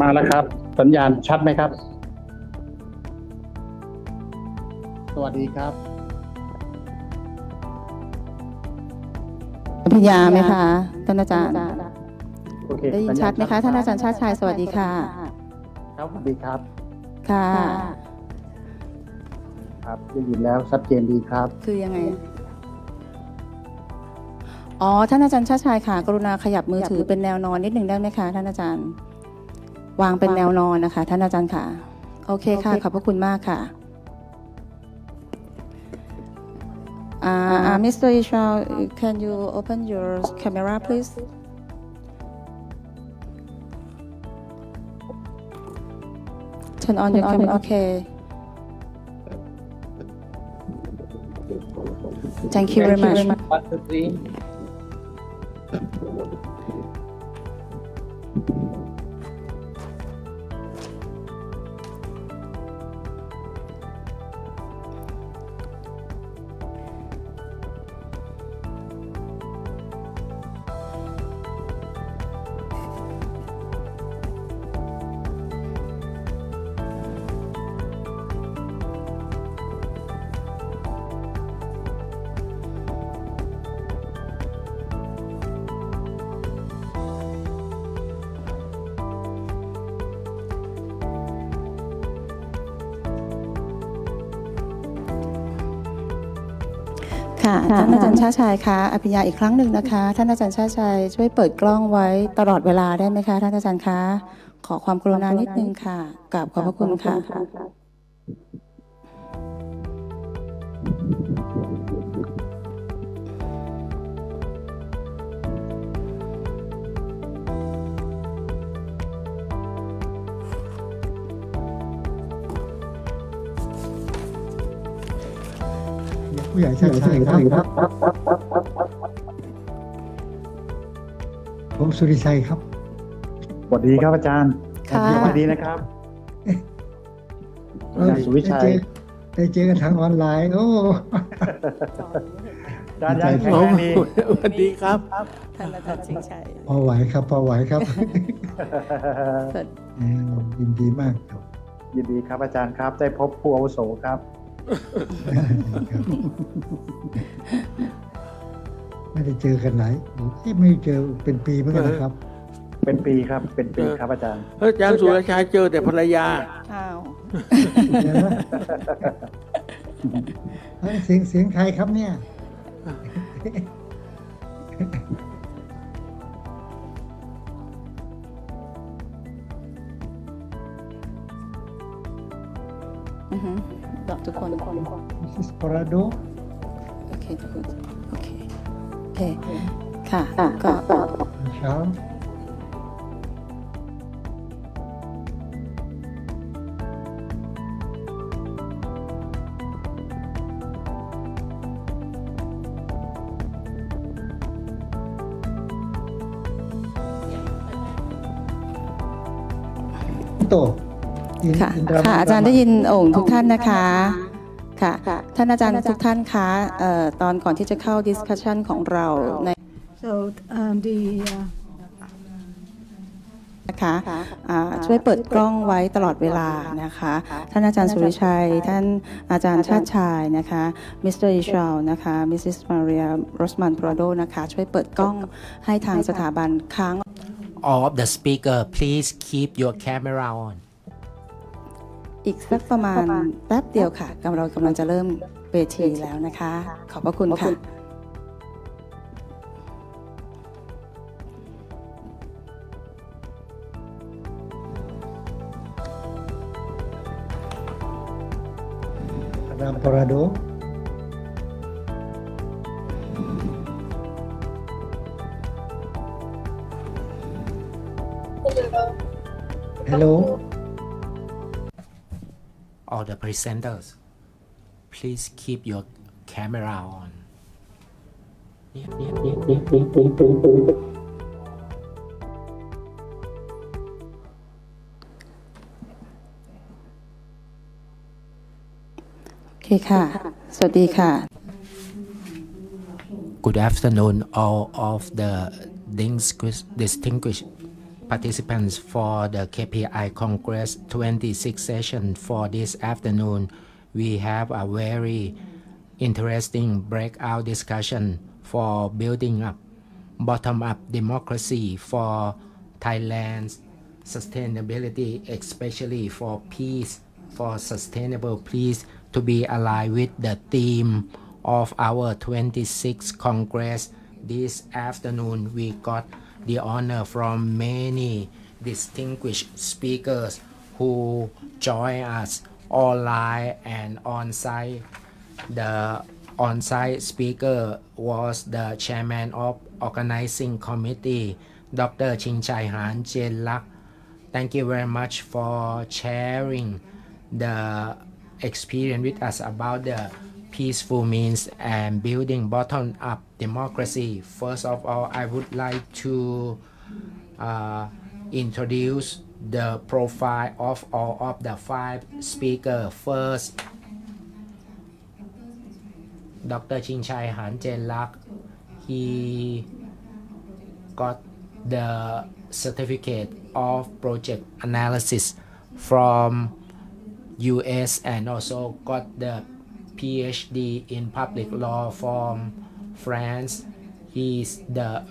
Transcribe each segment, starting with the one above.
มาแล้วครับสัญญาณชัดไหมครับสวัสดีครับอภิญญาไหมคะท่านอาจารย์ โอเค ได้ยินชัดไหมคะท่านอาจารย์ชาติชายสวัสดีค่ะครับสวัสดีครับค่ะครับได้ยินแล้วชัดเจนดีครับคือยังไงอ๋อท่านอาจารย์ชาติชายค่ะกรุณาขยับมือถือเป็นแนวนอนนิดหนึ่งได้ไหมคะท่านอาจารย์วางเป็นแนวนอนนะคะท่านอาจารย์ค่ะโอเคค่ะขอบพระคุณมากค่ะMr. Ichal, can you open your camera, please? Turn on your camera. Okay. Thank you very much.ค่ะท่านอาจารย์ชาติชายคะอภิญญาอีกครั้งหนึ่งนะคะท่านอาจารย์ชาติชายช่วยเปิดกล้องไว้ตลอดเวลาได้ไหมคะท่านอาจารย์คะขอความกรุณานิดนึงค่ะกราบขอบพระคุณค่ะผู้ใหญ่ชาติชายครับผมสุริชัยครับสวัสดีครับอาจารย์ค่ะสวัสดีนะครับอาจารย์สุวิชัยได้เจอกันทางออนไลน์โอ้อาจารย์ยังแข็งแรงดีสวัสดีครับท่านอาจารย์ชิงชัยพอไหวครับพอไหวครับยินดีมากครับยินดีครับอาจารย์ครับได้พบผู้อาวุโสครับไม่ได้เจอกันหลายที่ไม่เจอเป็นปีเหมือนกันนะครับเป็นปีครับเป็นปีครับอาจารย์อาจารย์สุรชัยเจอแต่ภรรยาอ้าวเสียงใครครับเนี่ยทุกคนMrs. Parado โอเคทุกคนโอเคค่ะก็เช้าโตค่ะอาจารย์ได้ยินโอ่งทุกท่านนะคะค่ะท่านอาจารย์ทุกท่านคะตอนก่อนที่จะเข้า discussion ของเราในนะคะช่วยเปิดกล้องไว้ตลอดเวลานะคะท่านอาจารย์สุริชัยท่านอาจารย์ชาติชายนะคะมิสเตอร์อิชาลนะคะมิสซิสมาเรียโรสมันพราโดนะคะช่วยเปิดกล้องให้ทางสถาบันค้าง All of the speaker please keep your camera on อีกสักประมาณแป๊บเดียวค่ะเรากำลังจะเริ่มเวทีแล้วนะคะขอบพระคุณค่ะราม Parado Hello All the presenters please keep your camera on โอเคค่ะสวัสดีค่ะ Good afternoon all of the distinguished participants for the KPI Congress 26 session for this afternoon. We have a very interesting breakout discussion for building up bottom-up democracy for Thailand's sustainability, especially for peace, for sustainable peace, to be aligned with the theme of our 26th Congress. This afternoon, we got the honor from many distinguished speakers who join us online and on-site. The on-site speaker was the chairman of organizing committee, Dr. Jingjai Hanchanlash. Thank you very much for sharing the experience with us about the peaceful means and building bottom-up democracy. First of all, I would like to introduce the profile of all of the 5 speakers. First, Dr. Jingjai Hanchanlash. He got the certificate of project analysis from US and also got the PhD in public law from France. He's the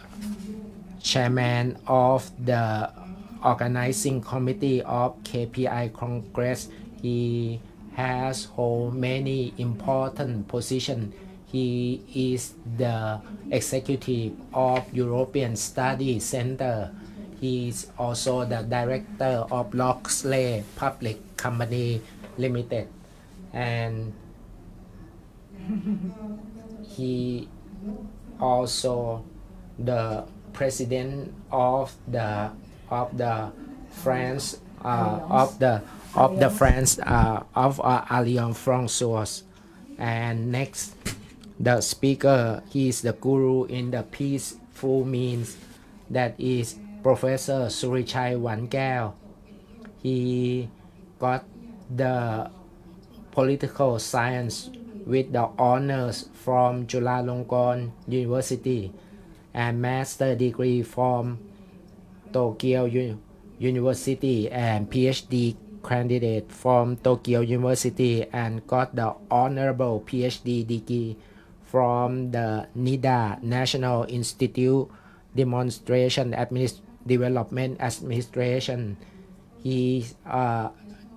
chairman of the organizing committee of KPI Congress. He has held many important positions. He is the executive of European Study Center. He is also the director of Locksley Public Company Limited, and he also the president of the France of the France of Alliance Française. And next, the speaker, he is the guru in the peaceful means, that is Professor Surichai Wun'Gaeo. He got the political science with the honors from Chulalongkorn University and master degree from Tokyo University and PhD candidate from Tokyo University, and got the honorable PhD degree from the NIDA National Institute Demonstration Development Administration. He's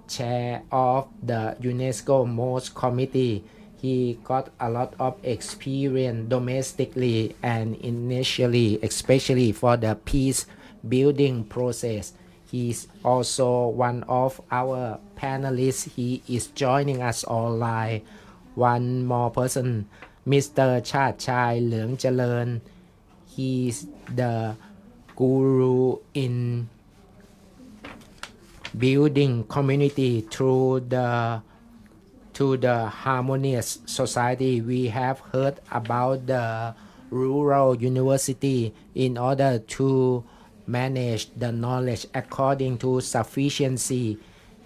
chair of the UNESCO MOST Committee. He got a lot of experience domestically and initially, especially for the peace building process. He's also one of our panelists. He is joining us online. One more person, Mr. Chartchai Laungcharoen. He's the guru in building community through the harmonious society. We have heard about the rural university in order to manage the knowledge according to sufficiency,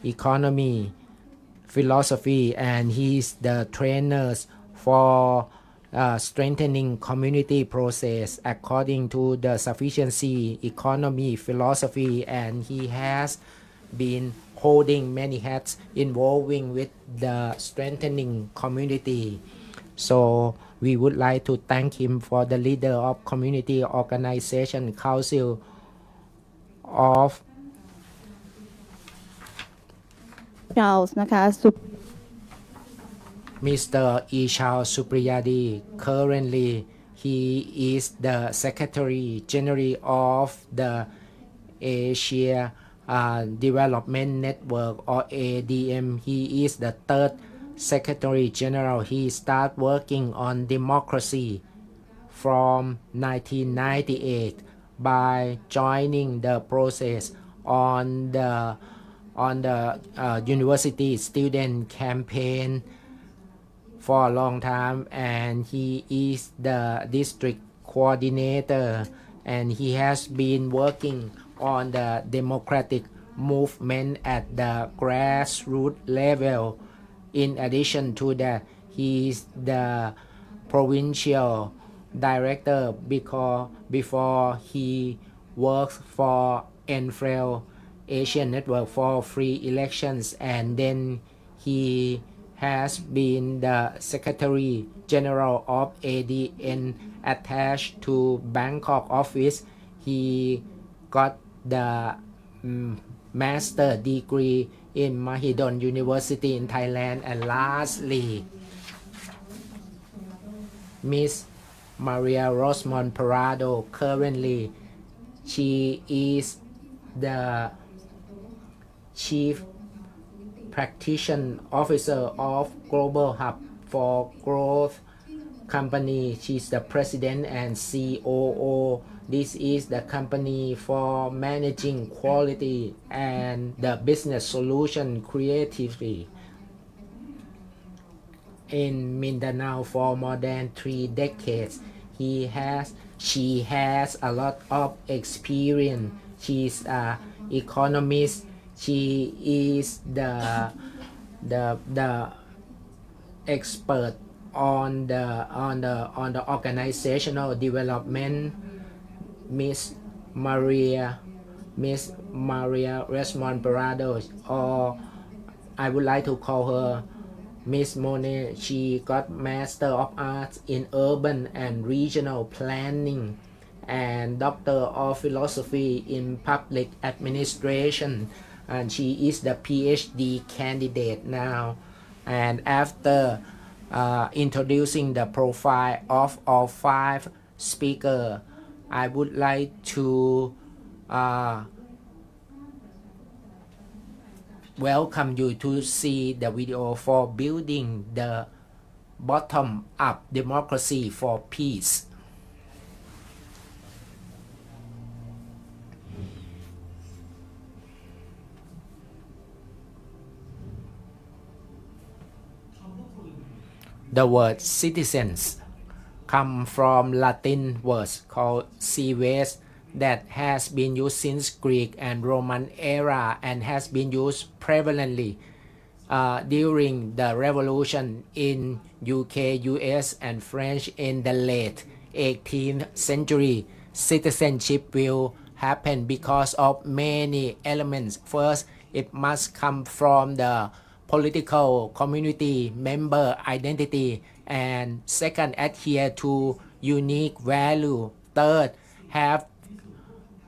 economy, philosophy, and he's the trainers for strengthening community process according to the sufficiency, economy, philosophy, and he has been holding many hats involving with the strengthening community. So we would like to thank him for the leader of community organization council of Charles นะคะ Mr. Ichal Supriadi. Currently, he is the Secretary General of the Asia Development Network, or ADM. He is the 3rd Secretary General. He started working on democracy from 1998 by joining the process on the university student campaign for a long time, and he is the district coordinator, and he has been working on the democratic movement at the grassroots level. In addition to that, he is the provincial director before he works for Enfrail Asian Network for Free Elections, and then he has been the Secretary General of ADN attached to Bangkok office. He got the master degree in Mahidol University in Thailand. And lastly, Miss Maria Rosamund Parado. Currently, she is the Chief Practitioner Officer of Global Hub for Growth Company. She's the President and COO. This is the company for managing quality and the business solution creatively in Mindanao for more than 3 decades. She has a lot of experience. She's an economist. She is the expert on the organizational development. Miss Maria Rosamund Parado, or I would like to call her Miss Monet. She got Master of Arts in Urban and Regional Planning and Doctor of Philosophy in Public Administration, and she is the PhD candidate now. And after introducing the profile of all 5 speakers, I would like to welcome you to see the video for building the bottom-up democracy for peace. The word citizens come from Latin words called cives that has been used since Greek and Roman era and has been used prevalently during the revolution in UK, US and French in the late 18th century. Citizenship will happen because of many elements. First, it must come from the political community member identity, and second, adhere to unique value. Third, have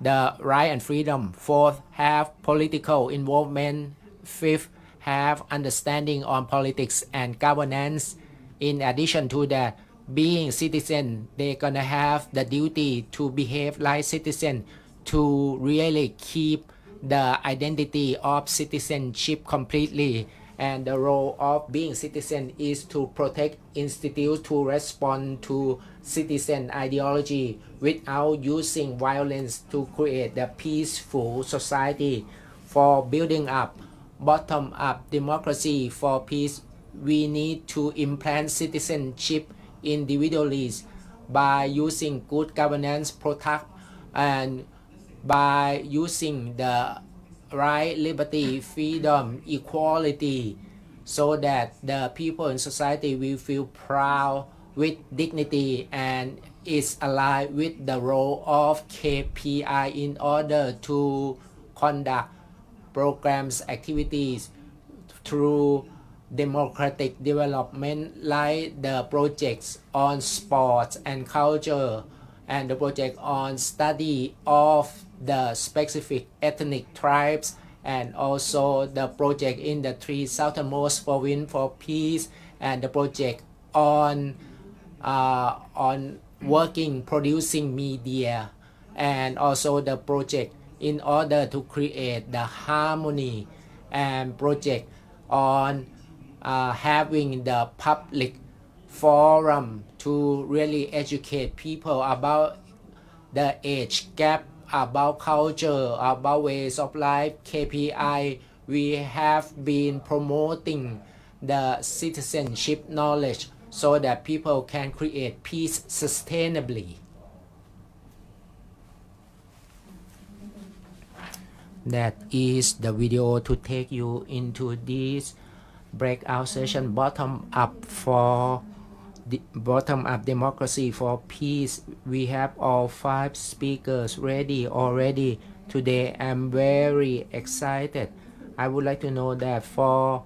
the right and freedom. Fourth, have political involvement. Fifth, have understanding on politics and governance. In addition to that, being citizen, they're gonna have the duty to behave like citizen, to really keep the identity of citizenship completely. And the role of being citizen is to protect institutes, to respond to citizen ideology without using violence, to create a peaceful society. For building up bottom-up democracy for peace, we need to implant citizenship individually by using good governance, protect, and by using the right, liberty, freedom, equality, so that the people in society will feel proud with dignity and is aligned with the role of KPI in order to conduct programs, activities through democratic development, like the projects on sports and culture and the project on study of the specific ethnic tribes, and also the project in the 3 southernmost provinces for peace, and the project on producing media, and also the project in order to create the harmony, and project on having the public forum to really educate people about the age gap, about culture, about ways of life. KPI, we have been promoting the citizenship knowledge so that people can create peace sustainably. That is the video to take you into this breakout session, bottom-up democracy for peace. We have all 5 speakers ready already Today I'm very excited. I would like to know that for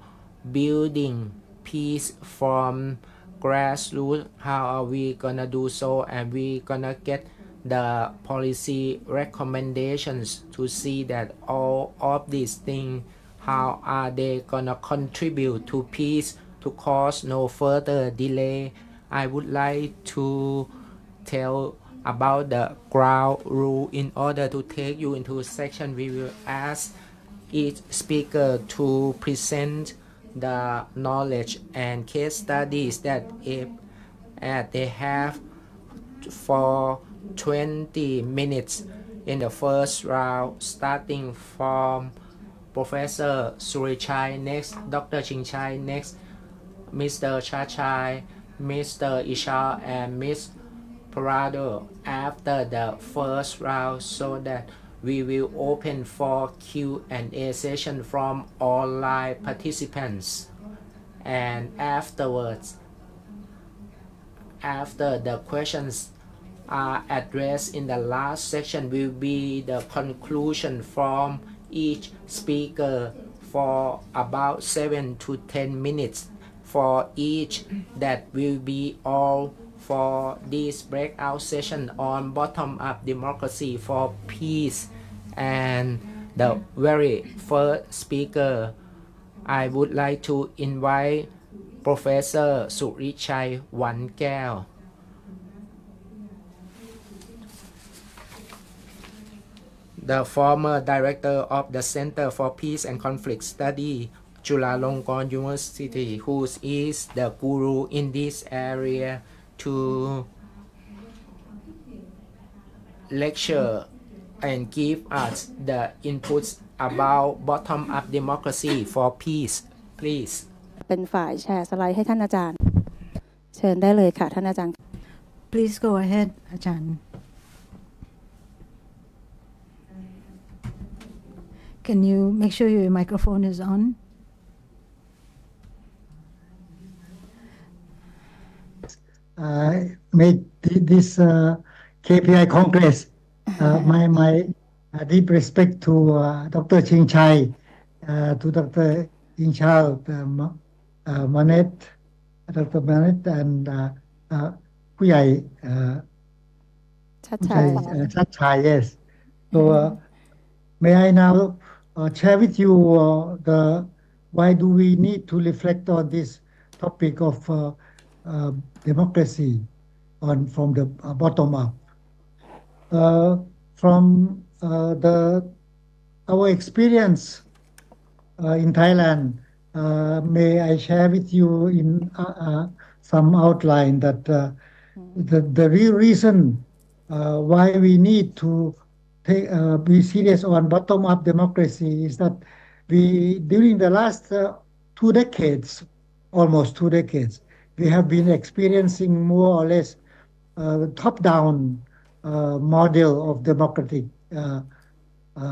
building peace from grassroots, how are we gonna do so, and we gonna get the policy recommendations to see that all of these things, how are they gonna contribute to peace to cause no further delay. I would like to tell about the ground rule. In order to take you into section, we will ask each speaker to present the knowledge and case studies that if they have for 20 minutes in the first round, starting from Professor Surichai next, Dr. Jingjai next, Mr. Chartchai, Mr. Ichal, and Ms. Parado after the first round, so that we will open for Q&A session from online participants. And afterwards, after the questions are addressed in the last section, will be the conclusion from each speaker for about 7 to 10 minutes for each. That will be all for this breakout session on bottom-up democracy for peace. And the very first speaker, I would like to invite Professor Surichai Wun'Gaeo. The former director of the Center for Peace and Conflict Study, Chulalongkorn University, who is the guru in this area, to lecture and give us the inputs about bottom-up democracy for peace. Please. เป็นฝ่ายแชร์สไลด์ให้ท่านอาจารย์เชิญได้เลยค่ะท่านอาจารย์ Please go ahead, Ajahn. Can you make sure your microphone is on? Made this KPI Congress. My deep respect to Dr. Jingjai, to Dr. Ichal, Manet, Dr. Manet, and ผู้ใหญ่ Chartchai, yes. So may I now share with you the why do we need to reflect on this topic of democracy from the bottom up. From our experience in Thailand, may I share with you in some outline that the real reason why we need to be serious on bottom-up democracy is that during the last 2 decades, almost 2 decades, we have been experiencing more or less top-down model of democratic,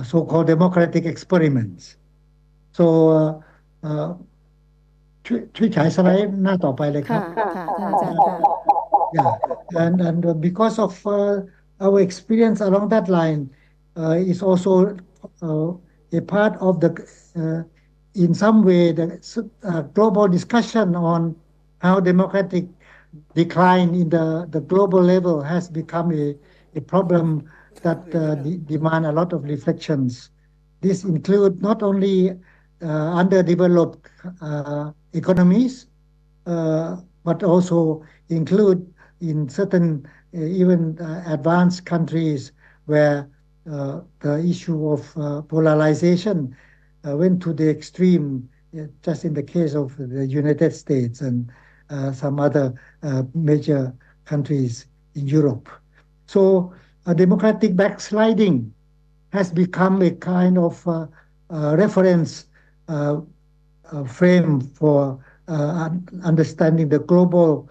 so-called democratic experiments. So ช่วยฉายสไลด์หน้าต่อไปเลยครับ Yeah, and because of our experience along that line is also a part of the, in some way, the global discussion on how democratic decline in the global level has become a problem that demand a lot of reflections. This includes not only underdeveloped economies, but also include in certain even advanced countries where the issue of polarization went to the extreme, just in the case of the United States and some other major countries in Europe. So democratic backsliding has become a kind of reference frame for understanding the global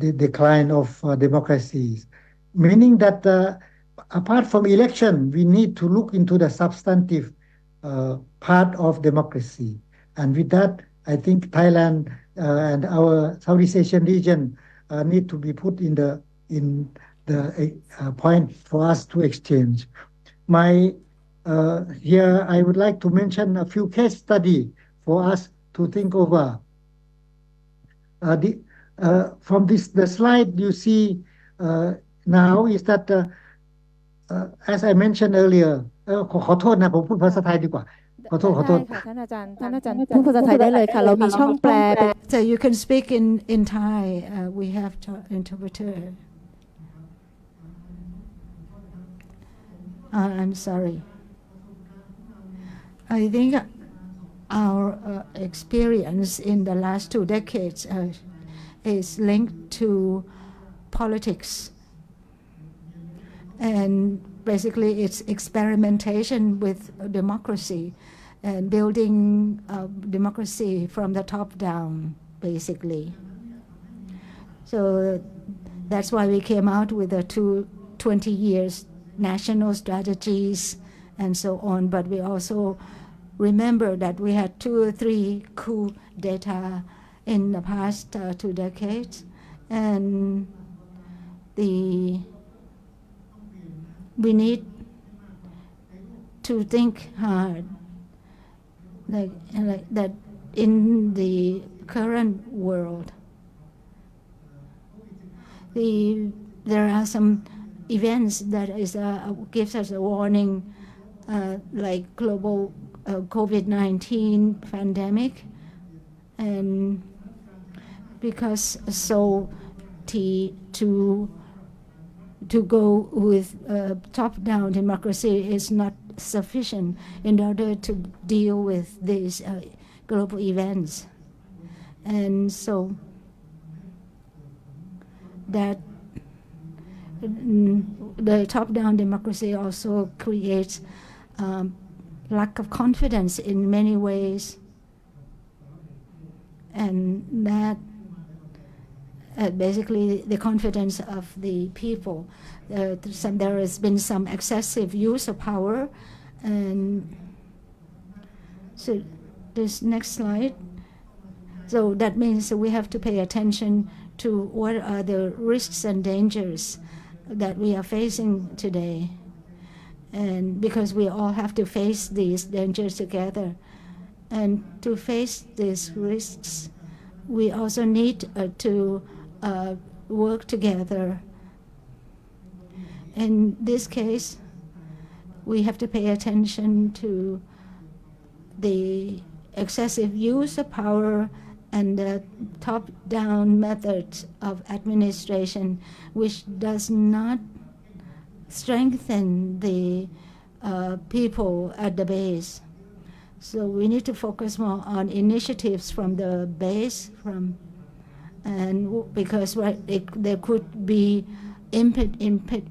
the decline of democracies, meaning that apart from election, we need to look into the substantive part of democracy. And with that, I think Thailand and our Southeast Asian region need to be put in the point for us to exchange. here I would like to mention a few case study for us to think over. From the slide you see now is that as I mentioned earlier ขอโทษนะผมพูดภาษาไทยดีกว่าขอโทษ ได้ค่ะท่านอาจารย์พูดภาษาไทยได้เลยค่ะเรามีช่องแปลเป็น So you can speak in Thai. We have interpreter. I'm sorry. I think our experience in the last 2 decades is linked to politics. And basically it's experimentation with democracy and building democracy from the top down, basically. So that's why we came out with the 20 years national strategies and so on. But we also remember that we had 2 or 3 coup d'etat in the past 2 decades. And we need to think hard like that in the current world. There are some events that gives us a warning, like global COVID-19 pandemic, and because to go with top-down democracy is not sufficient in order to deal with these global events. And so that the top-down democracy also creates lack of confidence in many ways, and that basically the confidence of the people. There has been some excessive use of power, and so this next slide. So that means we have to pay attention to what are the risks and dangers that we are facing today. And because we all have to face these dangers together. And to face these risks, we also need to work together. In this case, we have to pay attention to the excessive use of power and the top-down methods of administration, which does not strengthen the people at the base. So we need to focus more on initiatives from the base, and because there could be impedimented.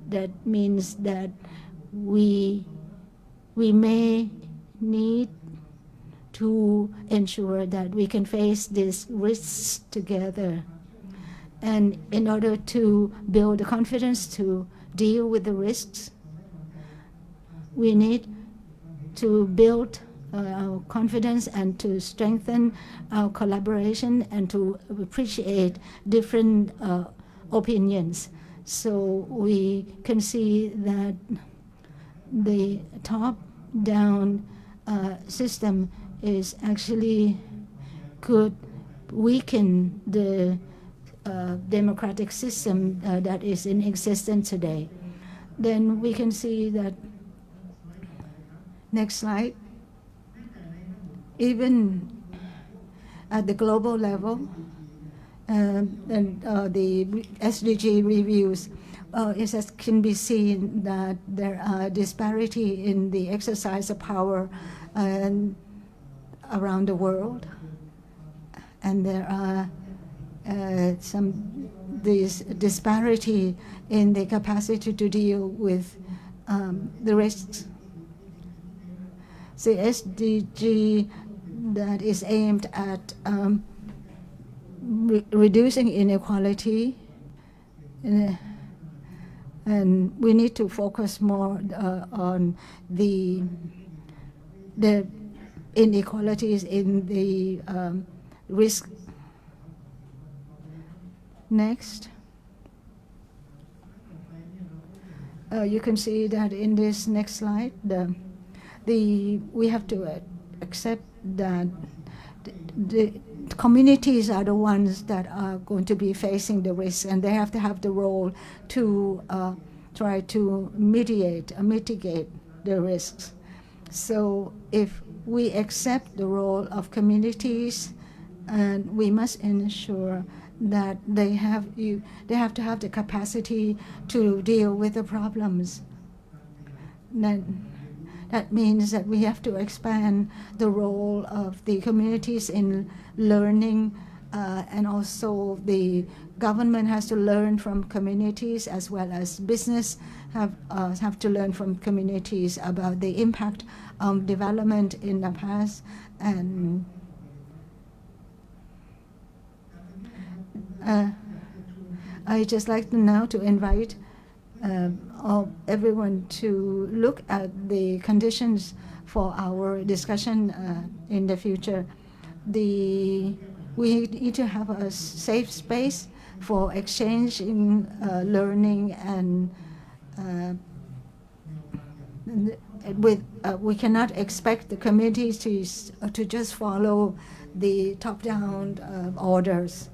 That means that we may need to ensure that we can face these risks together. And in order to build the confidence to deal with the risks, we need to build our confidence and to strengthen our collaboration and to appreciate different opinions. So we can see that the top-down system is actually could weaken the democratic system that is in existence today. Then we can see that, next slide, even at the global level, and the SDG reviews, it can be seen that there are disparity in the exercise of power around the world, and there are this disparity in the capacity to deal with the risks. The SDG that is aimed at reducing inequality, and we need to focus more on the inequalities in the risk. Next. You can see that in this next slide, we have to accept that the communities are the ones that are going to be facing the risk, and they have to have the role to try to mitigate the risks. So if we accept the role of communities, and we must ensure that they have to have the capacity to deal with the problems. That means that we have to expand the role of the communities in learning, and also the government has to learn from communities, as well as business have to learn from communities about the impact of development in the past. And I just like now to invite everyone to look at the conditions for our discussion in the future. We need to have a safe space for exchanging learning, and we cannot expect the communities to just follow the top-down orders.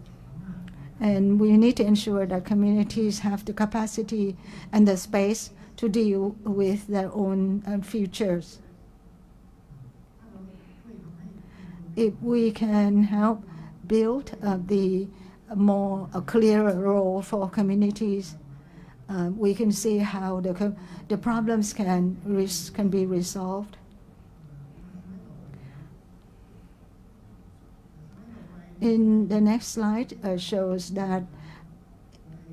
And we need to ensure that communities have the capacity and the space to deal with their own futures. If we can help build a clearer role for communities, we can see how the problems can be resolved. In the next slide shows that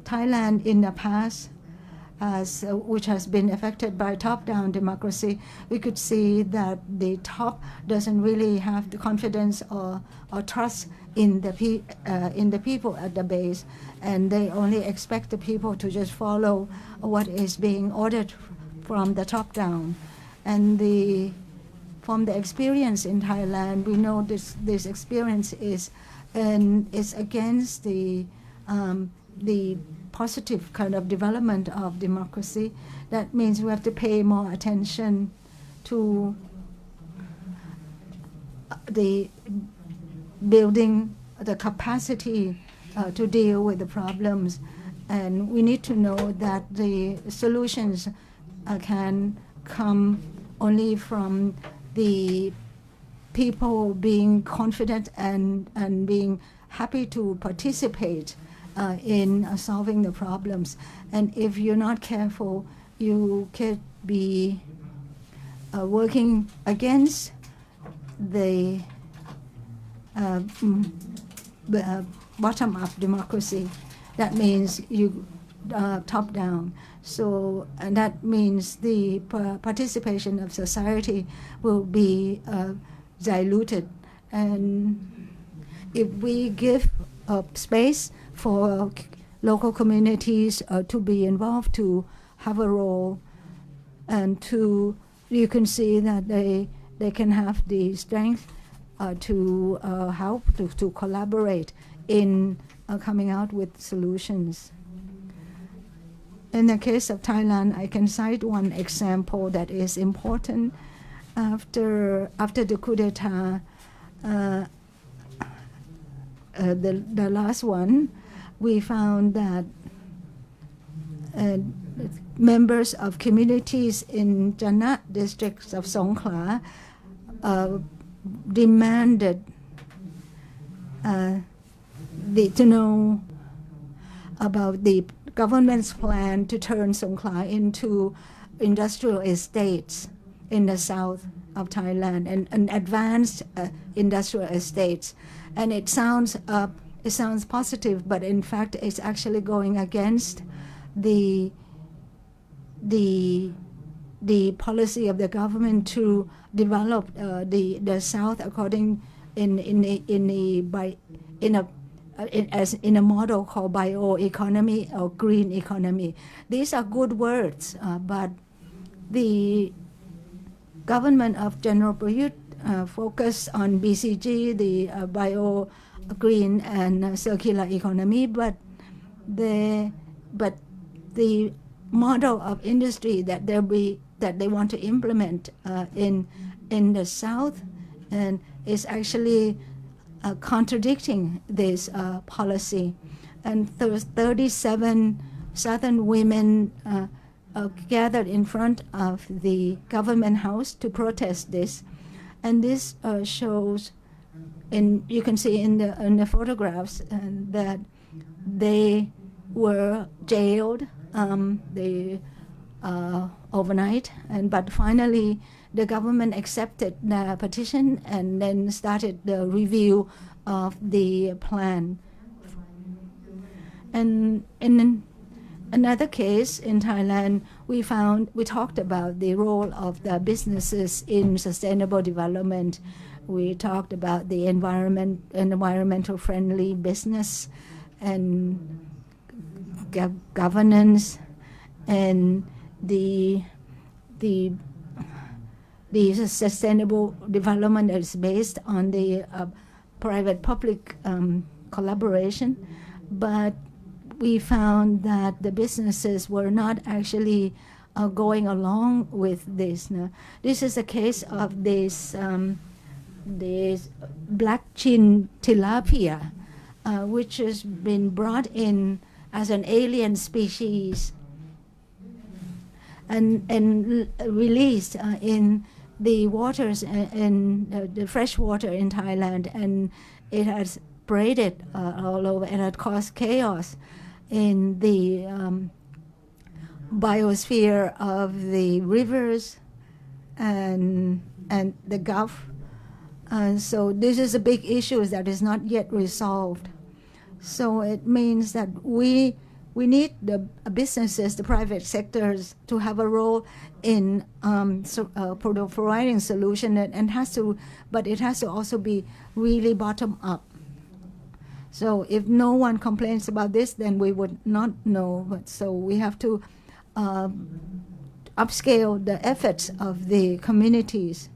Thailand in the past, which has been affected by top-down democracy, we could see that the top doesn't really have the confidence or trust in the people at the base, and they only expect the people to just follow what is being ordered from the top down. And from the experience in Thailand, we know this experience is against the positive kind of development of democracy. That means we have to pay more attention to the building the capacity to deal with the problems. And we need to know that the solutions can come only from the people being confident and being happy to participate in solving the problems. And if you're not careful, you could be working against the bottom-up democracy. That means you top-down. So, and that means the participation of society will be diluted. And if we give space for local communities to be involved, to have a role, and you can see that they can have the strength to help, to collaborate in coming out with solutions. In the case of Thailand, I can cite one example that is important. After the coup d'etat, the last one, we found that members of communities in Janat districts of Songkhla demanded to know about the government's plan to turn Songkhla into industrial estates in the south of Thailand, and advanced industrial estates. And it sounds positive, but in fact it's actually going against the policy of the government to develop the south according in a model called bioeconomy or green economy. These are good words, but the government of General Prayut focused on BCG, the bio, green, and circular economy, but the model of industry that they want to implement in the south, and is actually contradicting this policy. And 37 southern women gathered in front of the government house to protest this, and this shows, you can see in the photographs that they were jailed overnight, but finally the government accepted the petition and then started the review of the plan. And in another case in Thailand, we talked about the role of the businesses in sustainable development. We talked about the environmental friendly business and governance, and the sustainable development that is based on the private-public collaboration. But we found that the businesses were not actually going along with this. No? This is a case of this black chin tilapia, which has been brought in as an alien species and released in the waters, in the fresh water in Thailand, and it has braided all over, and it caused chaos in the biosphere of the rivers and the Gulf. So this is a big issue that is not yet resolved. So it means that we need the businesses, the private sectors, to have a role in providing solution, but it has to also be really bottom up. So if no one complains about this, then we would not know. But so we have to upscale the efforts of the communities.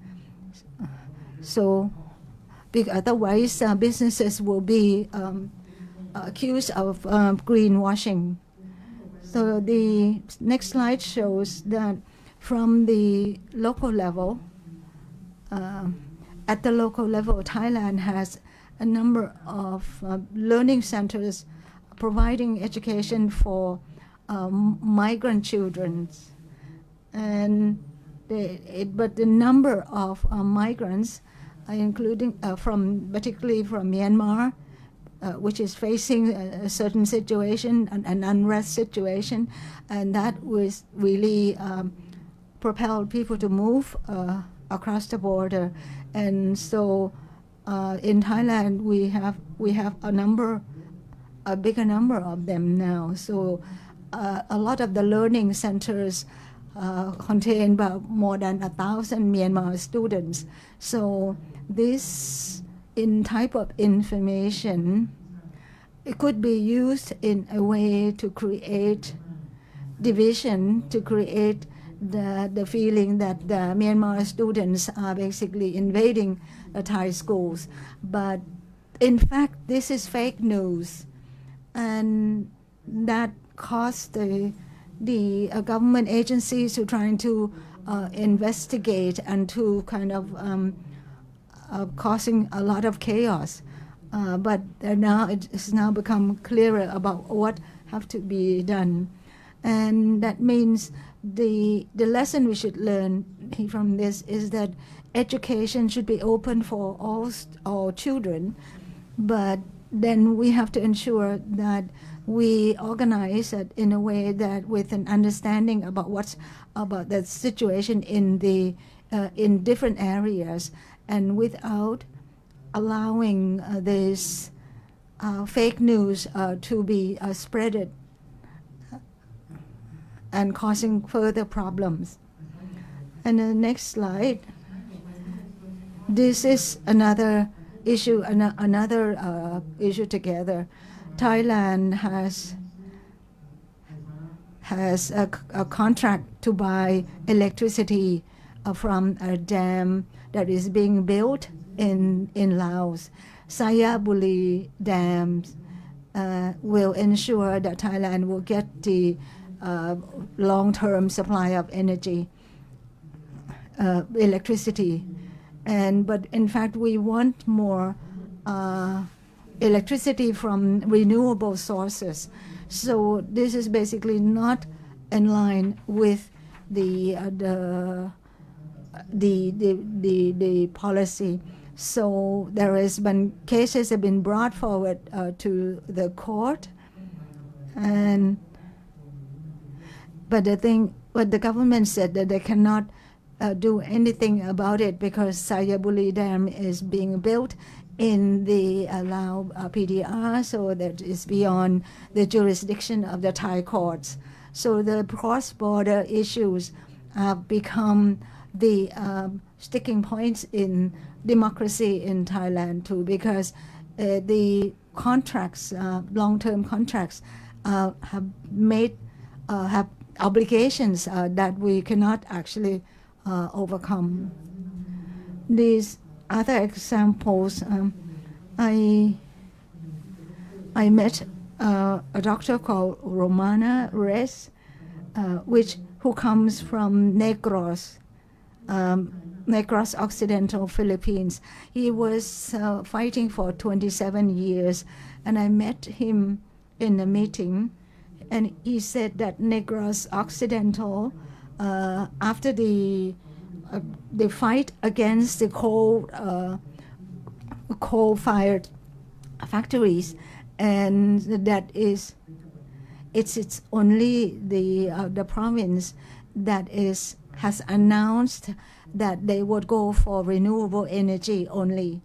So otherwise, businesses will be accused of greenwashing. So the next slide shows that from the local level, at the local level, Thailand has a number of learning centers providing education for migrant children. But the number of migrants, including particularly from Myanmar, which is facing a certain situation, an unrest situation, and that was really propelled people to move across the border. And so in Thailand, we have a bigger number of them now. So a lot of the learning centers contain about more than 1,000 Myanmar students. So this type of information, it could be used in a way to create division, to create the feeling that the Myanmar students are basically invading the Thai schools. But in fact, this is fake news, and that caused the government agencies to trying to investigate and to kind of causing a lot of chaos. But now it's now become clearer about what have to be done, and that means the lesson we should learn from this is that education should be open for all children, but then we have to ensure that we organize it in a way that with an understanding about the situation in different areas, and without allowing this fake news to be spreaded and causing further problems. And the next slide. This is another issue, another issue together. Thailand has a contract to buy electricity from a dam that is being built in Laos. Sayabuli dams will ensure that Thailand will get the long-term supply of energy, electricity. But in fact, we want more electricity from renewable sources. So this is basically not in line with the policy. So there has been cases have been brought forward to the court, but the government said that they cannot do anything about it because Sayabuli Dam is being built in the allowed PDR, so that is beyond the jurisdiction of the Thai courts. So the cross-border issues have become the sticking points in democracy in Thailand too, because the contracts, long-term contracts, have obligations that we cannot actually overcome. These other examples, I met a doctor called Romana Reyes, who comes from Negros Occidental Philippines. He was fighting for 27 years, and I met him in a meeting, and he said that Negros Occidental, after the fight against the coal-fired factories, and that it's only the province that has announced that they would go for renewable energy only.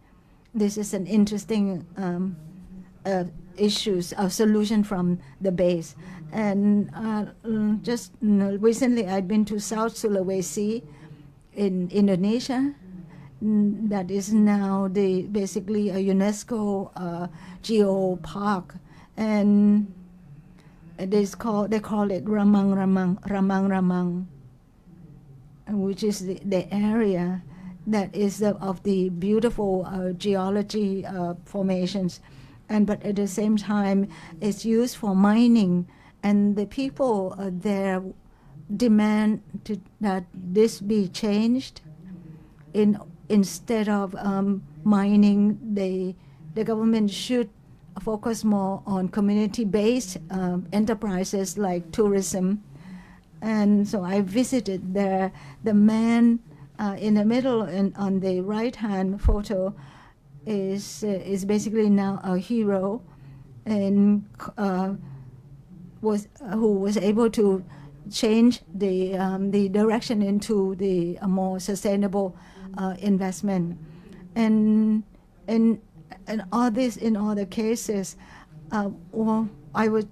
This is an interesting solution from the base. And just recently, I'd been to South Sulawesi in Indonesia. That is now basically a UNESCO geo park, and they call it Ramang, which is the area that is of the beautiful geology formations, but at the same time it's used for mining, and the people there demand that this be changed. Instead of mining, the government should focus more on community-based enterprises like tourism. And so I visited there. The man in the middle and on the right-hand photo is basically now a hero, and who was able to change the direction into the more sustainable investment. And all this, in all the cases, I would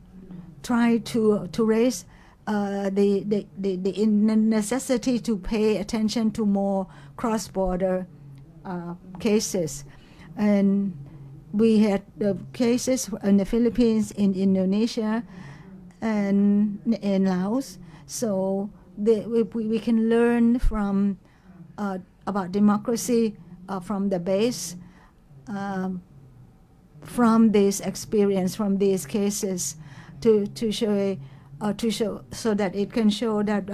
try to raise the necessity to pay attention to more cross-border cases. And we had the cases in the Philippines, in Indonesia, and in Laos. So we can learn from about democracy from the base, from this experience, from these cases, to show so that it can show that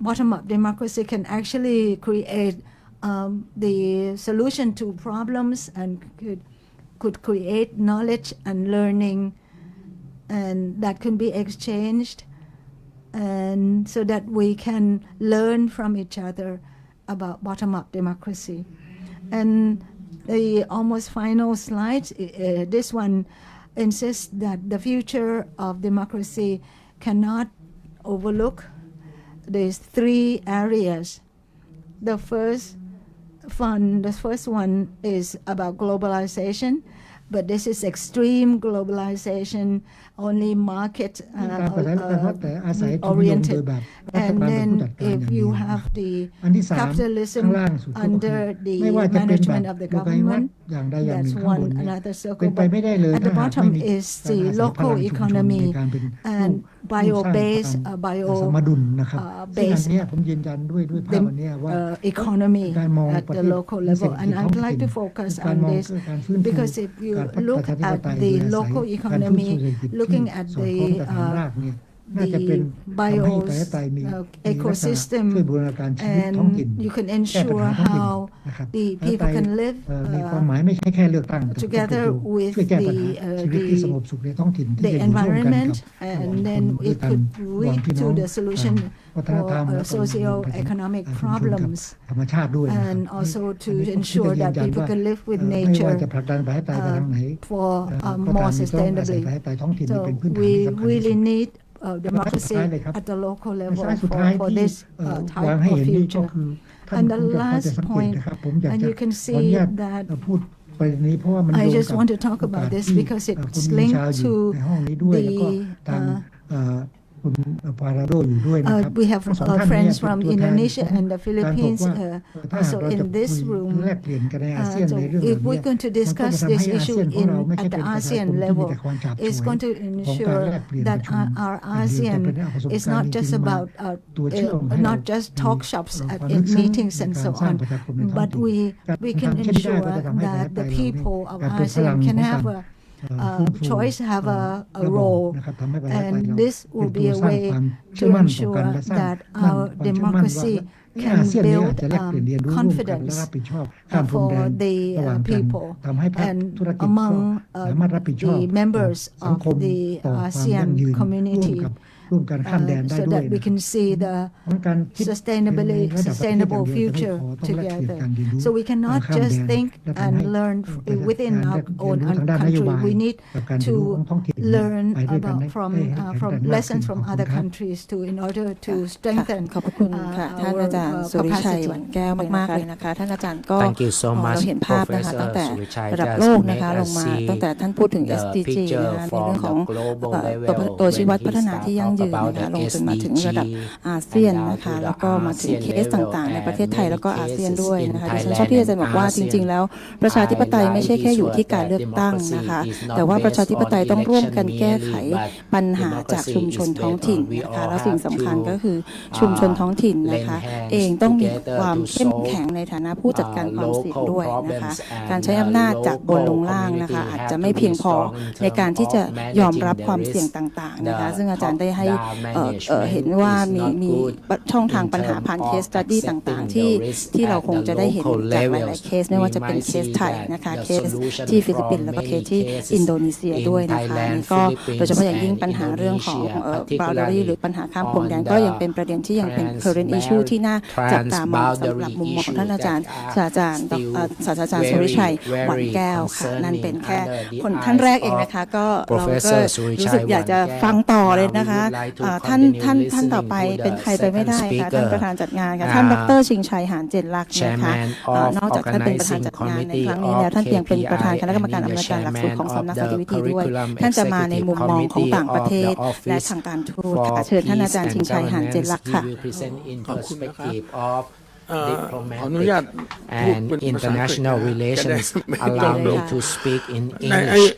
bottom-up democracy can actually create the solution to problems, and could create knowledge and learning, and that can be exchanged, and so that we can learn from each other about bottom-up democracy. And the almost final slide, this one insists that the future of democracy cannot overlook these three areas. The first one is about globalization, but this is extreme globalization, only market oriented. And then if you have the capitalism under the management of the government, that's another circle. But at the bottom is the local economy and bio-based economy at the local level. And I would like to focus on this because if you look at the local economy, looking at the น่าจะเป็น the ทำให้ประเท bios ศไทยมีลักษณะ ecosystem ช่วยบูรณาการชีวิตท้องถิ่น and you can แก้ปัญ ensure หาท้องถิ่น how นะครับ the ประเทศไท people ย can live มีความหมายไม่ใช่แค่เลือกตั้งแต่ต้อง together เป็น with ช่วยแก้ปัญหา the ชีวิตที่สงบสุขในท้องถิ่นที่ the จะอยู่ร่วมกันกับ environment, and then it could lead to the solution วัฒนธรรม for และก็ socio-economic ชุมชนกับ problems, ธรรมชาติด้วยนะครับ and also อัน to นี้ผม ensure คิด that จะยืนยัน people ว่า can live with ไม่ว่า nature จะผลักดันประเทศไทยไปทางไหน for ก็ more ตามนี้ต้องอาศัย sustainably. ประเทศไทยท้องถิ่นนี่ So เป็นพื้นฐาน we ที่สำคัญที่สุ really ด need democracy สุดท้ายเลยครับ at the local ใน level สไลด์สุดท้าย for ที่ this วาง type ให้ of เห็นนี่ก็ future. คือท่าน And the คงจะพอจะ last สังเกต point, นะครับผมอยาก and จะ you can ขออนุญาต see that พูดไปนี้เพราะว่ามัน I โยง just กับ want to talk โอกา about ส this ที่ because คุ it's ณมีชาว linked อยู่ to ในห้องนี้ด้วยแล้วก็ the ทางคุณปาราโดอยู่ด้วยนะครับ we have ทั้งสองท่านเนี่ย friends เป็น from ตัวแทน Indonesia ของ and the การบอก Philippines ว่าถ้าหาก also เราจะ in this คุย room. แลกเปลี่ยนกันในอาเซียน So ในเรื่องเหล่า if นี้ we're going to มันก็ discuss จะทำ this ให้อา issue เซียนของเราไม่ at ใช่เป็ the นประชาค ASEAN มที่มี level, แต่ความฉาบฉวย it's going to ของการ ensure แลกเปลี่ยนป that ระชุม our อย่างเดียวแต่ ASEAN เป็นเอาประสบ is การ not ณ์จริ just งๆมา about ตัวเชื่อมให้เรา not just talk shops มี at ความลึกซึ้ง meetings ใน and การ so สร้าง on, ประชาคมในท้อง but ถิ่น we การ can ทำเช่นนี้ได้ ensure ก็จะทำให้ประเทศ that ไท the ยเรานี่ people of การเป็นพลัง ASEAN ข can องการ have a ฟื้นฟู choice, have a ระบอบ role, นะครับทำให้ประเทศไทย and เรา this เป็ will นตั be ว a สร้าง way ความ to เชื่อมั่นต่อกัน ensure และสร้าง that มั่น our ความเชื่อมั่นว่า democracy ที่อาเซียน can นี้อาจ build จะแลกเปลี่ยนเรียนรู้ร่วมกันและ confidence รับผิดชอบข้ามพรมแด for น the ระหว่างกัน people ทำให้ภาค and ธุรกิจก็ among สามารถรับผิดชอบ the members สัง of คม the ต่อความยั่ง ASEAN ยืนร่วม community กับร่วมกันข้ามแดนได้ so ด้วย that we นะ can see the เพราะการคิด sustainably ในระดับประเทศอย่าง sustainable เดียวจะไม่ future พอต้องแลกเปลี่ยน together. การเรียนรู้ So we cannot ข้าม just แดน think และทำ and ให้ learn การ within เรีย our น own รู้ทางด้านนโย country. บาย We need กับการดู to ท้องถิ่น learn ไปด้วยกัน about ให้ from ให้แข็งแกร่งมากขึ้น lessons ข from อบคุณ other ครับ countries to in order to strengthen ขอบพระคุณค่ะ ท่านอาจารย์สุริชัย หวานแก้วมากๆเลยนะคะ ท่านอาจารย์ก็ Thank you so much เราเห็นภาพนะคะ Professor ตั้งแต่ Surichai ระดับ just โลกนะคะ make ล us งมา see ตั้งแต่ท่านพูดถึง the SDG picture นะคะใน from เรื่องของ the global level ตัวชี้วัด when พัฒนา he ที่ยั่งยืน talk นะคะ about ลง the จนมาถึงระดับ SDG อาเซียน and นะคะ down to แล้ว the ก็มาถึง ASEAN เคส level ต่างๆ ในประเทศไทย and แล้วก็ many อาเซียน cases ด้วย in นะคะดิฉัน Thailand ชอบที่อาจารย์บอกว่า and จริง ๆ แล้วประชาธิปไตยไม่ใช่แค่อยู่ที่การเลือกตั้งนะคะ แต่ว่าประชาธิปไตยต้องร่วมกันแก้ไขปัญหาจากชุมชนท้องถิ่นนะคะแล้วสิ่งสำคัญก็คือชุมชนท้องถิ่นนะคะเองต้องมีความเข้มแข็งในฐานะผู้จัดการความเสี่ยงด้วยนะคะการใช้อำนาจจากบนลงล่างนะคะอาจจะไม่เพียงพอในการที่จะยอมรับความเสี่ยงต่างๆนะคะซึ่งอาจารย์ได้ให้เห็นว่ามีช่องทางปัญหาผ่านเคสสตัดดี้ต่างๆที่เราคงจะได้เห็นจากหลายๆเคสไม่ว่าจะเป็นเคสไทยนะคะเคสที่ฟิลิปปินส์แล้วก็เคสที่อินโดนีเซียด้วยนะคะนี่ก็โดยเฉพาะอย่างยิ่งปัญหาเรื่องของboundary หรือปัญหาข้ามพรมแดนก็ยังเป็นประเด็นที่ยังเป็น current issue ที่น่าจับตามองสำหรับมุมมองของท่านอาจารย์ศาสตราจารย์สุริชัย หวานแก้วค่ะนั่นเป็นแค่คนท่านแรกเองนะคะก็เราก็รู้สึกอยากจะฟังต่อเลยนะคะท่านต่อไปเป็นใครไปไม่ได้ค่ะท่านประธานจัดงานค่ะท่านดร.ชิงชัยหานเจนลักษณ์นะคะนอกจากท่านเป็นประธานจัดงานในครั้งนี้แล้วท่านยังเป็นประธานคณะกรรมการอำนวยการหลักสูตรของสำนักสันติวิธีด้วยท่านจะมาในมุมมองของต่างประเทศและทางการทูตค่ะเชิญท่านอาจารย์ชิงชัยหานเจนลักษณ์ค่ะ ขออนุญาตพูด and เป็นภาษาอังกฤษ international relations allow me to speak in English.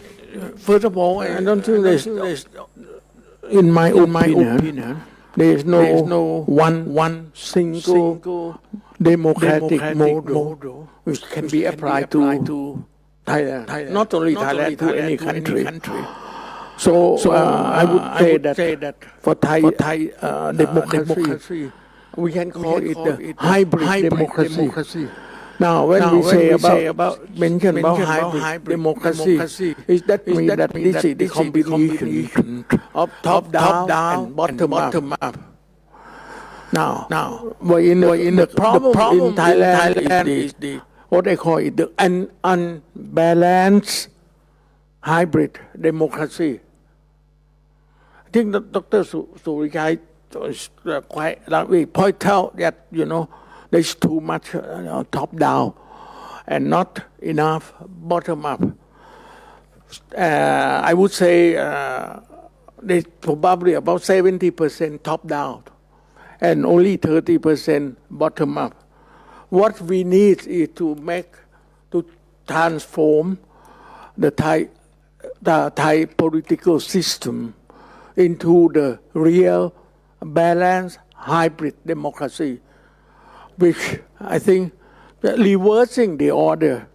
First of all, I don't think there's in my opinion, there is no one single democratic model which can be applied to Thailand, not only Thailand, to any country. So I would say that for Thai democracy, we can call it the hybrid democracy. Now, when we say mention about hybrid democracy, is that mean that this is the combination of top-down and bottom-up. Now, in the problem in Thailand is the what they call it the unbalanced hybrid democracy. I think that Dr. Surichai quite rightly point out that there's too much top down and not enough bottom up. I would say there's probably about 70% top down and only 30% bottom up. What we need is to transform the Thai political system into the real balanced hybrid democracy, which I think reversing the order,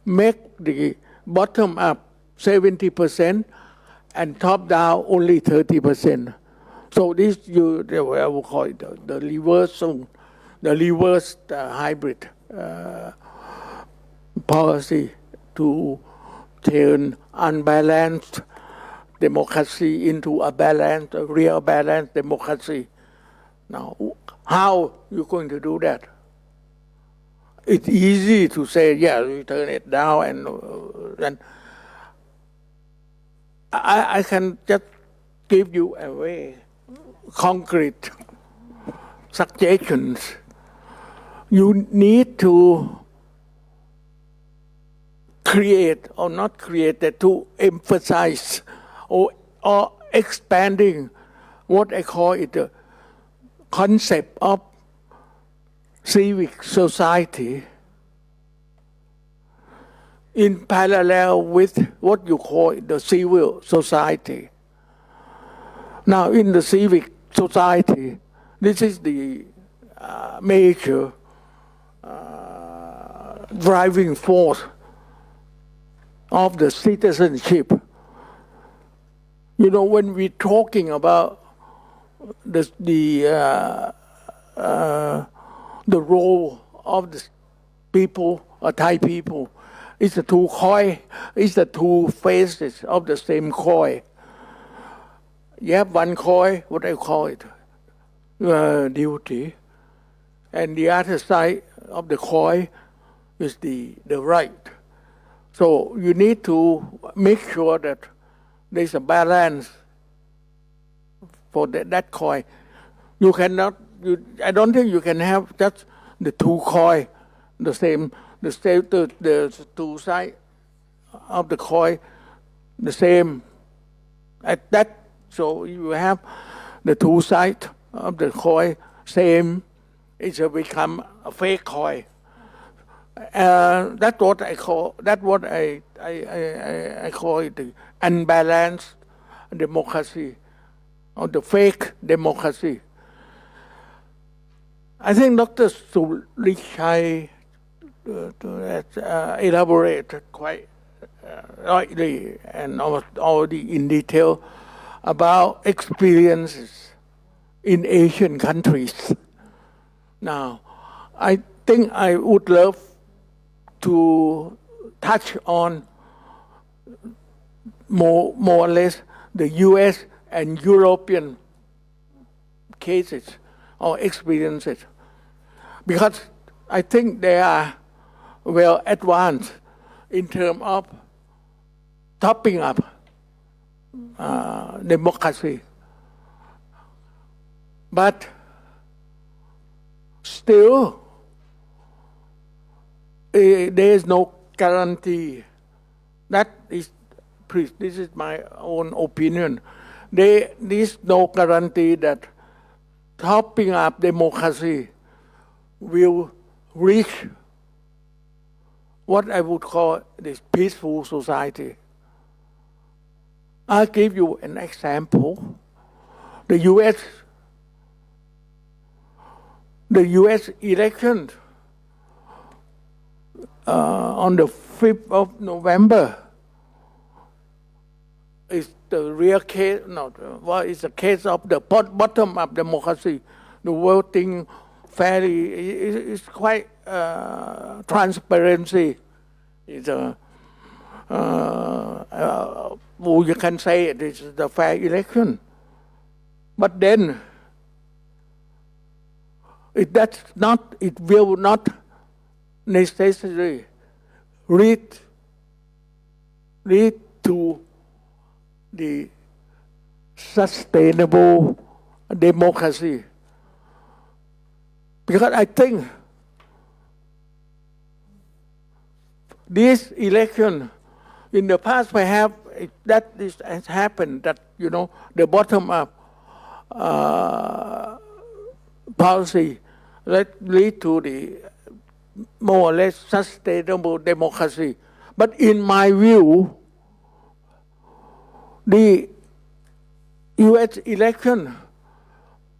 make the bottom up 70% and top down only 30%. So this I will call it the reverse hybrid policy to turn unbalanced democracy into a real balanced democracy. Now, how you going to do that? It's easy to say, yeah, we turn it down, and I can just give you a very concrete suggestions. You need to create or not create, to emphasize or expanding what I call it the concept of civic society in parallel with what you call the civil society. Now, in the civic society, this is the major driving force of the citizenship. You know, when we're talking about the role of the people, Thai people, it's the two faces of the same coin. You have one coin, what I call it, duty, and the other side of the coin is the right. So you need to make sure that there's a balance for that coin. You cannot. I don't think you can have just the two coin, the two sides of the coin, the same. At that, so you have the two sides of the coin same. It will become a fake coin. That's what I call. That's what I call it the unbalanced democracy, or the fake democracy. I think Dr. Surichai elaborated quite rightly and already in detail about experiences in Asian countries. Now, I think I would love to touch on more or less the U.S. and European cases or experiences, because I think they are well advanced in terms of topping up democracy. But still, there is no guarantee. This is my own opinion. There is no guarantee that topping up democracy will reach what I would call this peaceful society. I'll give you an example. The U.S. election on the 5th of November is the real case. It's a case of the bottom-up democracy. The voting fairly is quite transparency. It's you can say it is the fair election, but then it will not necessarily lead to the sustainable democracy. Because I think this election in the past perhaps this has happened, that the bottom-up policy that lead to the more or less sustainable democracy. But in my view, the U.S. election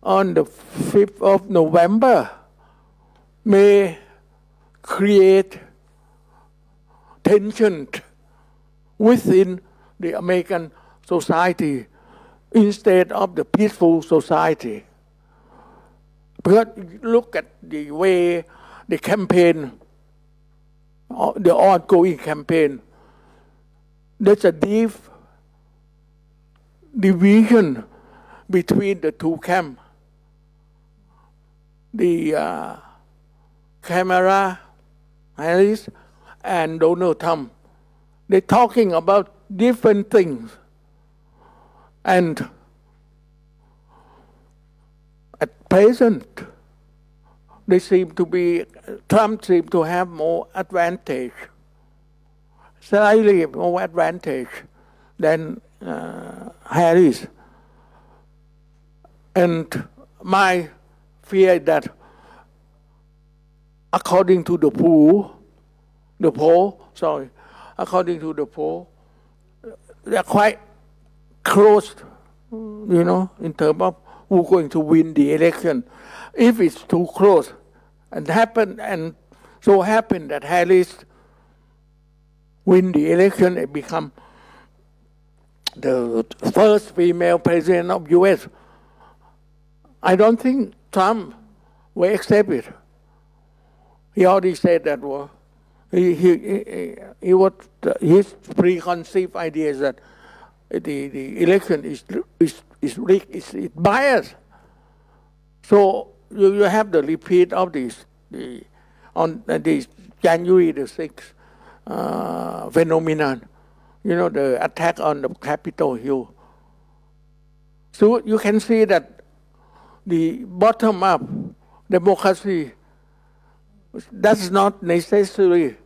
on the 5th of November may create tension within the American society instead of the peaceful society. Because look at the way the campaign, the ongoing campaign, there's a deep division between the two camps. The Kamala Harris and Donald Trump, they're talking about different things. And at present, Trump seems to have more advantage, slightly more advantage than Harris. And my fear that according to the poll, they're quite close, in terms of who's going to win the election. If it's too close, and so happen that Harris win the election and become the first female president of U.S., I don't think Trump will accept it. He already said that his preconceived idea is that the election is rigged, is biased. So you have the repeat of this on this January the 6th phenomenon, the attack on the Capitol Hill. So you can see that the bottom-up democracy does not necessarily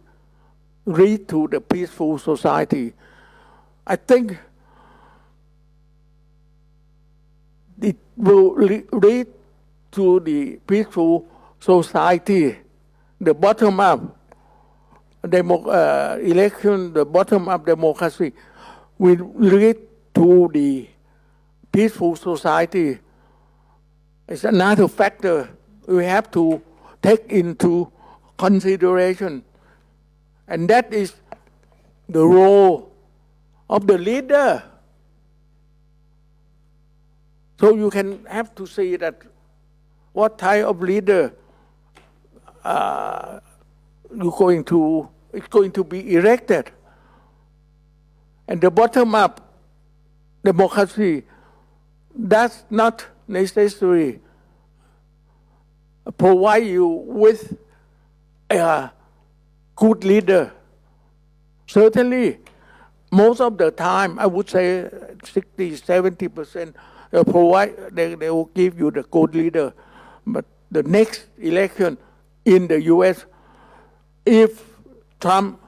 lead to the peaceful society. I think it will lead to the peaceful society. The bottom-up election, the bottom-up democracy will lead to the peaceful society. It's another factor we have to take into consideration. And that is the role of the leader. So you can have to see that what type of leader is going to be elected. And the bottom-up democracy does not necessarily provide you with a good leader. Certainly, most of the time, I would say 60-70%, they will give you the good leader. But the next election in the U.S., if Trump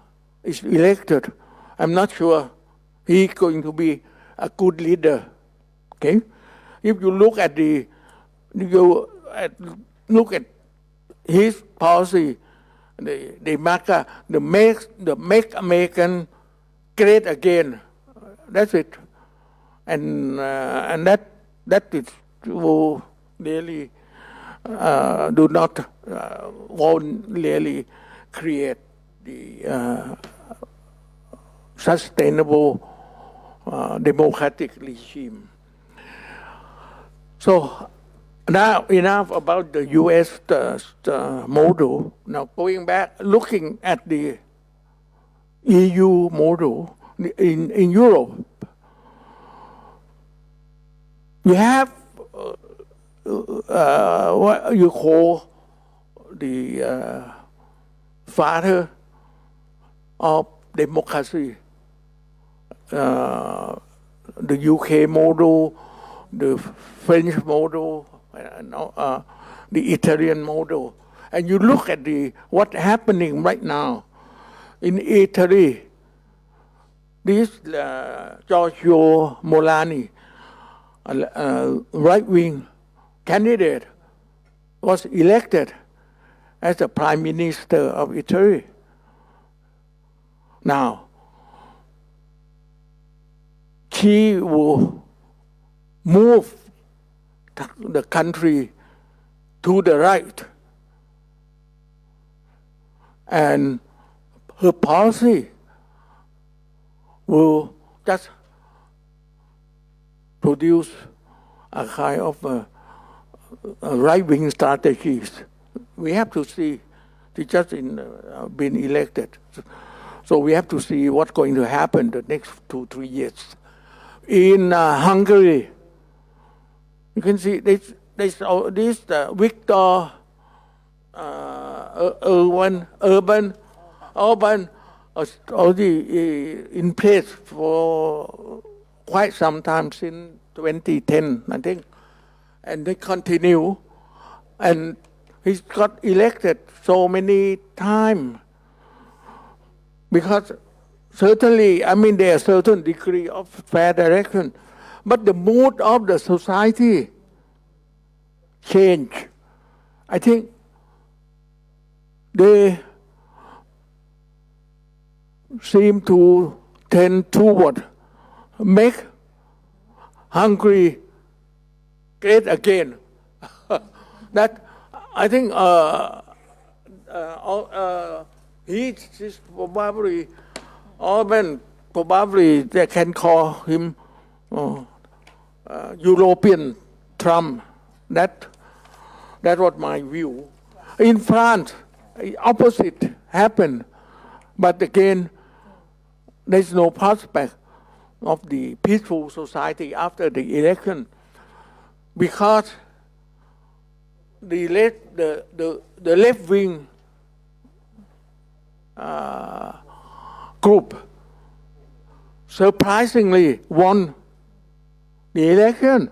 is elected, I'm not sure he's going to be a good leader. Okay? If you look at look at his policy, the make American great again. That's it, and that is will really won't really create the sustainable democratic regime. So now enough about the U.S. model. Now going back, looking at the EU model in Europe, you have what you call the father of democracy, the UK model, the French model, the Italian model. And you look at what's happening right now in Italy. This Giorgio Molani, right-wing candidate, was elected as the Prime Minister of Italy. Now, she will move the country to the right, and her policy will just produce a kind of a right-wing strategies. We have to see. He just been elected. So we have to see what's going to happen the next 2-3 years. In Hungary, you can see this Viktor Urban already in place for quite some time, since 2010, I think, and they continue, and he's got elected so many times because certainly, I mean, there's a certain degree of fair direction, but the mood of the society change. I think they seem to tend toward make Hungary great again. That I think he is probably Orban. Probably they can call him European Trump. That was my view. In France, opposite happened, but again, there's no prospect of the peaceful society after the election, because the left wing group surprisingly won the election.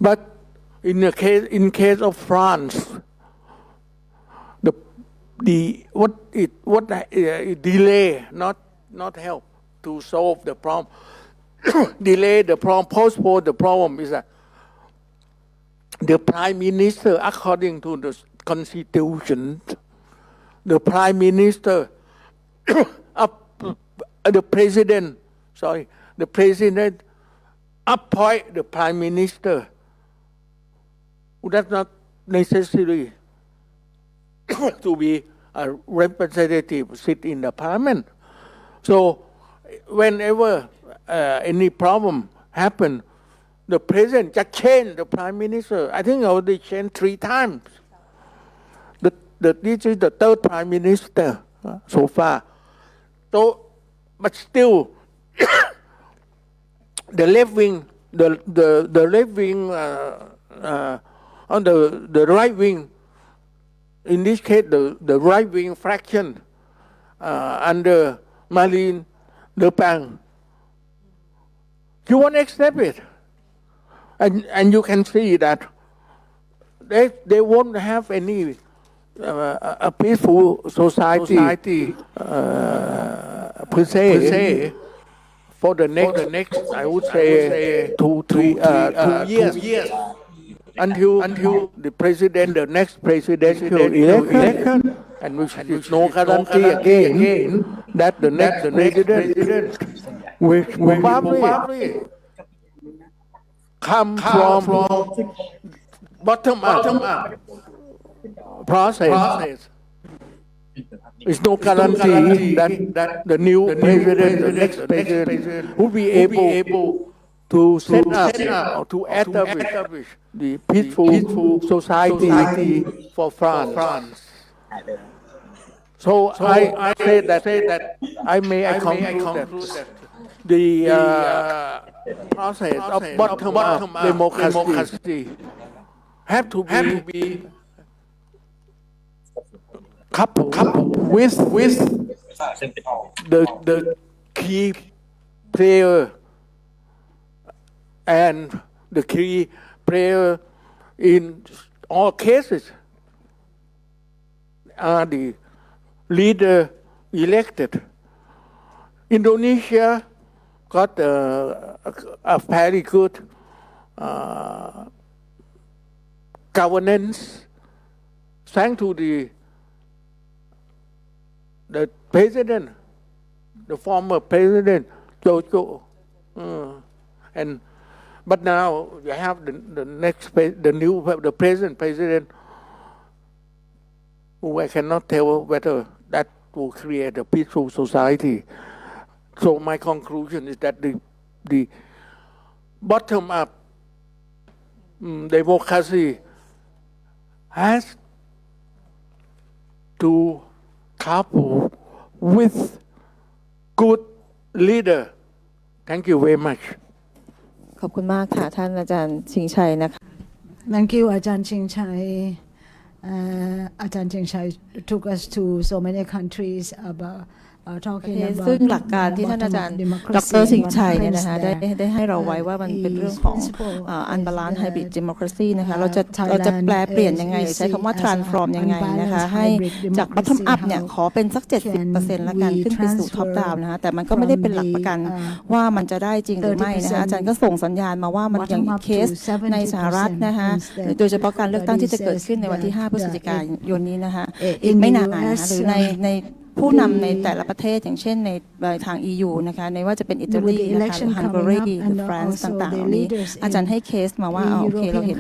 But in case of France, delay not help to solve the problem. Delay the problem, postpone the problem is that the prime minister, according to the constitution, the prime minister, the president appoint the prime minister. That's not necessary to be a representative sit in the parliament. So whenever any problem happen, the president just change the prime minister. I think already changed 3 times. This is the 3rd prime minister so far. So, but still, the left wing, the left wing, on the right wing, in this case, the right wing fraction under Marine Le Pen, you won't accept it. And you can see that they won't have any a peaceful society per se for the next I would say 2 years until the next presidential election, and which is no guarantee again that the next president will probably come from bottom up process. It's no guarantee that the new president, the next president, will be able to set up or to establish the peaceful society for France. So I say that I conclude that the process of bottom-up democracy have to be coupled with the key player, and the key player in all cases are the leader elected. Indonesia got a very good governance thanks to the president, the former president Jojo, but now you have the present president, who I cannot tell whether that will create a peaceful society. So my conclusion is that the bottom up democracy has to couple with good leader. Thank you very much. ขอบคุณมากค่ะท่านอาจารย์ชิงชัยนะคะ Thank you, Ajahn Jingjai. Ajahn Jingjai took us to so many countries about talking ซึ่ง about หลักการที่ท่านอาจารย์ ด democracy ร สิง and ห์ what ชัยเนี่ย happens นะคะ there. ได้ให้เราไว้ว่ามันเป็นเรื่องของ principle unbalanced is hybrid that, democracy นะคะ เราจะ Thailand แปลเปลี่ยนยังไง is หรือใช้คำว่า seen as transform a ยังไงนะคะ unbalanced ให้ hybrid จาก bottom democracy up เนี่ย how ขอเป็นสัก can 70% ละกัน we ขึ้นไปสู่ top transfer down นะคะแต่มันก็ไม่ได้เป็นหลักประกัน from ว่ามันจะได้จริงหรือไม่นะคะอาจารย์ก็ส่งสัญญาณมาว่ามันอย่าง bottom up เคส to ในสหรัฐนะคะ 70% โดยเฉพาะการเลือกตั้งที่จะเกิดขึ้นในวันที่ 5 พฤศจิกายนนี้นะคะอีกไม่นานนะคะหรือในผู้นำในแต่ละประเทศอย่างเช่นในทาง EU นะคะในว่าจะเป็นอิตาลีนะคะหรือฮังการีหรือฝรั่งเศสต่างๆเหล่านี้อาจารย์ให้เคสมาว่าโอเคเราเ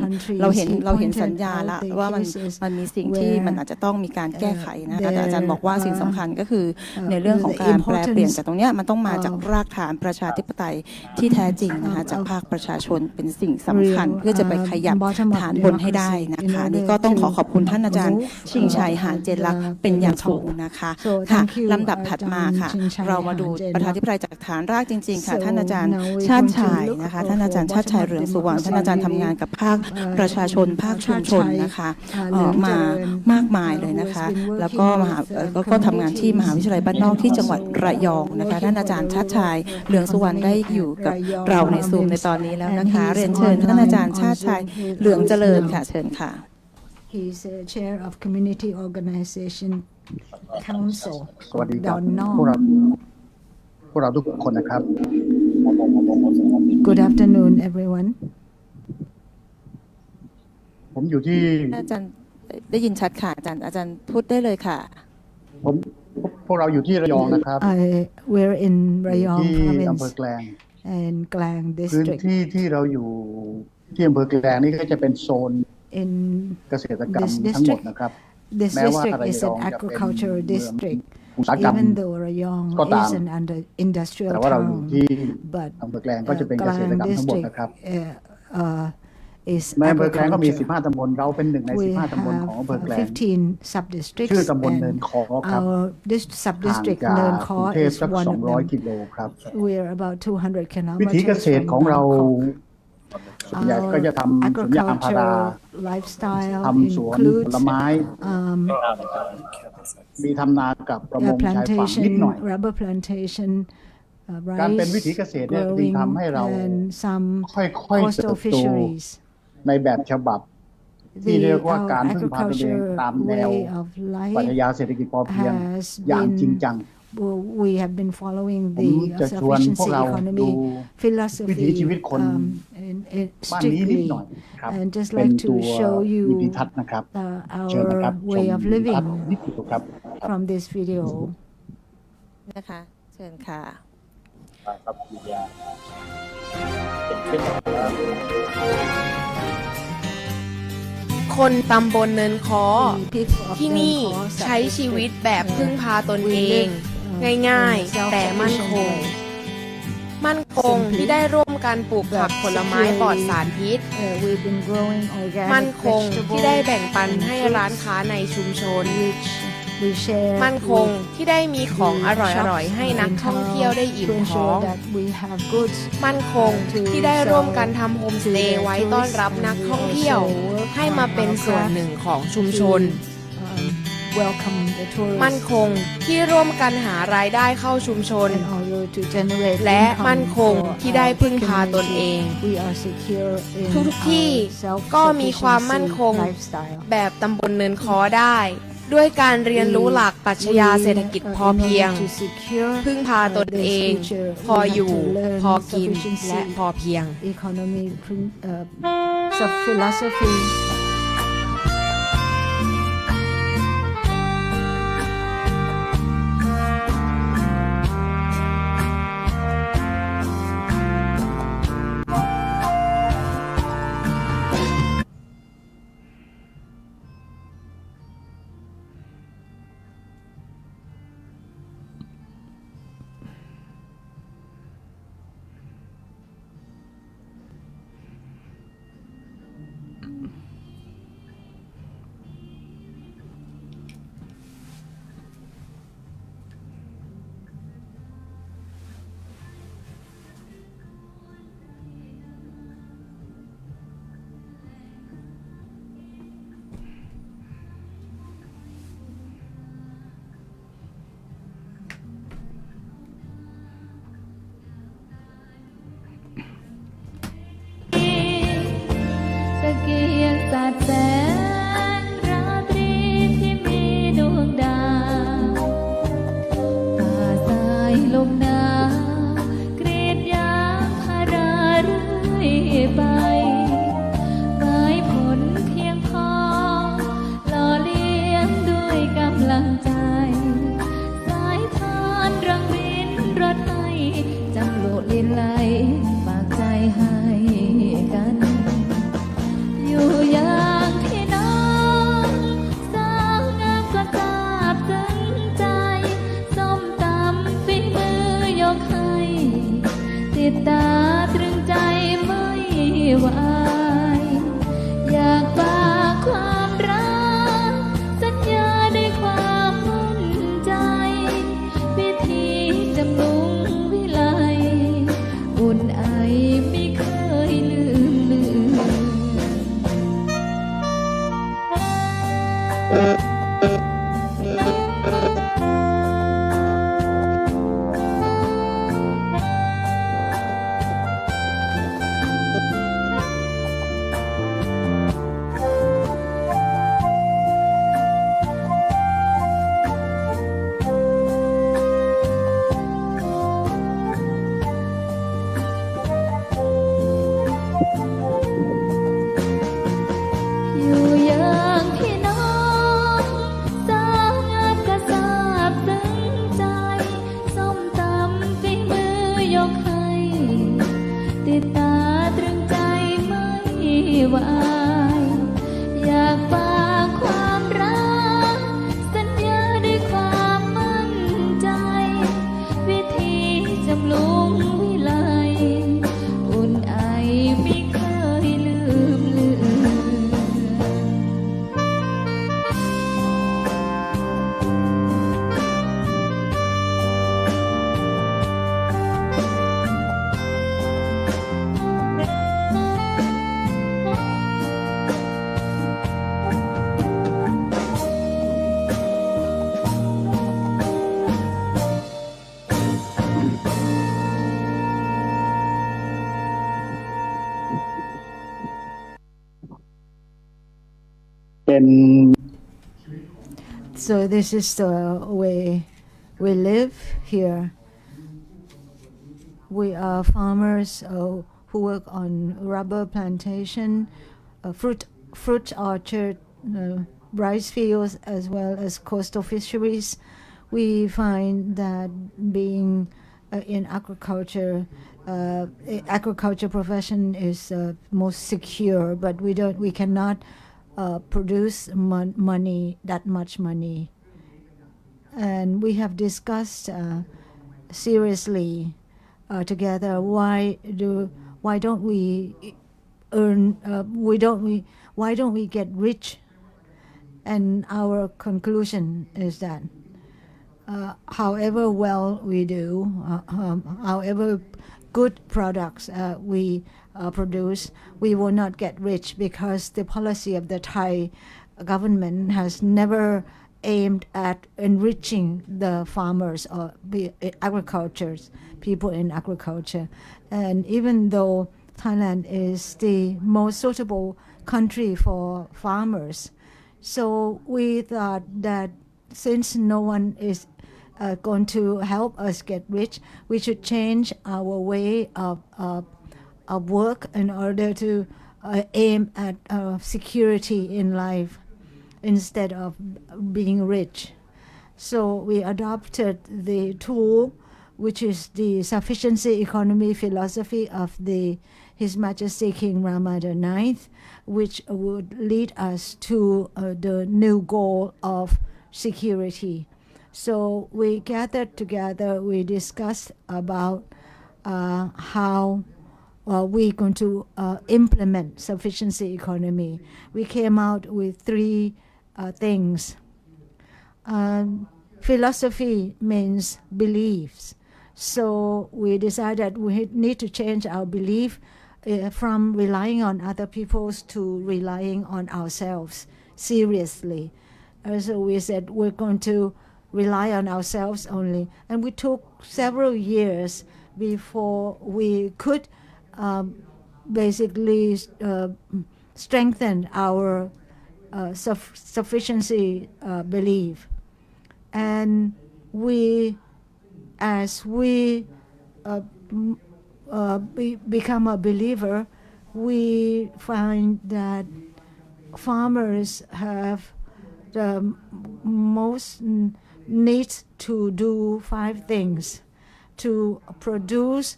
ห็นสัญญาละว่ามันมีสิ่งที่มันอาจจะต้องมีการแก้ไขนะคะแต่อาจารย์บอกว่าสิ่งสำคัญก็คือในเรื่องของการแปลเปลี่ยนจากตรงนี้มันต้องมาจากรากฐานประชาธิปไตยที่แท้จริงนะคะจากภาคประชาชนเป็นสิ่งสำคัญเพื่อจะไปขยับฐานบนให้ได้นะคะนี่ก็ต้องขอบคุณท่านอาจารย์ชิงชัยหานเจนลักษณ์เป็นอย่างสูงนะคะค่ะลำดับถัดมาค่ะเรามาดูประชาธิปไตยจากฐานรากจริงๆค่ะท่านอาจารย์ชาติชายนะคะท่านอาจารย์ชาติชายเรืองสุวรรณท่านอาจารย์ทำงานกับภาคประชาชนภาคชุมชนนะคะมามากมายเลยนะคะแล้วก็ทำงานที่มหาวิทยาลัยบ้านนอกที่จังหวัดระยองนะคะท่านอาจารย์ชาติชายเรืองสุวรรณได้อยู่กับเราในซูมในตอนนี้แล้วนะคะเรียนเชิญท่านอาจารย์ชาติชายเรืองเจริญค่ะเชิญค่ะ He's chair of Community Organization Council สวัสดีครับ Don พวกเราทุกคนนะครับ Good afternoon, everyone. ผมอยู่ที่ อาจารย์ได้ยินชัดค่ะอาจารย์พูดได้เลยค่ะ พวกเราอยู่ที่ระยองนะครับ We're in ที่ Rayong อำเภอ province แกลง and Klang พื้น district. ที่ที่เราอยู่ที่อำเภอแกลงนี่ก็จะเป็นโซน In เกษตรกรรม this ทั้งหมด district, นะครับ this แม้ว่า district ระ is ยอ an งจะเป็น agricultural เมือง district. อุตสาหกรรม Even though Rayong ก็ตาม is an industrial แต่ว่าเราอยู่ town, ที่ but อำเภอแกลงก็จะเป็นเกษตร Klang กรรมทั้งหมด district นะครับ is ในอำเภอแกลงก็มี agriculture. 15 ตำบลเราเป็นหนึ่งใน We 15 ตำบลของอำเภอแกล have ง 15 sub-districts ชื่อตำบลเนิน and คอครับ this ห่าง sub-district จาก Neun กรุงเทพ is สัก one of 200 them. กิโลครับ We're about 200 วิถีเก kilometers ษตร from ของเรา Bangkok. ส่วนใหญ่ก็จะทำสวนยางพารา Agricultural lifestyle ทำสวนผ includes ลไม้ มีทำนากับประมงชายฝั่งนิดหน่อย rubber plantation, การเป็นวิถี rice เกษตรเนี่ยจึง growing ทำให้เรา and some ค่อยๆเติ coastal บโต fisheries. ในแบบฉบับ ที่เรียกว่า Our การพึ่งพาตนเอง agriculture ตามแนว way of ปรัช life ญาเศรษฐกิจพอเพียง has อย่างจริงจัง we have been following ผม the จะชวนพวก sufficiency เราดู economy วิถีชีวิต philosophy คน บ้านนี้นิด strictly หน่อยครับ and just เป็น like ตั to ว show วิธี you ทัศน์นะครับ our เชิญนะครับช way ม of วิธีทัศ living น์นิดเดียวครับ from this video. นะคะเชิญค่ะ ครับวิทยาเป็นขึ้น คนตำบลเนินคอ People of ที่นี่ Neun Khaw ใช้ชีวิตแบบพึ่งพาตน We เอง live, ง่าย in a ๆ แต่มั่นคง self-sufficient way. มั่นคงที่ได้ร่วมกันปลูกผักผลไม้ปลอดสารพิษ We've been growing มั่น organic คงที่ได้แบ่งปัน vegetables ให้ and ร้าน fruits, ค้าในชุมชน which we share มั่นคง with ที่ได้มีของอ the ร่อย shops ๆ ให้นัก in ท่องเที่ยว town ได้อิ่ม to ท้อง ensure that we have goods มั่นคงที่ได้ร่วมกันทำโฮมสเตย์ไว้ต้อนรับนักท่องเที่ยว ให้มาเป็นส่วนหนึ่งของชุมชน welcome the tourists มั่นคงที่ร่วมกันหารายได้เข้าชุมชน in order to generate และ income มั่นคง for ที่ได้ our พึ่งพาตนเอง community. We are secure in ทุกๆที่ our ก็มีความมั่นคง self-sufficiency lifestyle. แบบตำบลเนินคอได้ ด้วยการเรียนรู้หลักปรัชญาเศรษฐกิจพอเพียง to secure พึ่งพาตนเอง พออยู่ พอกิน และพอเพียง economy philosophy รถให้จำโลกลินไหลฝากใจให้กันอยู่อย่างที่น้องสาวงามก็ทราบซึ้งใจส้มตำฝีมือยกให้ติดตาตรึงใจไม่ไหวอยากฝากความรักสัญญาด้วยความมั่นใจพิธีจำนุงวิไลอุ่นไอไม่เคยลืม So this is the way we live here. We are farmers who work on rubber plantation, fruit orchard, rice fields, as well as coastal fisheries. We find that being in agriculture profession is most secure, but we cannot produce that much money. And we have discussed seriously together why don't we get rich? And our conclusion is that however well we do, however good products we produce, we will not get rich, because the policy of the Thai government has never aimed at enriching the farmers or the people in agriculture. And even though Thailand is the most suitable country for farmers, so we thought that since no one is going to help us get rich, we should change our way of work in order to aim at security in life instead of being rich. So we adopted the tool, which is the sufficiency economy philosophy of His Majesty King Rama IX, which would lead us to the new goal of security. So we gathered together, we discussed about how we're going to implement sufficiency economy. We came out with three things. Philosophy means beliefs. So we decided we need to change our belief from relying on other people to relying on ourselves seriously. So we said we're going to rely on ourselves only. And we took several years before we could basically strengthen our sufficiency belief. And as we become a believer, we find that farmers have the most need to do 5 things. to produce,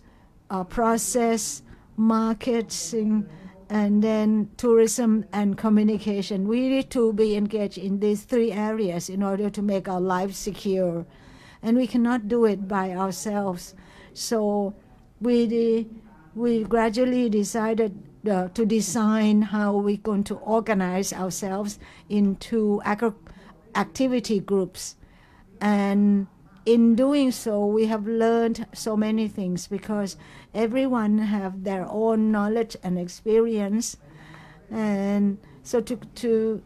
process, marketing, and then tourism and communication. We need to be engaged in these 3 areas in order to make our lives secure. And we cannot do it by ourselves. So we gradually decided to design how we're going to organize ourselves into activity groups. And in doing so, we have learned so many things because everyone have their own knowledge and experience. And so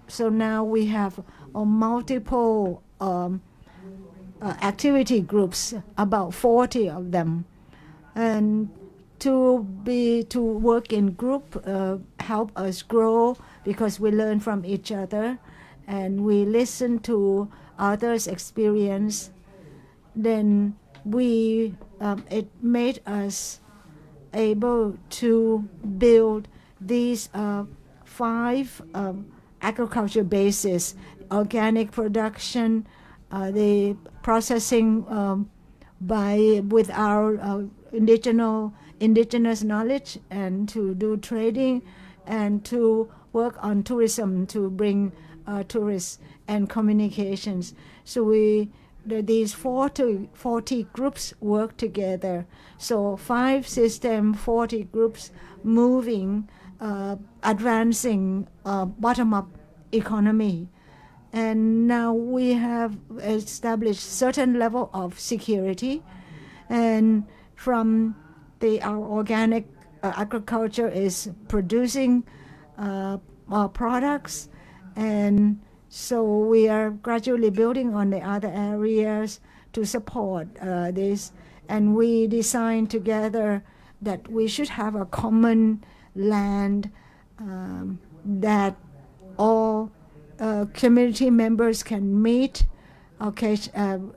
so now we have multiple activity groups, about 40 of them. And to work in group help us grow because we learn from each other and we listen to others' experience. Then it made us able to build these 5 agriculture bases: organic production, the processing with our indigenous knowledge, and to do trading, and to work on tourism to bring tourists, and communications. So these 40 groups work together. So 5 system, 40 groups moving, advancing bottom-up economy. And now we have established certain level of security, and from our organic agriculture is producing products, and so we are gradually building on the other areas to support this. And we designed together that we should have a common land that all community members can meet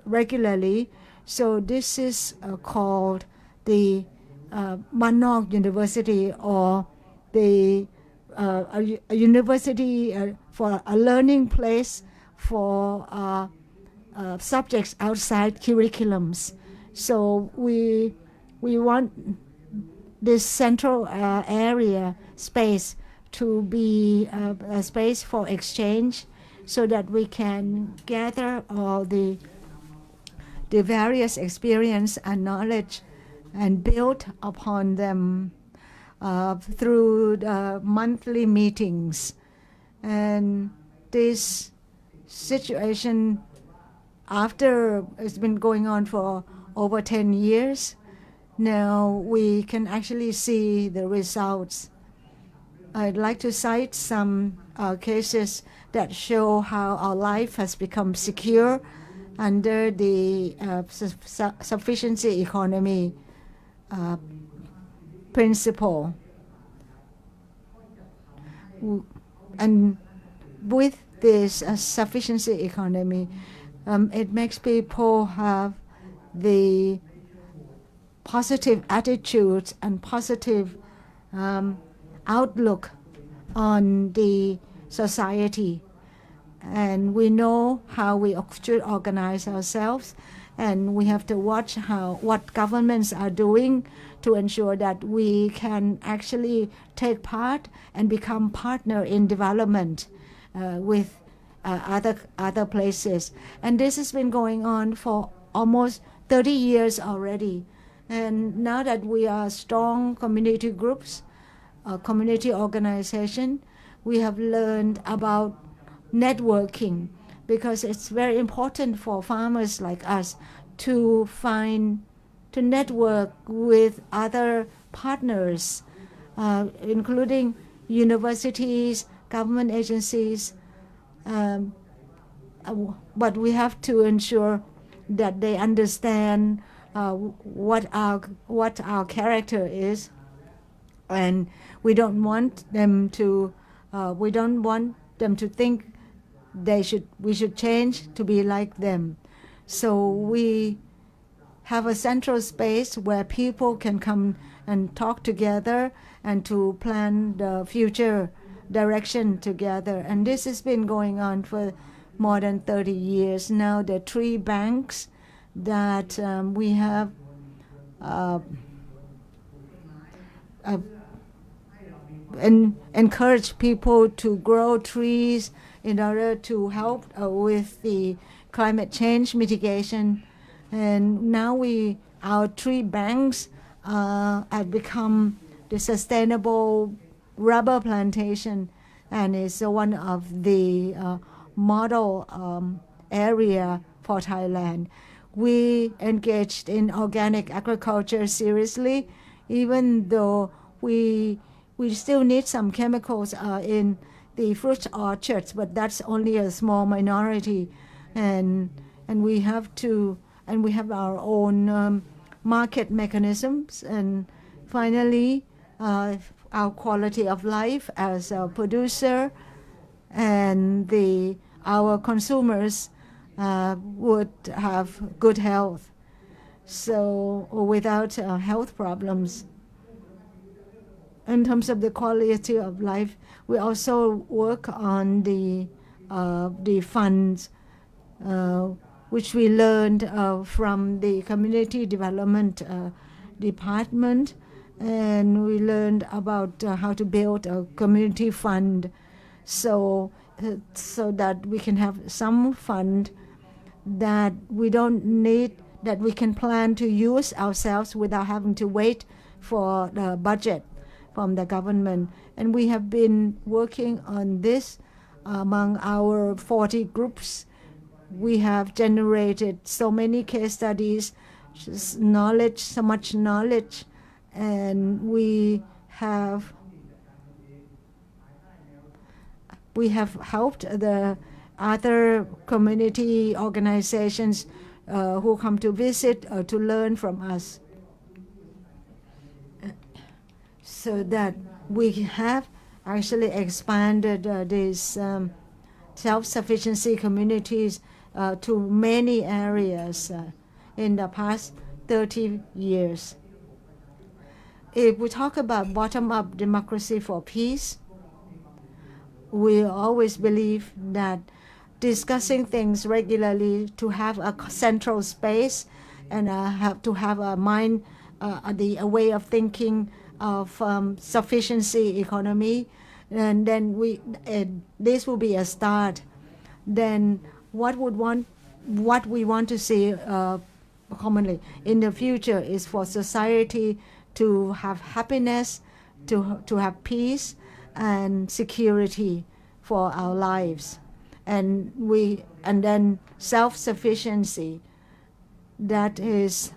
regularly. So this is called the Manok University, or the a university for a learning place for subjects outside curriculums. So we want this central area space to be a space for exchange, so that we can gather all the various experience and knowledge and build upon them through the monthly meetings. And this situation, after it's been going on for over 10 years, now we can actually see the results. I'd like to cite some cases that show how our life has become secure under the sufficiency economy principle. And with this sufficiency economy, it makes people have the positive attitudes and positive outlook on the society. And we know how we should organize ourselves, and we have to watch what governments are doing to ensure that we can actually take part and become partner in development with other places. And this has been going on for almost 30 years already. And now that we are strong community groups, community organization, we have learned about networking, because it's very important for farmers like us to network with other partners, including universities, government agencies. But we have to ensure that they understand what our character is, and we don't want them to think we should change to be like them. So we have a central space where people can come and talk together and to plan the future direction together. And this has been going on for more than 30 years now. The 3 banks that we have encourage people to grow trees in order to help with the climate change mitigation. And now our tree banks have become the sustainable rubber plantation, and is one of the model area for Thailand. We engaged in organic agriculture seriously, even though we still need some chemicals in the fruit orchards, but that's only a small minority, and we have our own market mechanisms. And finally, our quality of life as a producer and our consumers would have good health. So without health problems. In terms of the quality of life, we also work on the funds, which we learned from the community development department, and we learned about how to build a community fund, so that we can have some fund that we don't need, that we can plan to use ourselves without having to wait for the budget from the government. And we have been working on this among our 40 groups. We have generated so many case studies, knowledge, so much knowledge, and we have helped the other community organizations who come to visit to learn from us, so that we have actually expanded these self-sufficiency communities to many areas in the past 30 years. If we talk about bottom-up democracy for peace, we always believe that discussing things regularly, to have a central space and have to have a mind, a way of thinking of sufficiency economy, and then this will be a start. Then what we want to see commonly in the future is for society to have happiness, to have peace and security for our lives, and then self-sufficiency. That is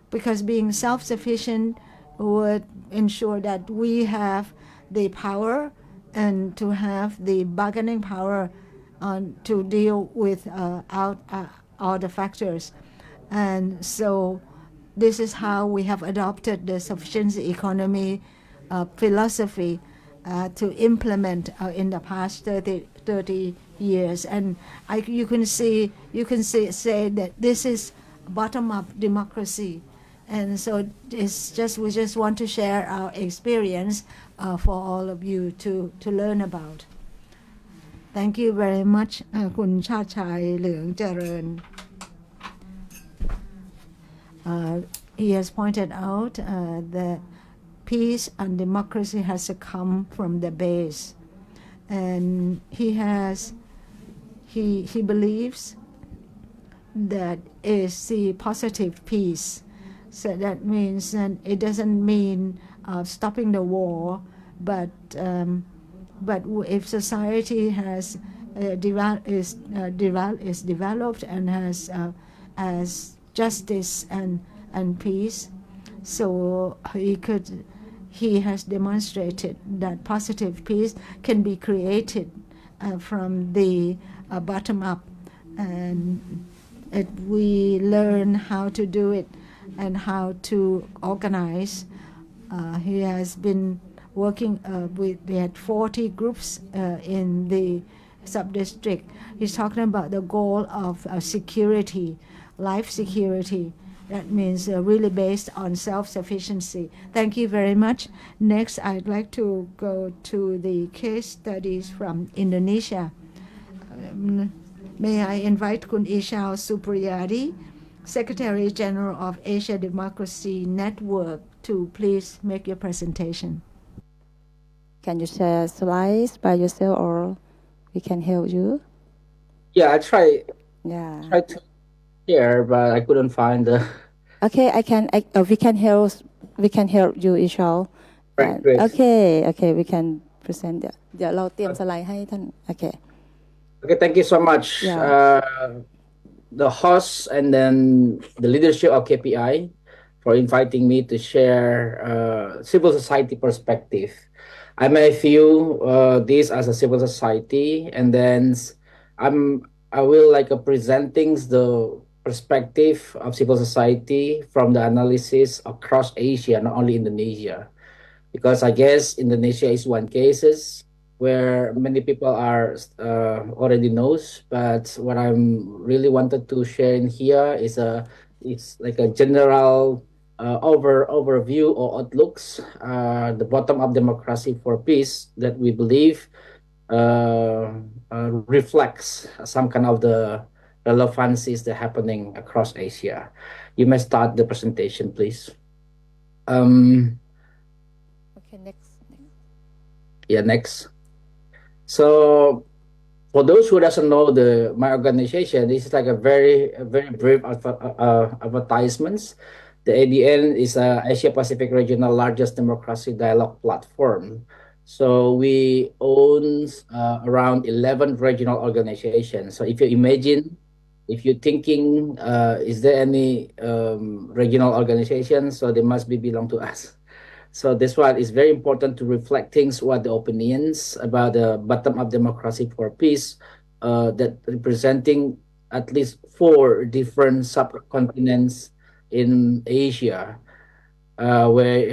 because being self-sufficient would ensure that we have the power and to have the bargaining power to deal with all the factors. And so this is how we have adopted the sufficiency economy philosophy to implement in the past 30 years. And you can say that this is bottom-up democracy. And so we just want to share our experience for all of you to learn about. Thank you very much, Kun Chartchai Laungcharoen. He has pointed out that peace and democracy has to come from the base, and he believes that is the positive peace. So that means that it doesn't mean stopping the war, but if society is developed and has justice and peace, so he has demonstrated that positive peace can be created from the bottom up, and we learn how to do it and how to organize. He has been working we had 40 groups in the sub-district. He's talking about the goal of security, life security. That means really based on self-sufficiency. Thank you very much. Next, I'd like to go to the case studies from Indonesia. May I invite Kun Ichal Supriadi Secretary General of Asia Democracy Network to please make your presentation. Can you share slides by yourself or we can help you? Yeah, I tried Yeah. to share, but I couldn't find the. Okay, we can help. We can help you, Ichal. Right, great. Okay, we can present เดี๋ยวเราเตรียมสไลด์ให้ท่าน Okay. Okay, thank you so much. Yeah. The host and then the leadership of KPI for inviting me to share civil society perspective. I may view this as a civil society, and then I will like presenting the perspective of civil society from the analysis across Asia, not only Indonesia, because I guess Indonesia is one cases where many people are already knows, but what I'm really wanted to share in here is it's like a general overview or outlooks, the bottom up democracy for peace that we believe reflects some kind of the relevancies that happening across Asia. You may start the presentation, please. Okay, next. Yeah, next. So for those who doesn't know my organization, this is like a very brief advertisements. The ADN is Asia Pacific Regional largest democracy dialogue platform. So we own around 11 regional organizations. So if you imagine, if you're thinking, is there any regional organization? So they must belong to us. So this one is very important to reflect things what the opinions about the bottom-up democracy for peace that representing at least 4 different subcontinents in Asia,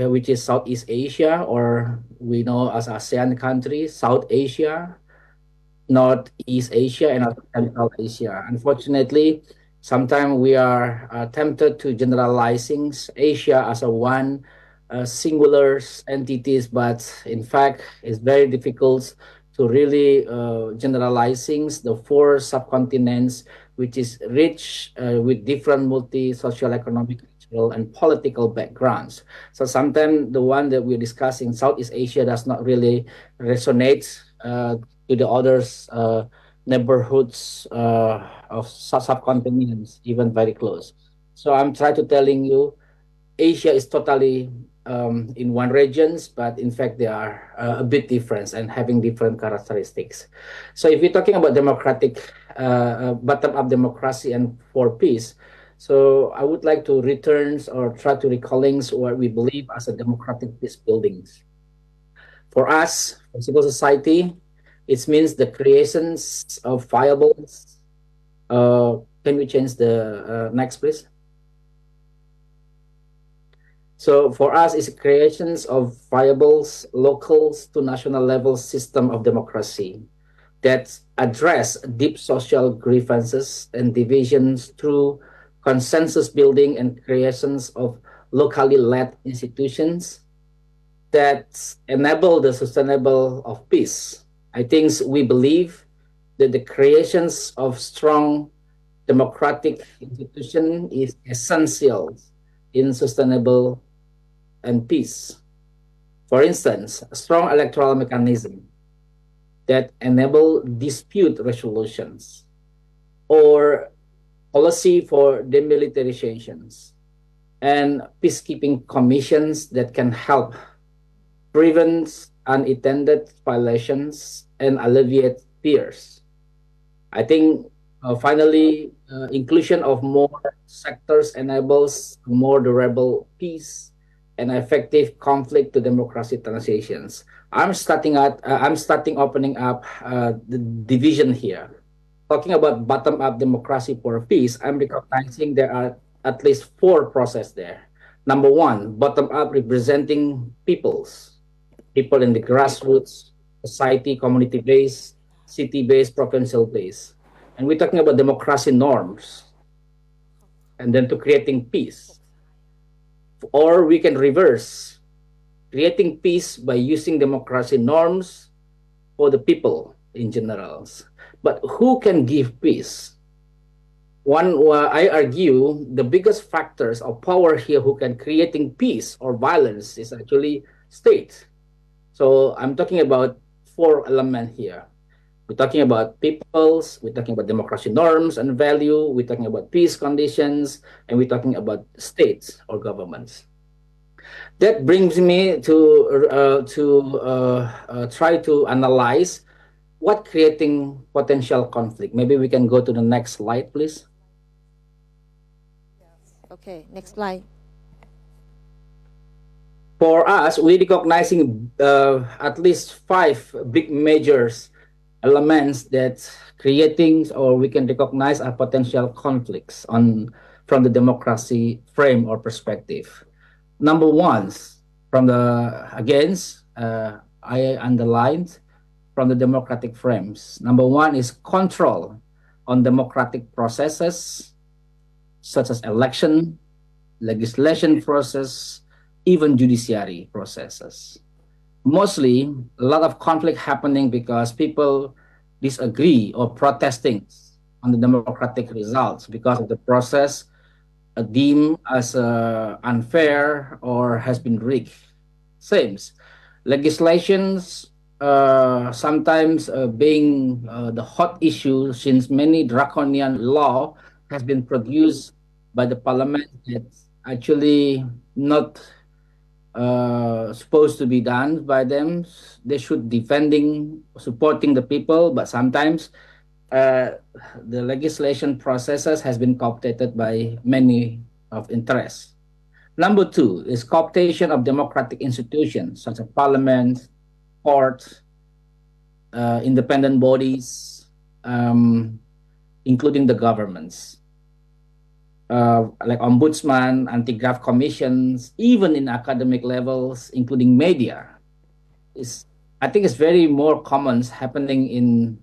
which is Southeast Asia, or we know as ASEAN countries, South Asia, Northeast Asia, and Central Asia. Unfortunately, sometimes we are tempted to generalizing Asia as a one singular entities, but in fact, it's very difficult to really generalizing the 4 subcontinents, which is rich with different multi-social, economic, cultural, and political backgrounds. So sometimes the one that we're discussing, Southeast Asia, does not really resonate to the others neighborhoods of subcontinents, even very close. So I'm trying to telling you, Asia is totally in one regions, but in fact they are a bit different and having different characteristics. So if we're talking about democratic, bottom-up democracy and for peace, so I would like to return or try to recalling what we believe as a democratic peace buildings. For us, for civil society, it means the creations of viable. Can we change the next, please? So for us, it's creations of viable local to national level system of democracy that address deep social grievances and divisions through consensus building and creations of locally led institutions that enable the sustainable of peace. I think we believe that the creations of strong democratic institution is essential in sustainable and peace. For instance, a strong electoral mechanism that enable dispute resolutions or policy for demilitarizations and peacekeeping commissions that can help prevent unintended violations and alleviate fears. I think finally, inclusion of more sectors enables more durable peace and effective conflict to democracy transitions. I'm starting opening up the division here. Talking about bottom-up democracy for peace, I'm recognizing there are at least 4 processes there. Number 1, bottom-up representing people in the grassroots, society, community-based, city-based, provincial-based. And we're talking about democracy norms, and then to creating peace. Or we can reverse, creating peace by using democracy norms for the people in general. But who can give peace? I argue the biggest factors of power here who can creating peace or violence is actually state. So I'm talking about four elements here. We're talking about peoples, we're talking about democracy norms and value, we're talking about peace conditions, and we're talking about states or governments. That brings me to try to analyze what creating potential conflict. Maybe we can go to the next slide, please. Okay, next slide. For us, we recognizing at least five big measures elements that creating or we can recognize are potential conflicts from the democracy frame or perspective. Number one, from the I underlined from the democratic frames. Number one is control on democratic processes such as election, legislation process, even judiciary processes. Mostly, a lot of conflict happening because people disagree or protesting on the democratic results because of the process deemed as unfair or has been rigged. Same. Legislations sometimes being the hot issue since many draconian law has been produced by the parliament that's actually not supposed to be done by them. They should defending, supporting the people, but sometimes the legislation processes has been coopted by many of interest. Number two is cooptation of democratic institutions such as parliament, court, independent bodies, including the governments. Like ombudsman, anti-graft commissions, even in academic levels, including media, I think it's very more common happening in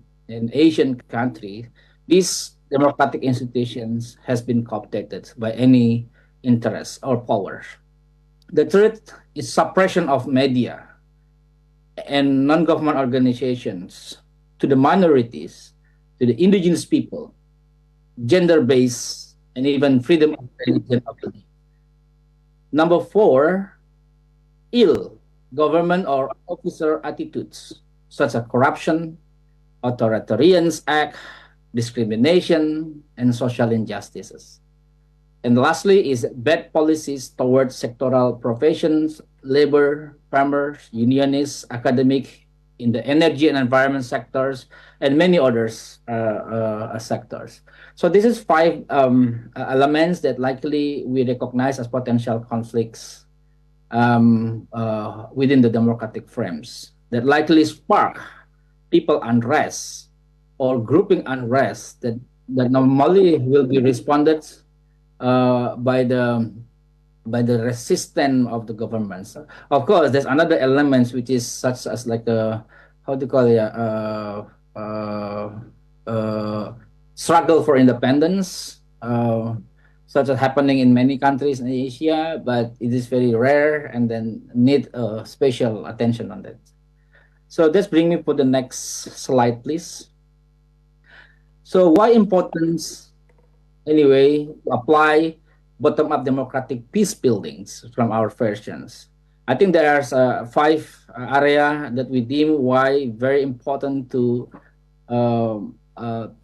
Asian countries. These democratic institutions has been coopted by any interest or power. The third is suppression of media and non-government organizations to the minorities, to the indigenous people, gender-based, and even freedom of religion of belief. Number four, ill government or officer attitudes, such as corruption, authoritarian act, discrimination, and social injustices. And lastly is bad policies towards sectoral professions, labor, farmers, unionists, academic, in the energy and environment sectors, and many others sectors. So this is five elements that likely we recognize as potential conflicts within the democratic frames that likely spark people unrest or grouping unrest that normally will be responded by the resistance of the governments. Of course, there's another element which is such as like a how do you call it struggle for independence, such as happening in many countries in Asia, but it is very rare and then need special attention on that. So let's bring me for the next slide, please. So why importance anyway to apply bottom-up democratic peace buildings from our versions? I think there are five areas that we deem why very important to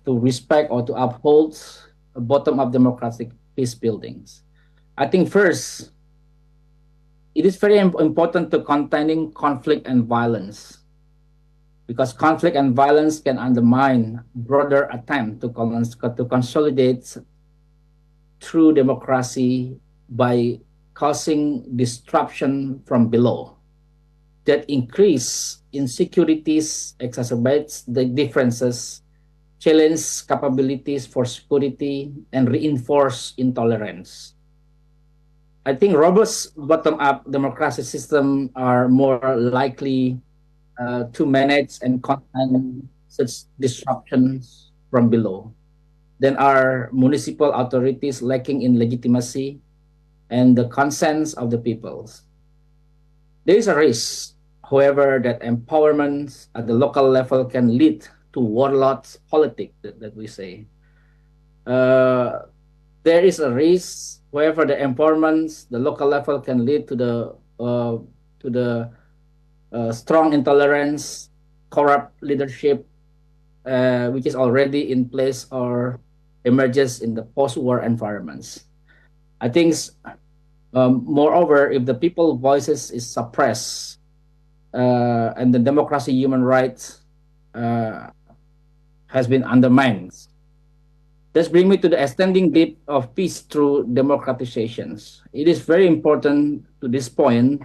respect or to uphold bottom-up democratic peace buildings. I think first, it is very important to containing conflict and violence, because conflict and violence can undermine broader attempt to consolidate true democracy by causing disruption from below that increase insecurities, exacerbates the differences, challenge capabilities for security, and reinforce intolerance. I think robust bottom-up democracy systems are more likely to manage and contain such disruptions from below than are municipal authorities lacking in legitimacy and the consent of the peoples. There is a risk, however, that empowerment at the local level can lead to warlords politics that we say. there is a risk wherever the empowerment, the local level can lead to the strong intolerance, corrupt leadership, which is already in place or emerges in the post-war environments. I think, moreover, if the people voices is suppressed and the democracy, human rights has been undermined, this brings me to the extending date of peace through democratizations. It is very important to this point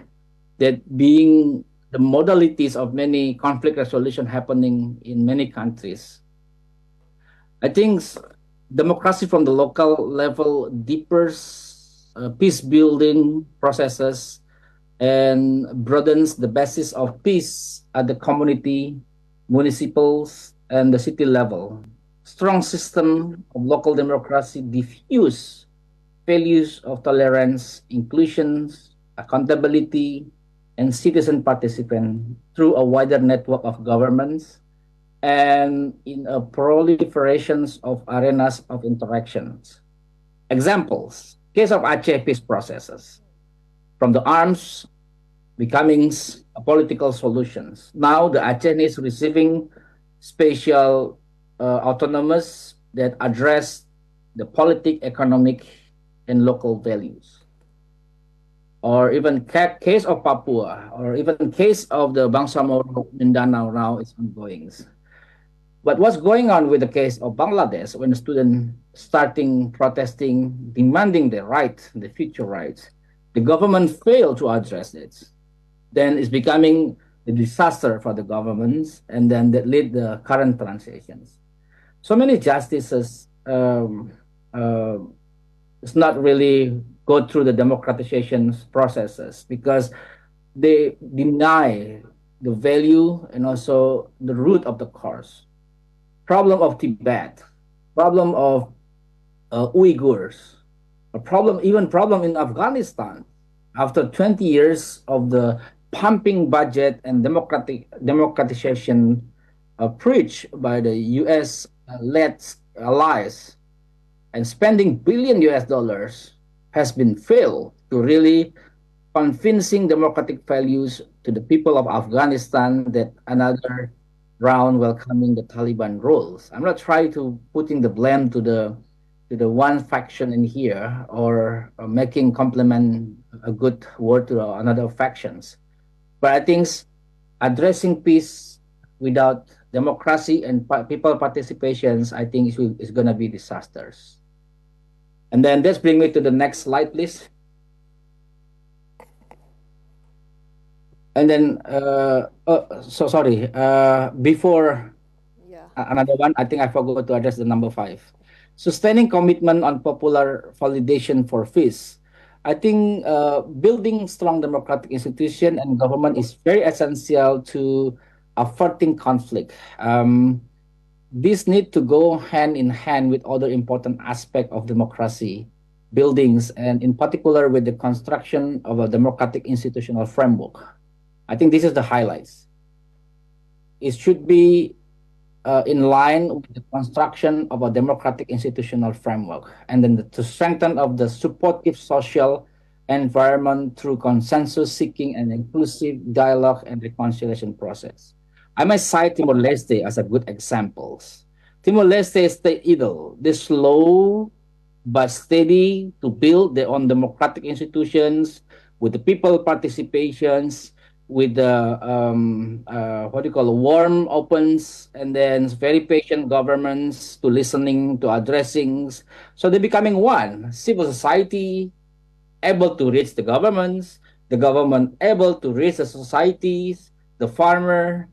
that being the modalities of many conflict resolution happening in many countries, I think democracy from the local level deepens peace building processes and broadens the basis of peace at the community, municipals, and the city level. Strong system of local democracy diffuse values of tolerance, inclusion, accountability, and citizen participation through a wider network of governments and in a proliferations of arenas of interactions. Examples, case of Aceh peace processes, from the arms becoming political solutions. Now the Aceh is receiving special autonomous that address the politic, economic, and local values. Or even case of Papua, or even case of the Bangsamoro Mindanao now is ongoing. But what's going on with the case of Bangladesh when the students starting protesting, demanding their right, the future rights, the government failed to address it. Then it's becoming a disaster for the governments, and then that lead the current transitions. So many justices it's not really go through the democratization processes because they deny the value and also the root of the cause. Problem of Tibet, problem of Uyghurs, even problem in Afghanistan. After 20 years of the pumping budget and democratization preached by the US-led allies, and spending billion US dollars has been failed to really convincing democratic values to the people of Afghanistan that another round welcoming the Taliban rules. I'm not trying to putting the blame to the one faction in here or making compliment a good word to another factions. But I think addressing peace without democracy and people participations, I think is going to be disasters. And then let's bring me to the next slide, please. And then, sorry, before another one, I think I forgot to address the number 5. Sustaining commitment on popular validation for peace. I think building strong democratic institution and government is very essential to averting conflict. This need to go hand in hand with other important aspects of democracy buildings, and in particular with the construction of a democratic institutional framework. I think this is the highlights. It should be in line with the construction of a democratic institutional framework, and then to strengthen of the supportive social environment through consensus seeking and inclusive dialogue and reconciliation process. I might cite Timor-Leste as a good example. Timor-Leste stayed idle. They slow but steady to build their own democratic institutions with the people participations, with the warm opens, and then very patient governments to listening to addressing. So they're becoming one. Civil society able to reach the government able to reach the societies, the farmer,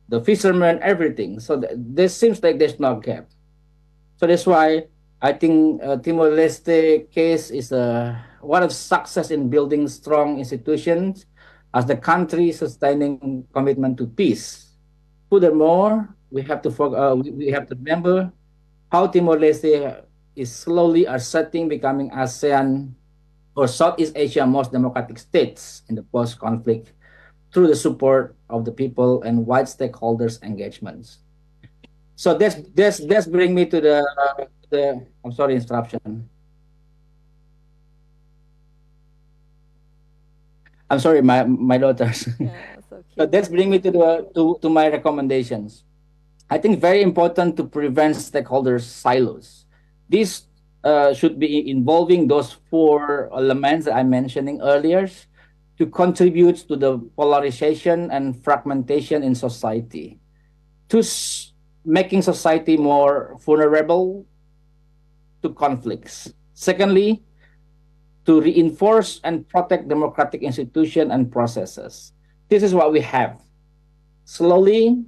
the fisherman, everything. So this seems like there's no gap. So that's why I think Timor-Leste case is one of success in building strong institutions as the country sustaining commitment to peace. Furthermore, we have to remember how Timor-Leste is slowly asserting becoming ASEAN or Southeast Asia most democratic states in the post-conflict through the support of the people and wide stakeholders engagements. So that's bring me to the I'm sorry, interruption. I'm sorry, my daughters. So that's bring me to to my recommendations. I think very important to prevent stakeholders silos. This should be involving those four elements that I'm mentioning earlier to contribute to the polarization and fragmentation in society, to making society more vulnerable to conflicts. Secondly, to reinforce and protect democratic institutions and processes. This is what we have. Slowly,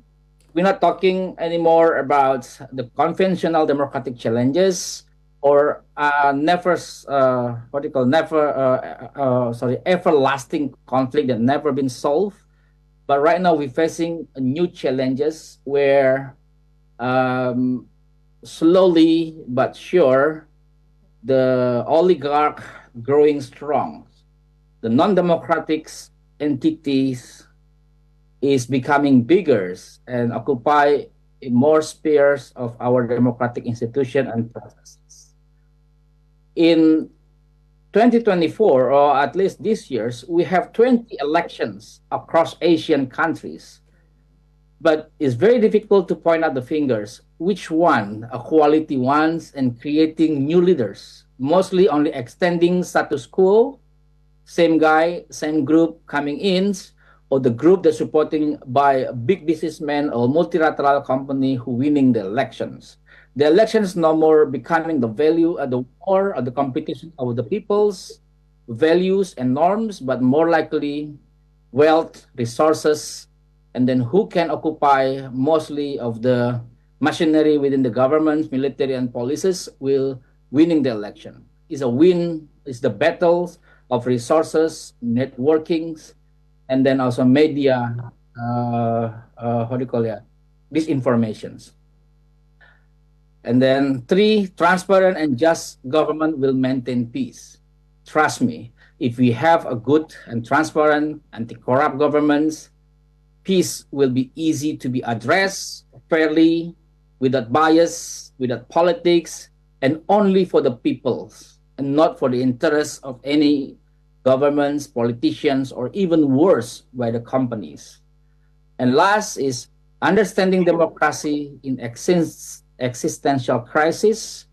we're not talking anymore about the conventional democratic challenges or everlasting conflict that never been solved. But right now we're facing new challenges where slowly but sure the oligarch growing strong, the non-democratic entities is becoming bigger and occupy more spheres of our democratic institution and processes. In 2024, or at least this year's, we have 20 elections across Asian countries. But it's very difficult to point out the fingers, which one are quality ones and creating new leaders, mostly only extending status quo, same guy, same group coming in, or the group that's supporting by a big businessman or multilateral company who winning the elections. The elections no more becoming the value of the war or the competition of the people's values and norms, but more likely wealth, resources, and then who can occupy mostly of the machinery within the government, military, and policies will winning the election. It's a win, it's the battles of resources, networkings, and then also media, disinformations. And then 3, transparent and just government will maintain peace. Trust me, if we have a good and transparent anti-corrupt governments, peace will be easy to be addressed fairly, without bias, without politics, and only for the people, and not for the interests of any governments, politicians, or even worse, by the companies. And last is understanding democracy in existential crisis.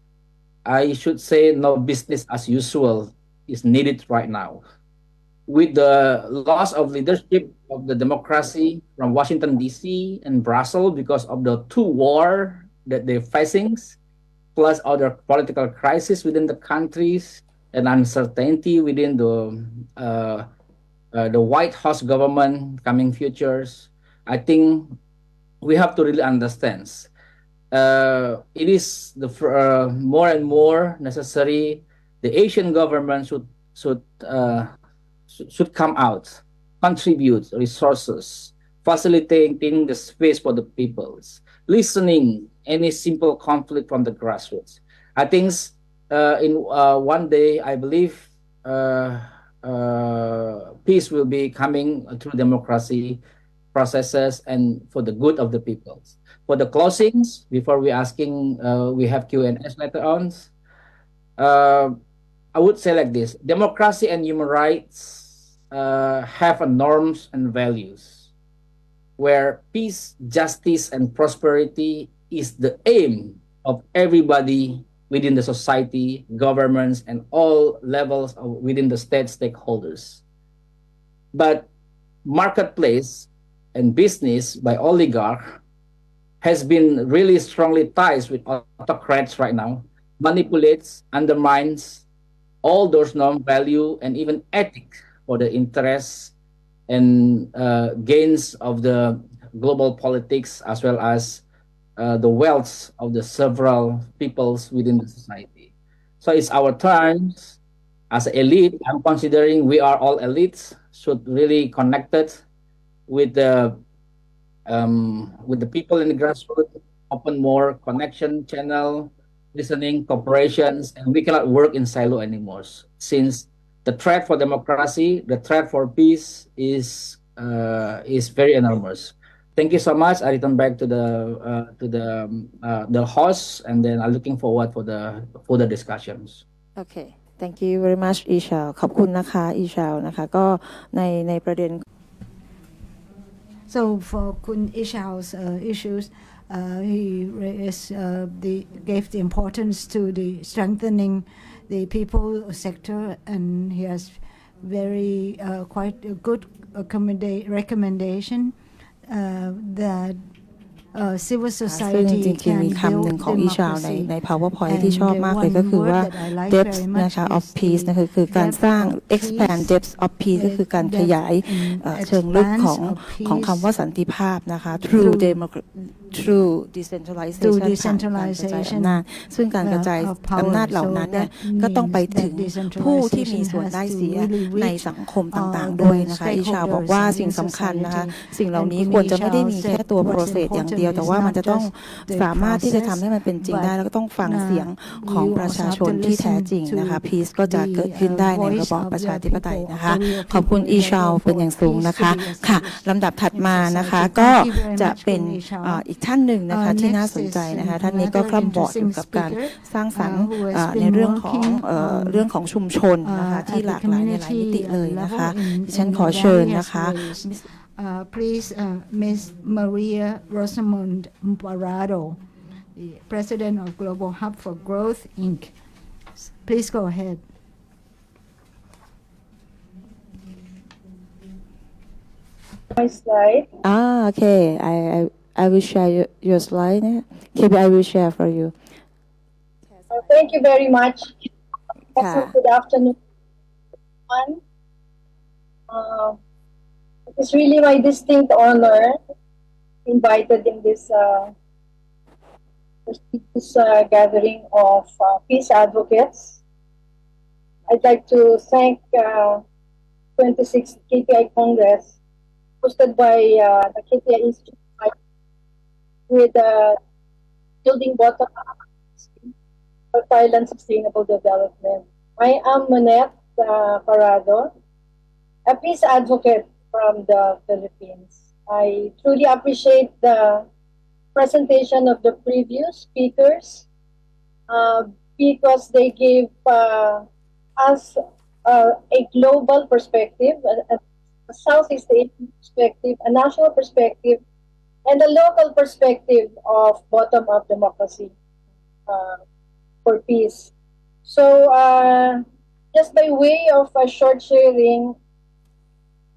I should say no business as usual is needed right now. With the loss of leadership of the democracy from Washington, D.C. and Brussels because of the 2 wars that they're facing, plus other political crisis within the countries and uncertainty within the White House government coming futures, I think we have to really understand. It is the more and more necessary the Asian government should come out, contribute resources, facilitating the space for the peoples, listening any simple conflict from the grassroots. I think in one day, I believe peace will be coming through democracy processes and for the good of the peoples. For the closings, before we asking, we have Q&As later on. I would say like this: democracy and human rights have norms and values, where peace, justice, and prosperity is the aim of everybody within the society, governments, and all levels within the state stakeholders. But marketplace and business by oligarch has been really strongly tied with autocrats right now, manipulates, undermines all those norm, value, and even ethics for the interests and gains of the global politics, as well as the wealth of the several peoples within the society. So it's our turn as an elite. I'm considering we are all elites, should really connected with the people in the grassroots, open more connection channel, listening, cooperations, and we cannot work in silo anymore, since the threat for democracy, the threat for peace is very enormous. thank you so much. I return back to the host, and then I'm looking forward for the further discussions. Okay thank you very much Ichal ขอบคุณนะคะ Ichal นะคะก็ในประเด็น So for Kun Ichal's issues, he gave the importance to the strengthening the people sector, and he has very quite a good recommendation that civil ซึ่ง society จริงๆ can มีคำหนึ่ง build ของอีชาว democracy. ใน PowerPoint ที่ And ชอบมากเลย one ก็คือ word ว่า that I like depth very much นะคะ of is peace the นะคะคือการสร้าง depth of expand peace. depth of peace ก็คือการขยาย Depth เชิงลึก expanse of ของ peace คำว่าสันติภาพนะคะ through through decentralization ผ่านการกระจายอำนาจซึ่งการกระจาย of power. อำนาจเหล่านั้นเนี่ย So that ก็ต้องไป means ถึง that ผู้ที่มี decentralization ส่วนได้ has to เสีย really reach ในสังคมต่าง all ๆ ด้วย the นะคะอีชาวบอก stakeholders ว่า in สิ่งสำคัญนะคะ society. สิ่งเหล่านี้ And ควรจะไม่ได้ Kun มี Ichal แค่ตัว said what's process อย่าง important เดียว แต่ is ว่า not มันจะต้อง just the สามารถที่จะทำให้ process, มันเป็นจริงได้ but แล้วก็ต้องฟังเสียงของ you ประชา also ช have น to ที่แท้ listen จริงนะคะ to พีซก็จะ the เกิดขึ้นได้ใน voice ระบอบ of ประชา the ธิปไตย people, นะคะ of the real ขอบคุณ people, อี and ชาว therefore เป็นอย่างสูงนะคะ peace to be ค่ะ established ลำดับถัดมานะคะ in ก็ society. Thank you very จะ much, เป็น Kun Ichal. อีกท่านหนึ่งนะคะที่ Next น่าสนใจ is นะคะท่านนี้ก็ another คร่ำบอดเกี่ยว interesting กับการ speaker, สร้างสรรค์ who has ใน been เรื่องของ working เรื่องของชุมชนนะคะที่ at ห the ลากหลายในหลายมิติ community เลยนะคะ level ดิฉัน in ขอเชิญ various นะคะ ways. Please, Ms. Maria Rosamund Parado, the President of Global Hub for Growth, Inc. Please go ahead. My slide. Okay. I will share your slide. Maybe I will share for you. Thank you very much. Also, Yeah. good afternoon, everyone. It is really my distinct honor invited in this gathering of peace advocates. I'd like to thank 26th KPI Congress, hosted by the KPI Institute with building bottom-up for Thailand's sustainable development. I am Monette Parado, a peace advocate from the Philippines. I truly appreciate the presentation of the previous speakers because they gave us a global perspective, a Southeast Asian perspective, a national perspective, and a local perspective of bottom-up democracy for peace. So just by way of a short sharing,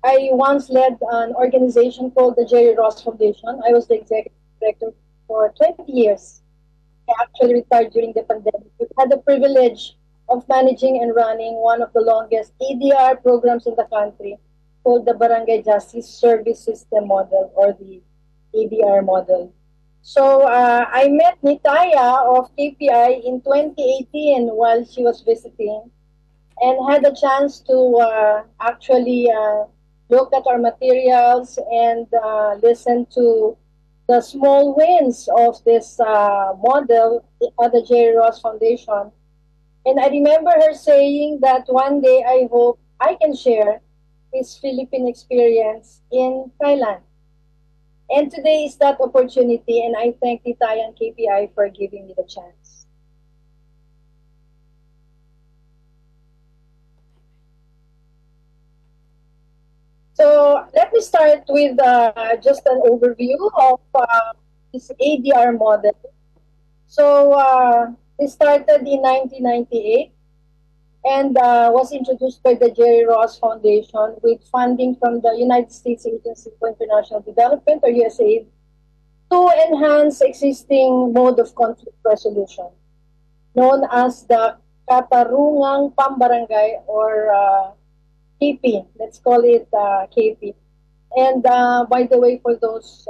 I once led an organization called the Jerry Ross Foundation. I was the executive director for 20 years. I actually retired during the pandemic. We had the privilege of managing and running one of the longest ADR programs in the country called the Barangay Justice Service System Model, or the ADR model. So I met Nitaya of KPI in 2018 while she was visiting, and had a chance to actually look at our materials and listen to the small wins of this model at the Jerry Ross Foundation. And I remember her saying that one day I hope I can share this Philippine experience in Thailand. And today is that opportunity, and I thank the Thai and KPI for giving me the chance. So let me start with just an overview of this ADR model. So it started in 1998 and was introduced by the Jerry Ross Foundation with funding from the United States Agency for International Development, or USAID, to enhance existing mode of conflict resolution, known as the Katarungang Pambarangay, or KP. Let's call it KP. And by the way, for those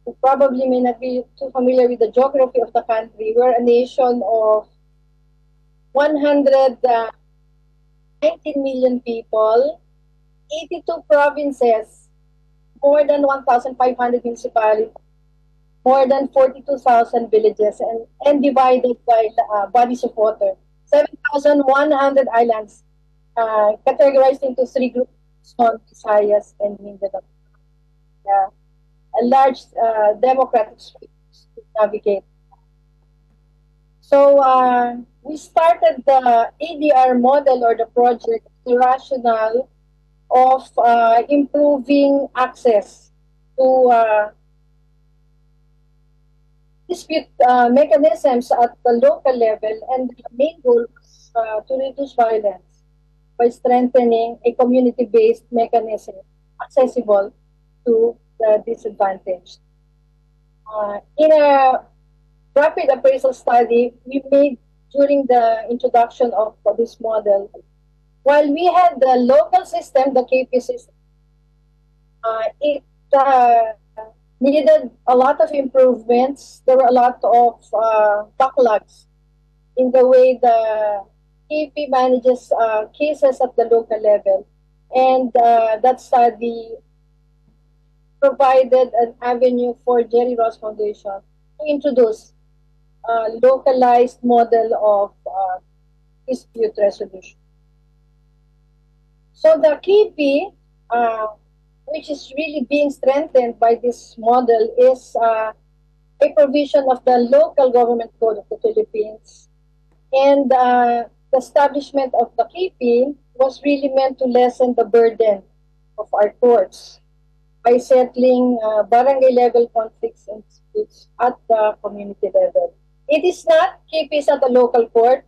who probably may not be too familiar with the geography of the country, we're a nation of 119 million people, 82 provinces, more than 1,500 municipalities, more than 42,000 villages, and divided by bodies of water, 7,100 islands, categorized into three groups: Luzon, Visayas, and Mindanao. Yeah. a large democratic space to navigate. So we started the ADR model or the project, the rationale of improving access to dispute mechanisms at the local level, and the main goal was to reduce violence by strengthening a community-based mechanism accessible to the disadvantaged. In a rapid appraisal study we made during the introduction of this model, while we had the local system, the KP system, it needed a lot of improvements. There were a lot of backlogs in the way the KP manages cases at the local level. And that study provided an avenue for Jerry Ross Foundation to introduce a localized model of dispute resolution. So the KP, which is really being strengthened by this model, is a provision of the local government code of the Philippines. And the establishment of the KP was really meant to lessen the burden of our courts by settling barangay level conflicts and disputes at the community level. It is not KP at the local court.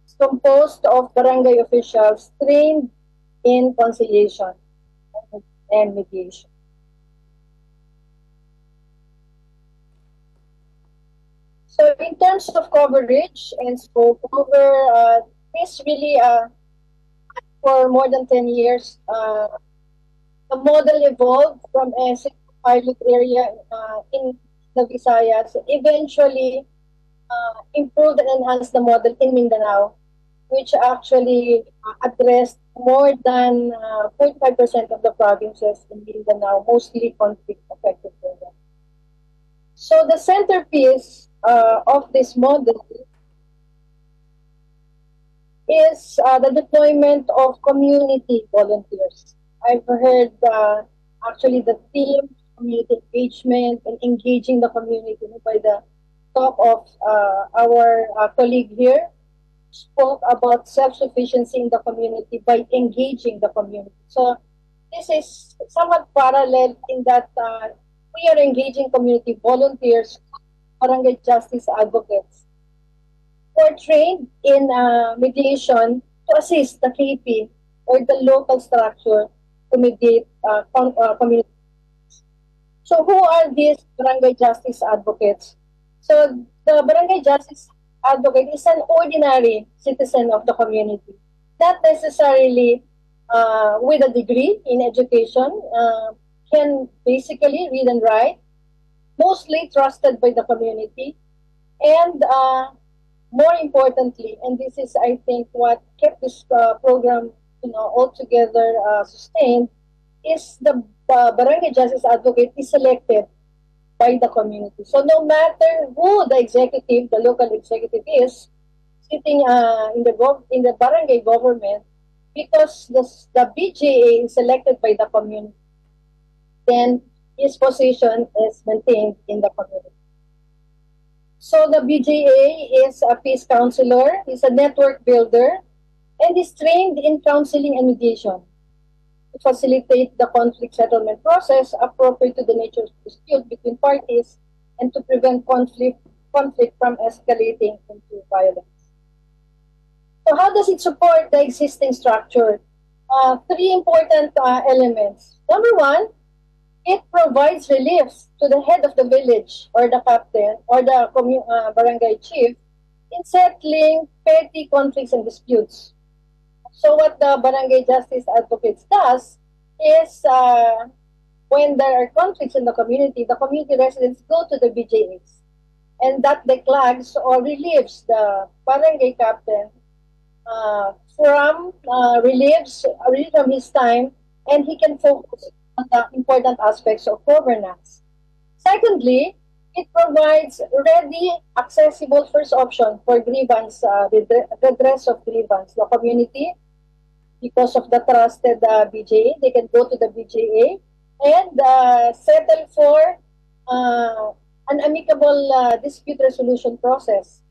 It's composed of barangay officials trained in conciliation and mediation. So in terms of coverage and scope, over this really for more than 10 years, the model evolved from a pilot area in the Visayas, eventually improved and enhanced the model in Mindanao, which actually addressed more than 45% of the provinces in Mindanao, mostly conflict-affected areas. So the centerpiece of this model is the deployment of community volunteers. I've heard actually the theme, community engagement and engaging the community by the talk of our colleague here, spoke about self-sufficiency in the community by engaging the community. So this is somewhat parallel in that we are engaging community volunteers, barangay justice advocates, who are trained in mediation to assist the KP or the local structure to mediate community. So who are these barangay justice advocates? So the barangay justice advocate is an ordinary citizen of the community, not necessarily with a degree in education, can basically read and write, mostly trusted by the community, and more importantly, and this is, I think, what kept this program, altogether sustained, is the barangay justice advocate is selected by the community. So no matter who the executive, the local executive is, sitting in the barangay government, because the BJA is selected by the community, then his position is maintained in the community. So the BJA is a peace counselor, is a network builder, and is trained in counseling and mediation to facilitate the conflict settlement process appropriate to the nature of dispute between parties and to prevent conflict from escalating into violence. So how does it support the existing structure? Three important elements. Number one, it provides reliefs to the head of the village or the captain or the barangay chief in settling petty conflicts and disputes. So what the barangay justice advocates does is when there are conflicts in the community residents go to the BJAs, and that declags or relieves the barangay captain from his time, and he can focus on the important aspects of governance. Secondly, it provides ready, accessible first option for grievance, redress of grievance. The community, because of the trusted BJA, they can go to the BJA and settle for an amicable dispute resolution process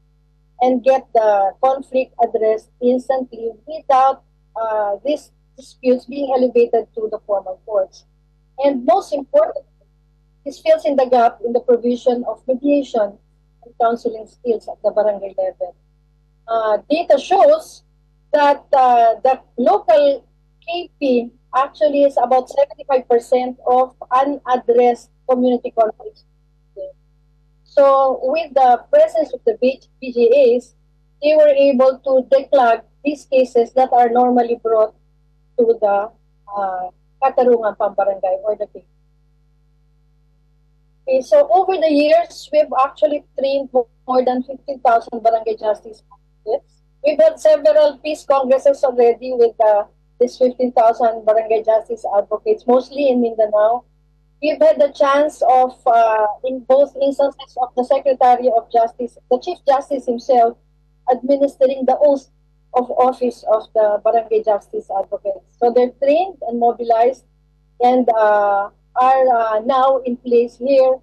and get the conflict addressed instantly without these disputes being elevated to the formal courts. And most importantly, this fills in the gap in the provision of mediation and counseling skills at the barangay level. Data shows that the local KP actually is about 75% of unaddressed community conflicts. So with the presence of the BGAs, they were able to declag these cases that are normally brought to the Katarungan Pambarangay or the KP. Okay, so over the years, we've actually trained more than 15,000 barangay justice advocates. We've had several peace congresses already with these 15,000 barangay justice advocates, mostly in Mindanao. We've had the chance of, in both instances of the Secretary of Justice, the Chief Justice himself, administering the oath of office of the barangay justice advocates. So they're trained and mobilized and are now in place here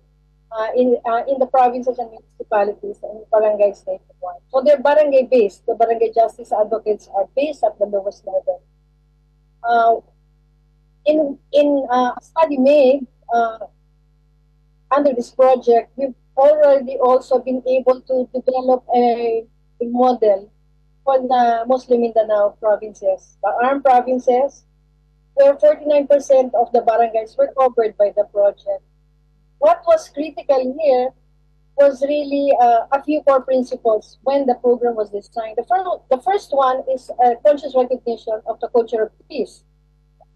in the provinces and municipalities and barangays nationwide. So they're barangay based. The barangay justice advocates are based at the lowest level. In a study made under this project, we've already also been able to develop a model for the Muslim Mindanao provinces, the armed provinces, where 49% of the barangays were covered by the project. What was critical here was really a few core principles when the program was designed. The first one is conscious recognition of the culture of peace.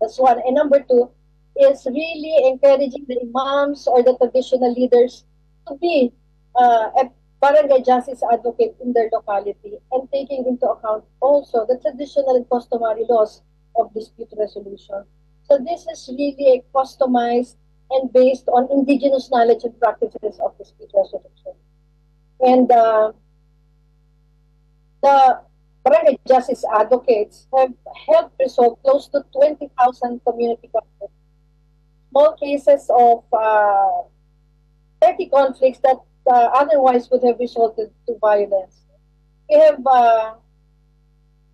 That's one. And number two is really encouraging the imams or the traditional leaders to be a barangay justice advocate in their locality and taking into account also the traditional and customary laws of dispute resolution. So this is really a customized and based on indigenous knowledge and practices of dispute resolution. And the barangay justice advocates have helped resolve close to 20,000 community conflicts. Small cases of 30 conflicts that otherwise would have resulted to violence. We have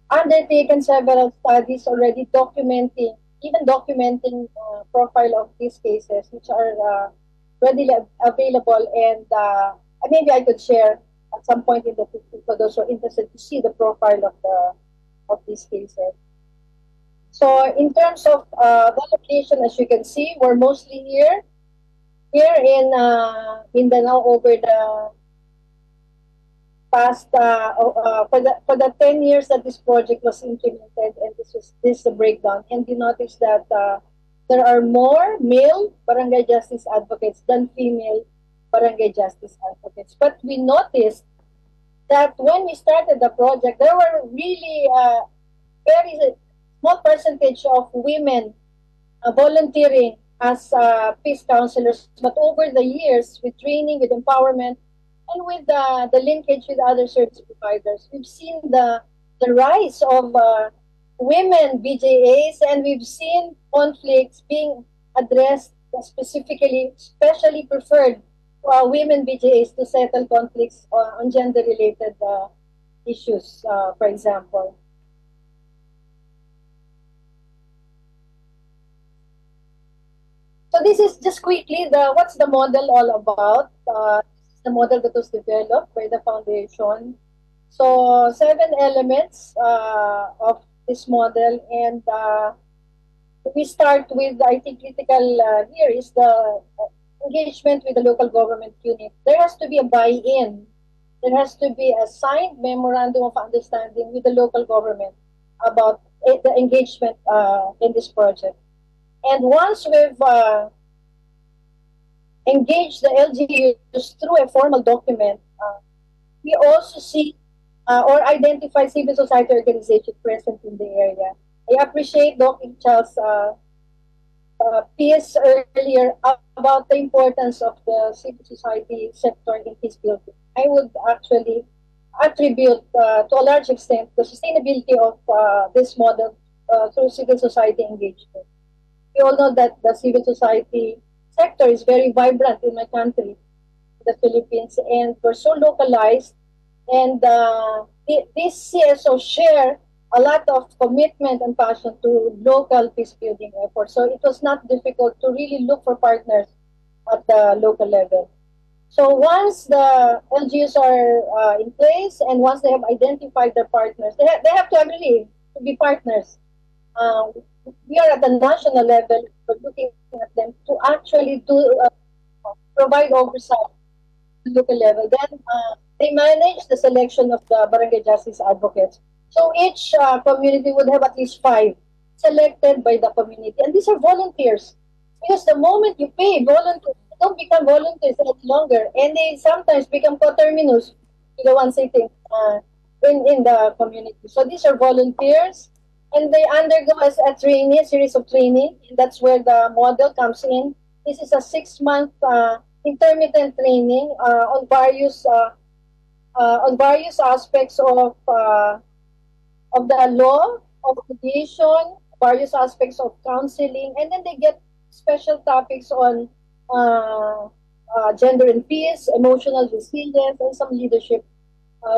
undertaken several studies already documenting profile of these cases, which are readily available, and maybe I could share at some point in the future for those who are interested to see the profile of these cases. So in terms of the location, as you can see, we're mostly here in Mindanao over the past for the 10 years that this project was implemented, and this is the breakdown. And you notice that there are more male barangay justice advocates than female barangay justice advocates. But we noticed that when we started the project, there were really very small percentage of women volunteering as peace counselors. But over the years, with training, with empowerment, and with the linkage with other service providers, we've seen the rise of women BJAs, and we've seen conflicts being addressed specifically, especially preferred women BJAs to settle conflicts on gender-related issues, for example. So this is just quickly what's the model all about. This is the model that was developed by the foundation. So 7 elements of this model, and we start with, I think critical here is the engagement with the local government unit. There has to be a buy-in. There has to be a signed memorandum of understanding with the local government about the engagement in this project. And once we've engaged the LGUs through a formal document, we also see or identify civil society organizations present in the area. I appreciate Dr. Ichal's piece earlier about the importance of the civil society sector in peace building. I would actually attribute to a large extent the sustainability of this model through civil society engagement. We we all know that the civil society sector is very vibrant in my country, the Philippines, and we're so localized. And these CSO share a lot of commitment and passion to local peace building efforts. So it was not difficult to really look for partners at the local level. So once the LGUs are in place and once they have identified their partners, they have to agree to be partners. We are at the national level, we're looking at them to actually provide oversight at the local level. Then they manage the selection of the barangay justice advocates. So each community would have at least 5 selected by the community. And these are volunteers. Because the moment you pay volunteers, they don't become volunteers any longer. And they sometimes become coterminous to the ones sitting in the community. So these are volunteers. And they undergo a training, a series of training. And that's where the model comes in. This is a 6-month intermittent training on various aspects of the law, of mediation, various aspects of counseling, and then they get special topics on gender and peace, emotional resilience, and some leadership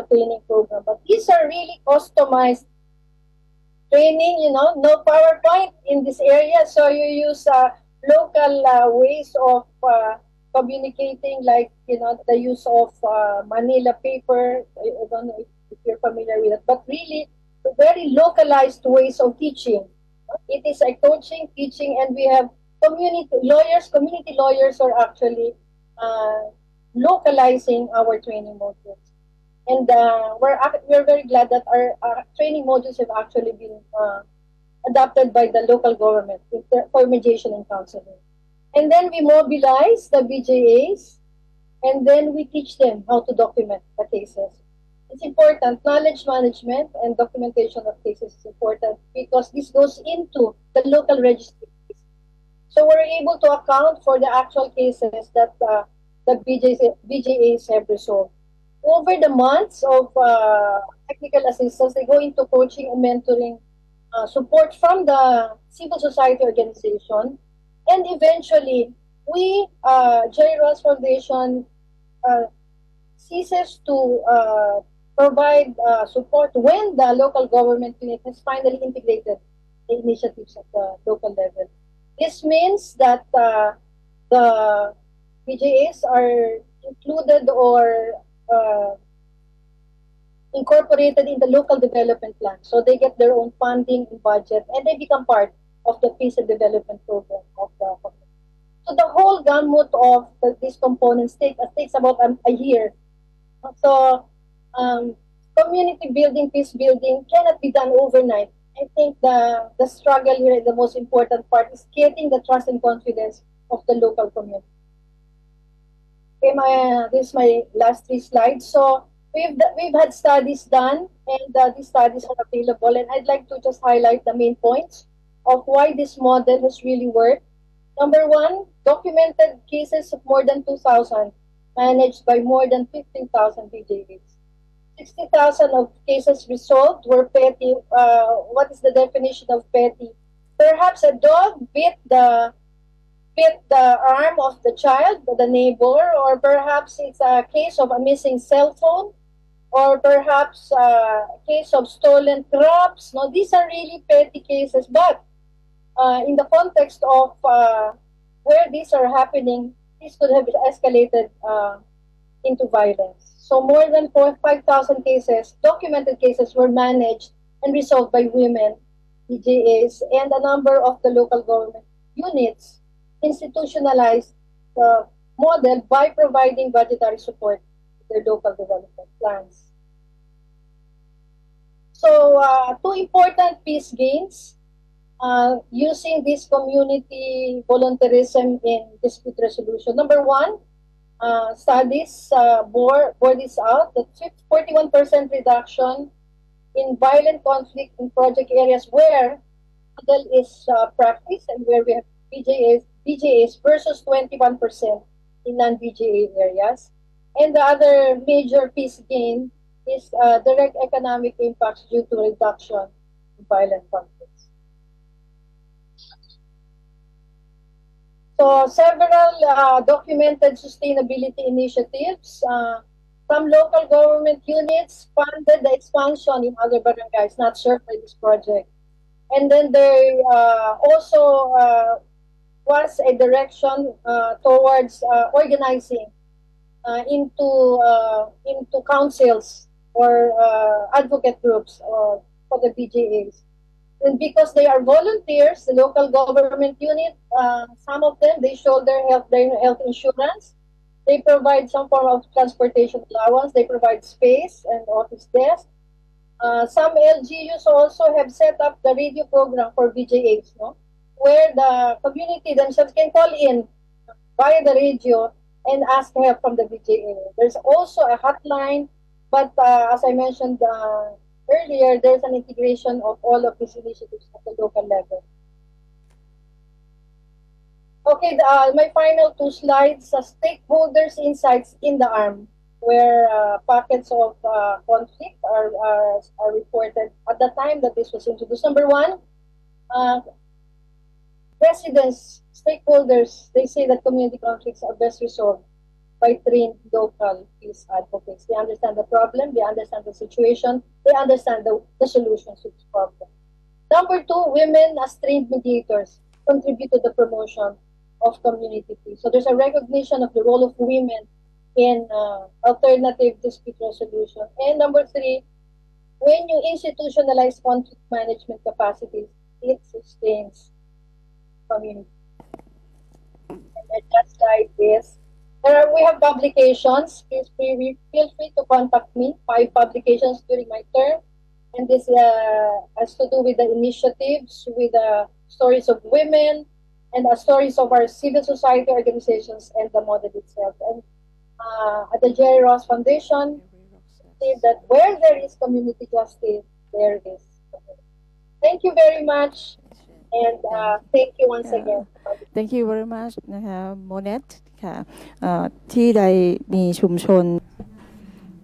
training program. But these are really customized training, no PowerPoint in this area, so you use local ways of communicating, like, the use of Manila paper. I don't know if you're familiar with it, but really very localized ways of teaching. It is a coaching, teaching, and we have community lawyers are actually localizing our training modules. And we're very glad that our training modules have actually been adopted by the local government for mediation and counseling. And then we mobilize the BJAs, and then we teach them how to document the cases. It's important. Knowledge management and documentation of cases is important because this goes into the local registry. So we're able to account for the actual cases that the BJAs have resolved. Over the months of technical assistance, they go into coaching and mentoring support from the civil society organization. And eventually, we, Jerry Ross Foundation, ceases to provide support when the local government unit has finally integrated the initiatives at the local level. This means that the BJAs are included or incorporated in the local development plan. So they get their own funding and budget, and they become part of the peace and development program of the community. So the whole gamut of these components takes about a year. So community building, peace building cannot be done overnight. I think the struggle here, the most important part, is getting the trust and confidence of the local community. Okay, this is my last 3 slides. So we've had studies done, and these studies are available. And I'd like to just highlight the main points of why this model has really worked. Number 1, documented cases of more than 2,000 managed by more than 15,000 BJAs. 60,000 of cases resolved were petty. What is the definition of petty? Perhaps a dog bit the arm of the child, the neighbor, or perhaps it's a case of a missing cell phone, or perhaps a case of stolen crops. No, these are really petty cases, but in the context of where these are happening, this could have escalated into violence. So more than 5,000 cases, documented cases, were managed and resolved by women, BJAs, and a number of the local government units institutionalized the model by providing budgetary support to their local development plans. So 2 important peace gains using this community volunteerism in dispute resolution. Number 1, studies bore this out, that 41% reduction in violent conflict in project areas where model is practiced and where we have BJAs versus 21% in non-BJA areas. And the other major peace gain is direct economic impacts due to reduction in violent conflicts. So several documented sustainability initiatives. Some local government units funded the expansion in other barangays not served by this project. And then there also was a direction towards organizing into councils or advocate groups for the BJAs. And because they are volunteers, the local government unit, some of them, they shoulder their health insurance. They provide some form of transportation allowance. They provide space and office desk. Some LGUs also have set up the radio program for BJAs, no? Where the community themselves can call in via the radio and ask help from the BJA. There's also a hotline, but as I mentioned earlier, there's an integration of all of these initiatives at the local level. Okay, my final two slides, stakeholders' insights in the arm, where pockets of conflict are reported at the time that this was introduced. Number one, residents, stakeholders, they say that community conflicts are best resolved by trained local peace advocates. They understand the problem, they understand the situation, they understand the solutions to this problem. Number two, women as trained mediators contribute to the promotion of community peace. So there's a recognition of the role of women in alternative dispute resolution. And number three, when you institutionalize conflict management capacities, it sustains community. And I just like this. We have publications. Feel free to contact me. 5 publications during my term. And this has to do with the initiatives, with the stories of women, and the stories of our civil society organizations and the model itself. And at the Jerry Ross Foundation, say that where there is community justice, there is community. Thank you very much. And thank you once again. Thank you very much นะคะโมเนตค่ะที่ใดมีชุมชน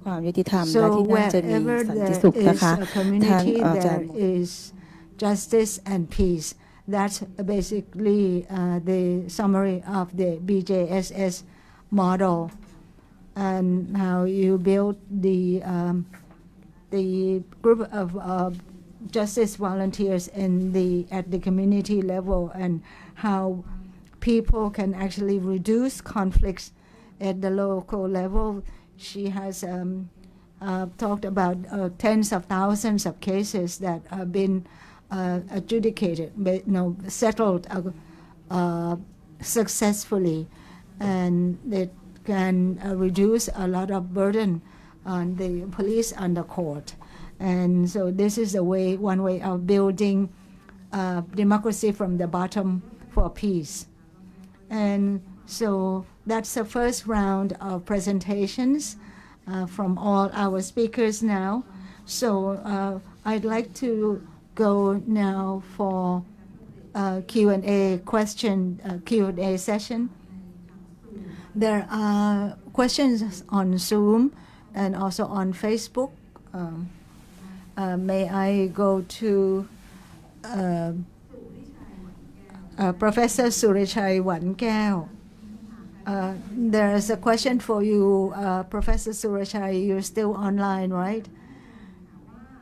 ความยุติธรรมและ So ที่นั่นจะมี wherever สันติ there สุข is นะคะ a ทาง community, อาจารย์ there is justice and peace. That's basically the summary of the BJSS model and how you build the group of justice volunteers at the community level and how people can actually reduce conflicts at the local level. She has talked about tens of thousands of cases that have been adjudicated, settled successfully, and it can reduce a lot of burden on the police and the court. And so this is one way of building democracy from the bottom for peace. And so that's the first round of presentations from all our speakers now. So I'd like to go now for Q&A Q&A session. There are questions on Zoom and also on Facebook. May I go to Professor Surichai Wun'Gaeo. There is a question for you, Professor Surichai. You're still online, right?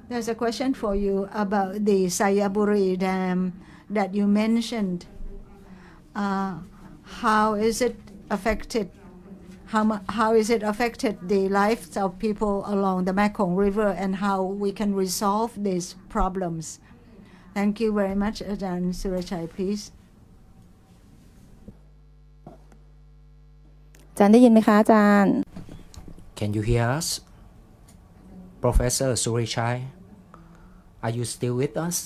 There's a question for you about the Sayaburi Dam that you mentioned. How is it affected? How is it affected the lives of people along the Mekong River and how we can resolve these problems? Thank you very much, Ajahn Surichai, please. อาจารย์ได้ยินไหมคะอาจารย์ Can you hear us? Professor Surichai, are you still with us?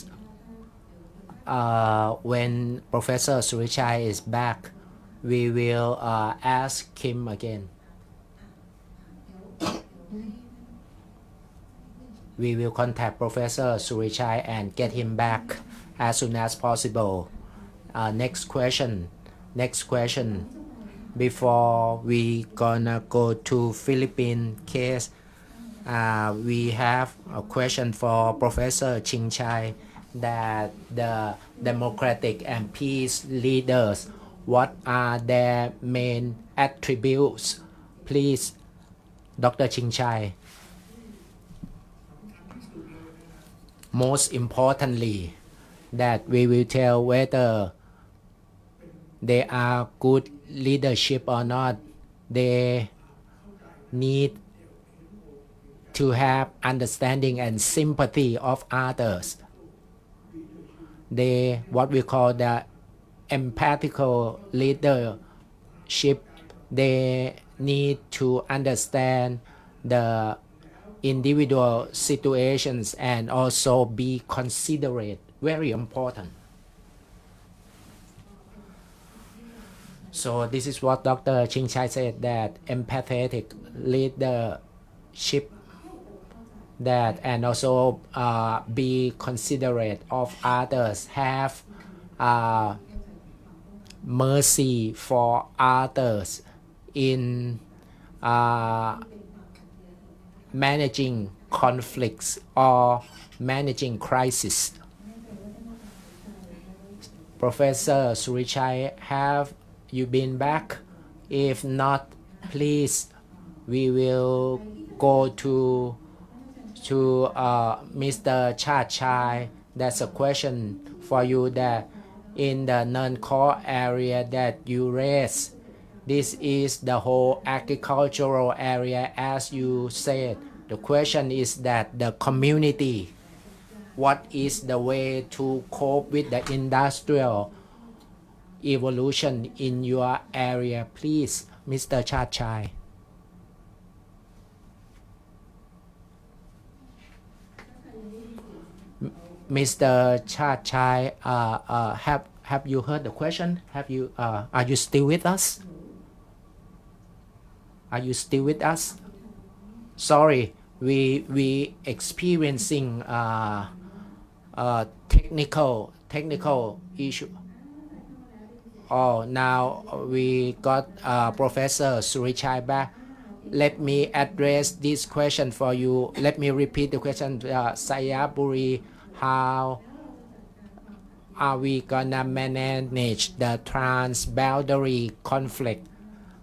When Professor Surichai is back, we will ask him again. We will contact Professor Surichai and get him back as soon as possible. Next question. Before we gonna go to Philippine case, we have a question for Professor Jingjai that the democratic and peace leaders what are their main attributes? Please, Dr. Jingjai. Most importantly, that we will tell whether they are good leadership or not. They need to have understanding and sympathy of others. They, what we call the empathical leadership, they need to understand the individual situations and also be considerate. Very important. So this is what Dr. Jingjai said, that empathetic leadership, that and also be considerate of others, have mercy for others in managing conflicts or managing crisis. Professor Surichai, have you been back? If not, please, we will go to Mr. Chartchai. That's a question for you, that in the Neun core area that you raised, this is the whole agricultural area, as you said. The question is that the community, what is the way to cope with the industrial evolution in your area? Please, Mr. Chartchai. Mr. Chartchai, have you heard the question? Have you are you still with us? Are you still with us? Sorry, we experiencing technical issue. Oh, now we got Professor Surichai back. Let me address this question for you. Let me repeat the question. Sayaburi, how are we gonna manage the transboundary conflict?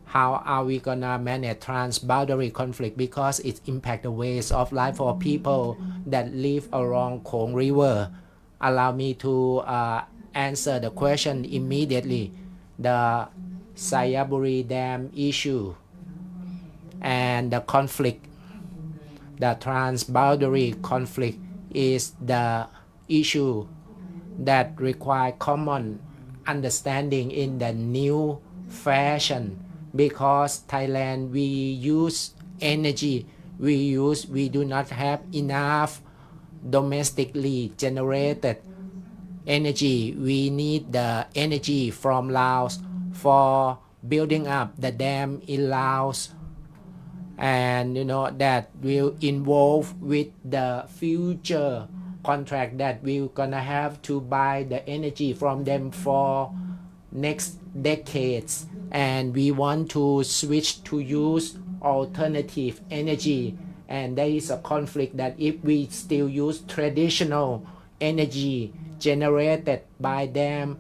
How are we gonna manage transboundary conflict? Because it impacts the ways of life for people that live along Khong River. Allow me to answer the question immediately. The Sayaburi Dam issue and the conflict, the transboundary conflict, is the issue that require common understanding in the new fashion, because Thailand, we use energy, we do not have enough domestically generated energy. We need the energy from Laos for building up the dam in Laos, and that will involve with the future contract that we're gonna have to buy the energy from them for next decades, and we want to switch to use alternative energy. And there is a conflict that if we still use traditional energy generated by them,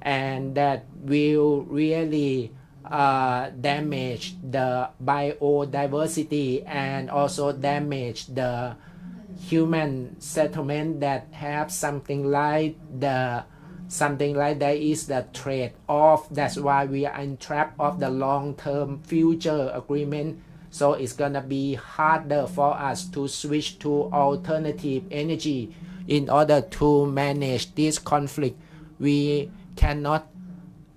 and that will really damage the biodiversity and also damage the human settlement that have something like that is the trade-off. That's why we are in trap of the long-term future agreement. So it's gonna be harder for us to switch to alternative energy in order to manage this conflict. We cannot,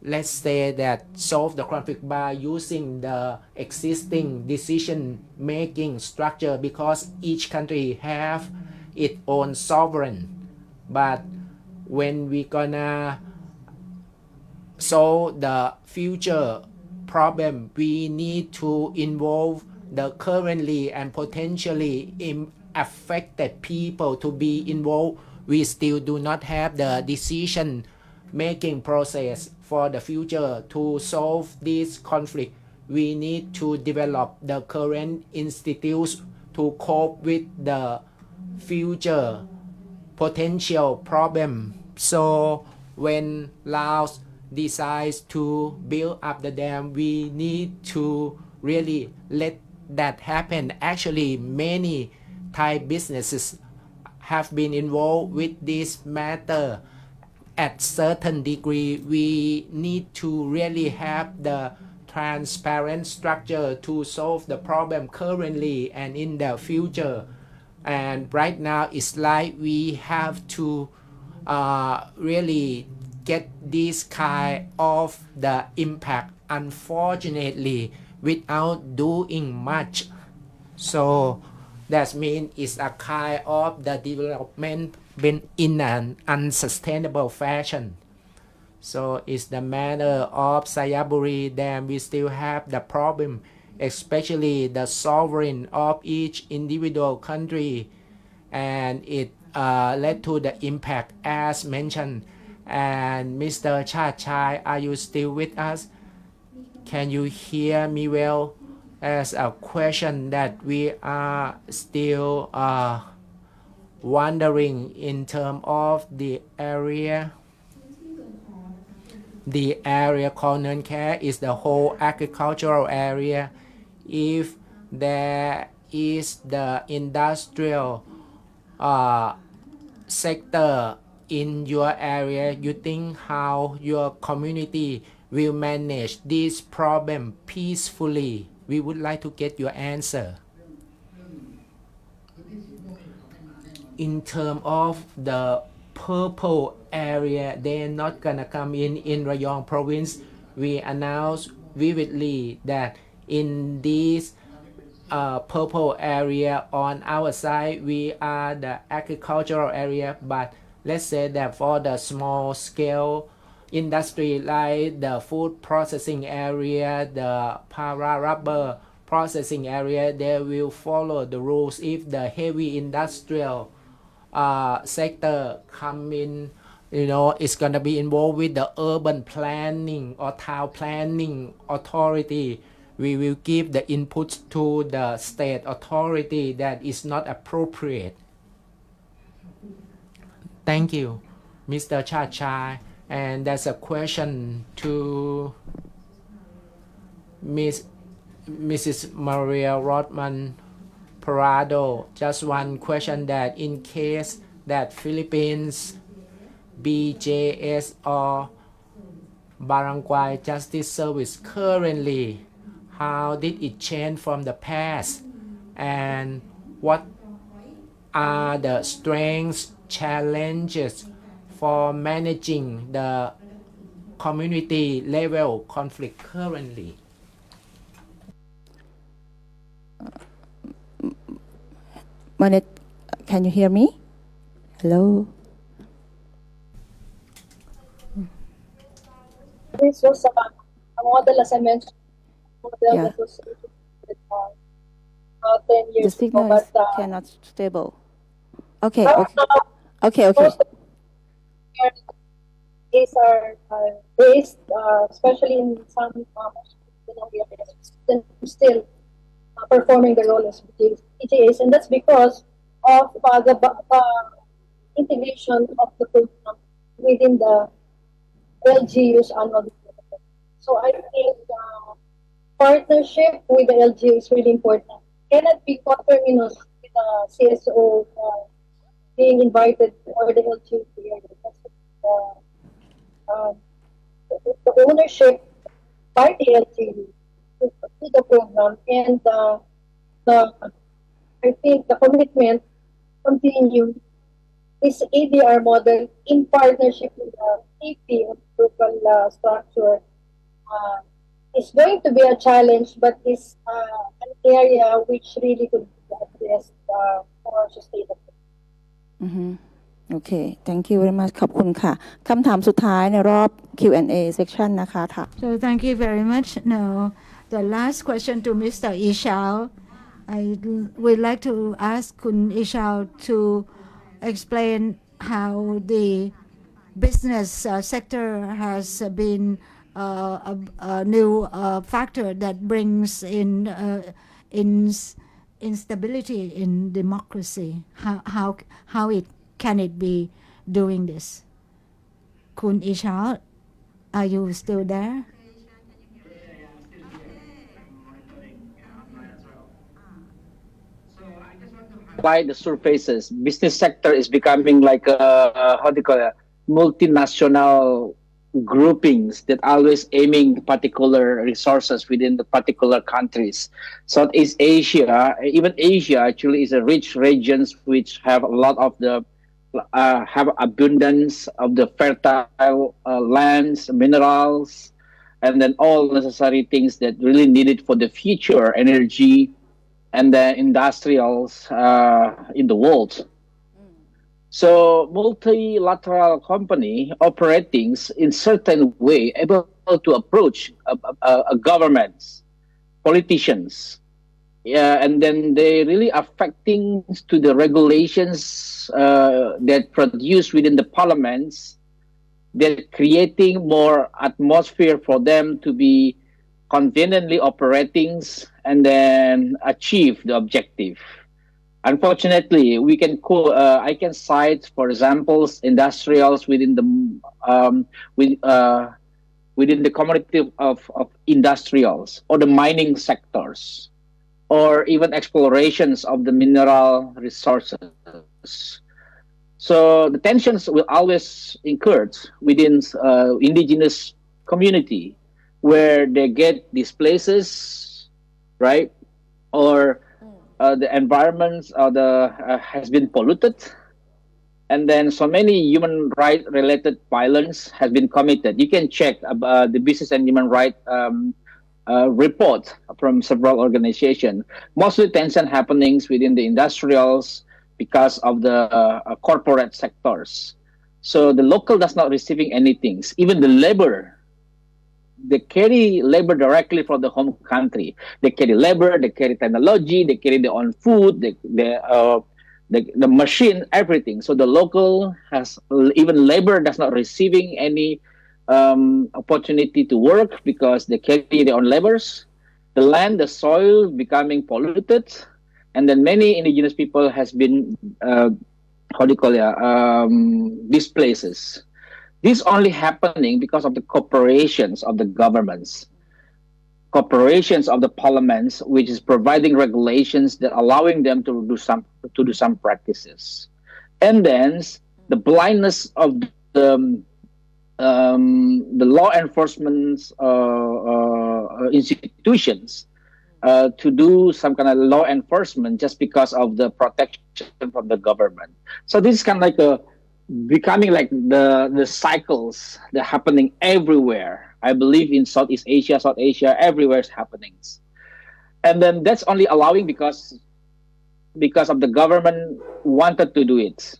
let's say, that solve the conflict by using the existing decision-making structure, because each country have its own sovereign. But when we gonna solve the future problem, we need to involve the currently and potentially affected people to be involved. We still do not have the decision making process for the future to solve this conflict. We need to develop the current institutes to cope with the future potential problem. So when Laos decides to build up the dam, we need to really let that happen. Actually, many Thai businesses have been involved with this matter. At certain degree, we need to really have the transparent structure to solve the problem currently and in the future. And right now, it's like we have to really get this kind of the impact, unfortunately, without doing much. So that means it's a kind of the development been in an unsustainable fashion. So it's the matter of Sayaburi Dam, we still have the problem, especially the sovereign of each individual country, and it led to the impact as mentioned. And Mr. Chartchai, are you still with us? Can you hear me well? As a question that we are still wondering in terms of the area. The area called Neun is the whole agricultural area. If there is the industrial sector in your area, you think how your community will manage this problem peacefully? We would like to get your answer. In terms of the purple area, they're not gonna come in Rayong province. We announced vividly that in this purple area on our side, we are the agricultural area, but let's say that for the small scale industry like the food processing area, the para rubber processing area, they will follow the rules. If the heavy industrial sector come in, it's going to be involved with the urban planning or town planning authority. We will give the inputs to the state authority that is not appropriate. Thank you, Mr. Chartchai. And there's a question to Mrs. Maria Rosamund Parado. Just one question, that in case that Philippines BJS or Barangay Justice Service currently, how did it change from the past, and what are the strengths, challenges for managing the community level conflict currently? Manet, can you hear me? Hello. This was a model, as I mentioned, model Yeah. that was about 10 The years ago. signal is But cannot stable. Okay. now, Okay. most of these are based, especially in some areas, still performing the role as PJAs, and that's because of the integration of the program within the LGU's annual development. So I think partnership with the LGU is really important. Cannot be coterminous with the CSO being invited or the LGU here. The ownership by the LGU to the program, and I think the commitment continue this ADR model in partnership with the TP and local structure is going to be a challenge, but is an area which really could be addressed for sustainability. Mm-hmm. Okay, thank you very much ขอบคุณค่ะคำถามสุดท้ายในรอบ Q&A section นะคะค่ะ So thank you very much. Now, the last question to Mr. Ichal. I would like to ask Kun Ichal to explain how the business sector has been a new factor that brings in instability in democracy. How can it be doing this? Kun Ichal, Are you still there? By the surfaces, business sector is becoming like a, how do you call it, multinational groupings that always aiming particular resources within the particular countries. Southeast Asia, even Asia actually is a rich regions which have a lot of the have abundance of the fertile lands, minerals, and then all necessary things that really needed for the future energy and the industrials in the world. So multilateral company operating in certain way able to approach governments, politicians, and then they really affecting to the regulations that produce within the parliaments. They're creating more atmosphere for them to be conveniently operating and then achieve the objective. Unfortunately, we can I can cite, for examples, industrials within the within the community of industrials or the mining sectors, or even explorations of the mineral resources. So the tensions will always incur within indigenous community, where they get these places, right, or the environment has been polluted, and then so many human right related violence has been committed. You can check the business and human right report from several organizations. Mostly tension happenings within the industrials because of the corporate sectors. So the local does not receiving anything. Even the labor, they carry labor directly from the home country. They carry labor, they carry technology, they carry their own food, the machine, everything. So the local has, even labor does not receiving any opportunity to work because they carry their own labors. The land, the soil becoming polluted, and then many indigenous people has been, displaced. This only happening because of the corporations of the governments, corporations of the parliaments, which is providing regulations that allowing them to do some practices, and then the blindness of the law enforcement institutions to do some kind of law enforcement just because of the protection from the government. So this is kind of like a becoming like the cycles that are happening everywhere. I believe in South Asia, everywhere is happening. And then that's only allowing because of the government wanted to do it.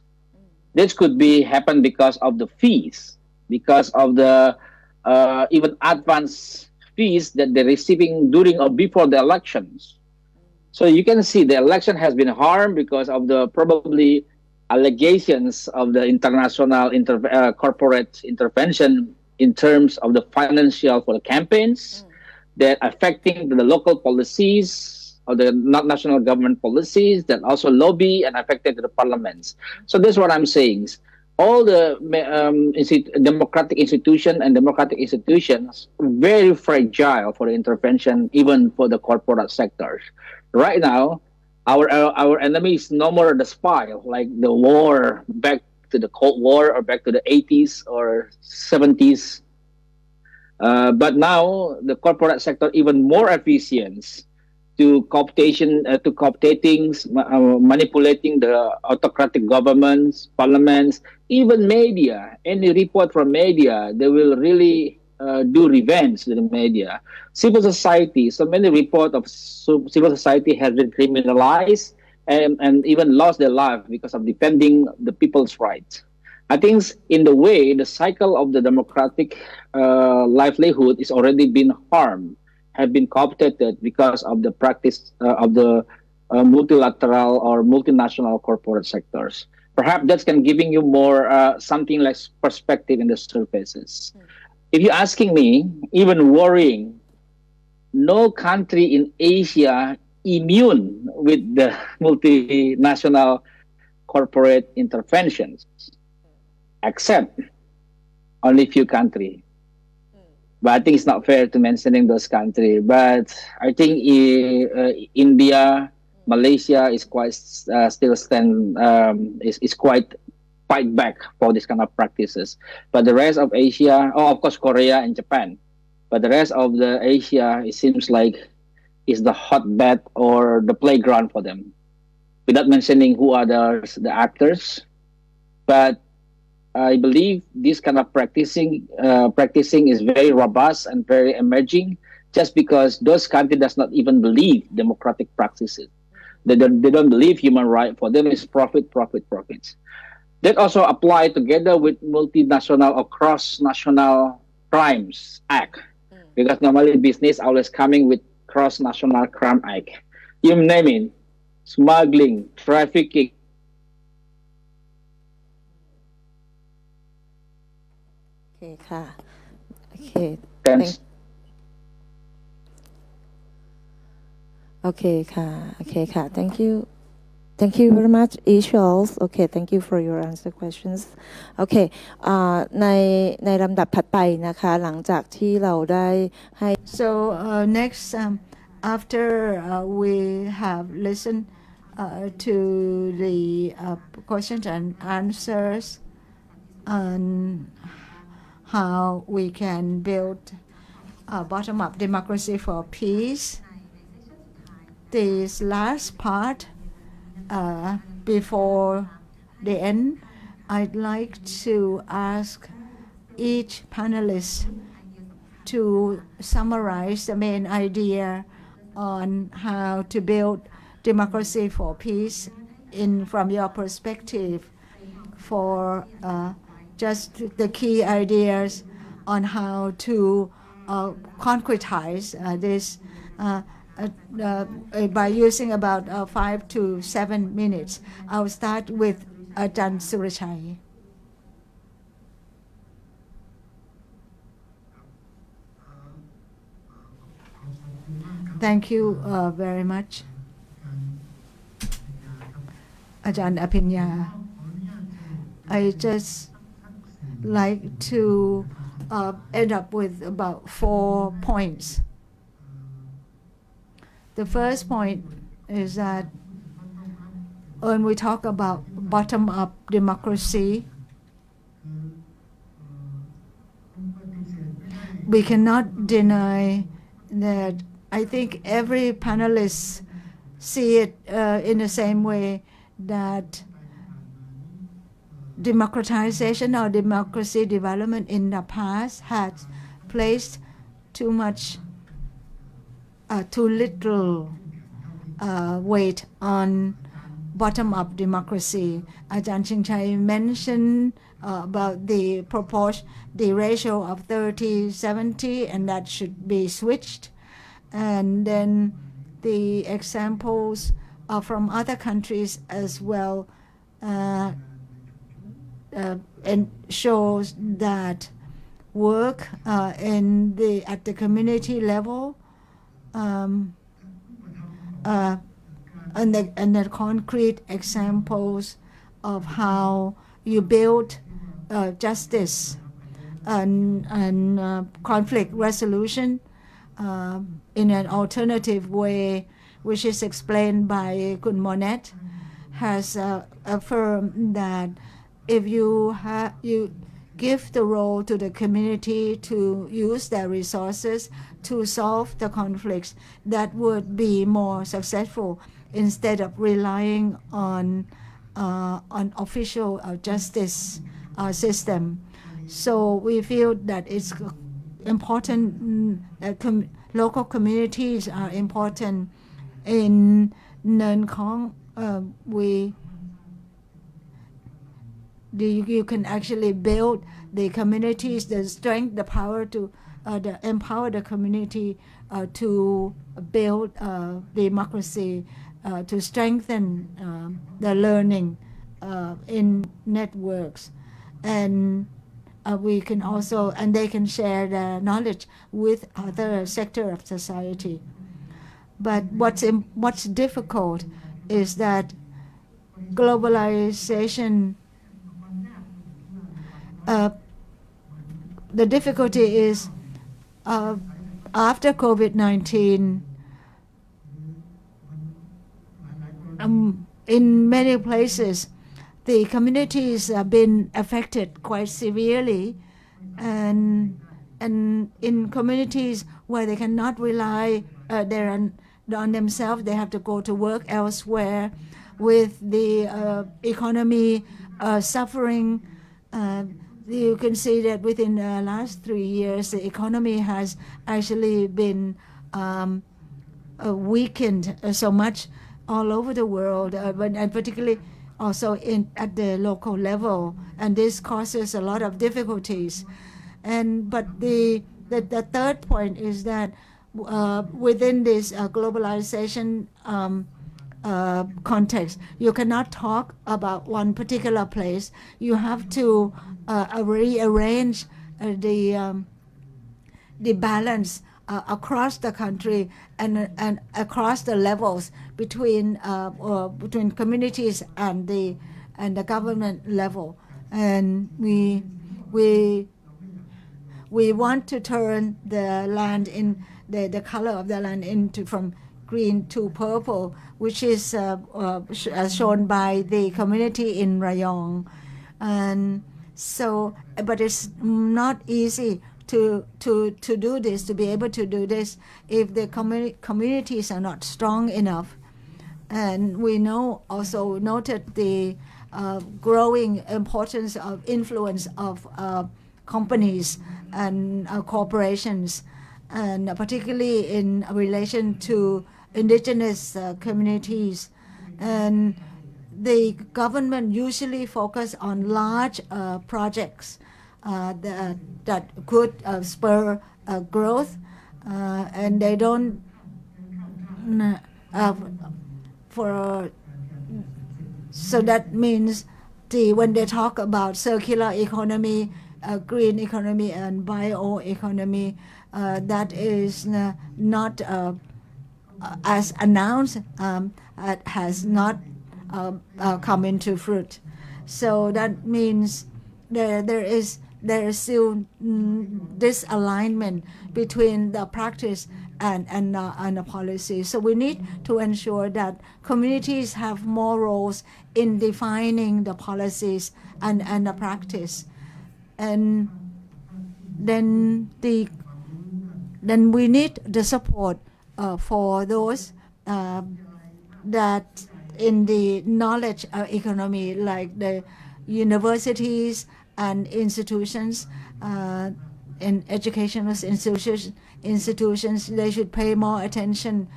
This could be happen because of the fees, because of the even advance fees that they're receiving during or before the elections. So you can see the election has been harmed because of the probably allegations of the international corporate intervention in terms of the financial for the campaigns that affecting the local policies or the national government policies that also lobby and affected the parliaments. So this is what I'm saying. All the democratic institutions very fragile for the intervention, even for the corporate sectors. Right now, our enemy is no more the spy, like the war back to the Cold War or back to the 80s or 70s. But now the corporate sector even more efficient to cooptation, to cooptating, manipulating the autocratic governments, parliaments, even media. Any report from media, they will really do revenge to the media. Civil society, so many reports of civil society has been criminalized and even lost their life because of defending the people's rights. I think in the way, the cycle of the democratic livelihood is already been harmed, have been co-opted because of the practice of the multilateral or multinational corporate sectors. Perhaps that can giving you more something like perspective in the surfaces. If you're asking me, even worrying, no country in Asia immune with the multinational corporate interventions, except only few countries. But I think it's not fair to mentioning those countries. But I think India, Malaysia is quite still is quite fight back for this kind of practices. But the rest of Asia, oh, of course, Korea and Japan. But the rest of the Asia, it seems like is the hotbed or the playground for them. Without mentioning who are the actors, but I believe this kind of practicing is very robust and very emerging, just because those countries does not even believe democratic practices. They don't believe human right. For them, it's profits. That also apply together with multinational or cross-national crimes act, because normally business always coming with cross-national crime act. You name it, smuggling, trafficking. Okay ค่ะ Thanks. Okay ค่ะ Thank you very much, Ichal. Okay, thank you for your answer questions. Okay ในลำดับถัดไปนะคะหลังจากที่เราได้ให้ So next, after we have listened to the questions and answers on how we can build a bottom-up democracy for peace, this last part, before the end, I'd like to ask each panelist to summarize the main idea on how to build democracy for peace from your perspective, for just the key ideas on how to concretize this by using about 5 to 7 minutes. I'll start with Ajahn Surichai. Thank you very much, Ajahn Apinya. I just like to end up with about 4 points. The first point is that when we talk about bottom-up democracy, we cannot deny that I think every panelist see it in the same way, that democratization or democracy development in the past has placed too little weight on bottom-up democracy. Ajahn Jingjai mentioned about the ratio of 30-70, and that should be switched. And then the examples from other countries as well, and shows that work at the community level and the concrete examples of how you build justice and conflict resolution in an alternative way, which is explained by Kun Monet, has affirmed that if you give the role to the community to use their resources to solve the conflicts, that would be more successful instead of relying on official justice system. So we feel that it's important that local communities are important. In Neun, you can actually build the communities, the strength, the power to empower the community to build democracy, to strengthen the learning in networks, and we can also, and they can share their knowledge with other sector of society. But what's difficult is that globalization. The difficulty is after COVID-19, in many places, the communities have been affected quite severely, and in communities where they cannot rely on themselves, they have to go to work elsewhere. With the economy suffering, you can see that within the last 3 years, the economy has actually been weakened so much all over the world, and particularly also at the local level, and this causes a lot of difficulties. But the third point is that within this globalization context, you cannot talk about one particular place. You have to rearrange the balance across the country and across the levels between communities and the government level. And we want to turn the land in the color of the land into from green to purple, which is as shown by the community in Rayong. And so, but it's not easy to do this, to be able to do this, if the communities are not strong enough. And we also noted the growing importance of influence of companies and corporations, and particularly in relation to indigenous communities. And the government usually focus on large projects that could spur growth, and they don't so that means when they talk about circular economy, green economy, and bioeconomy, that is not as announced, has not come into fruit. So that means there is still disalignment between the practice and the policy. So we need to ensure that communities have more roles in defining the policies and the practice. And then we need the support for those that in the knowledge economy, like the universities and institutions, in educational institutions, they should pay more attention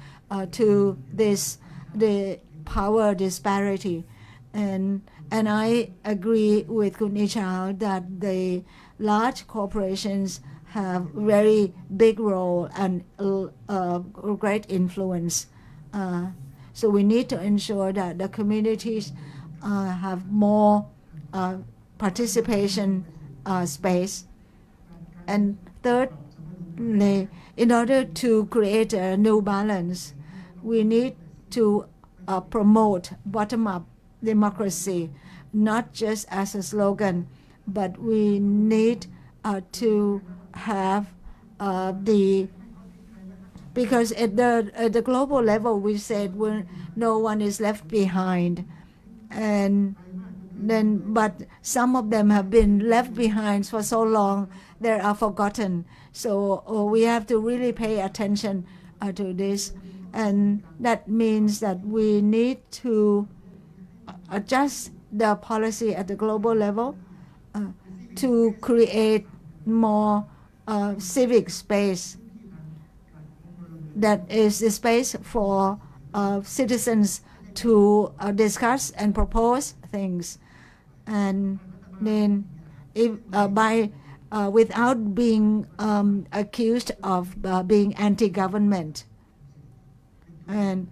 to the power disparity. And I agree with Kun Ichal that the large corporations have very big role and great influence. So we need to ensure that the communities have more participation space. And thirdly, in order to create a new balance, we need to promote bottom-up democracy, not just as a slogan, but we need to have because at the global level, we said no one is left behind, but some of them have been left behind for so long they are forgotten. So we have to really pay attention to this, and that means that we need to adjust the policy at the global level to create more civic space, that is the space for citizens to discuss and propose things, and then without being accused of being anti-government, and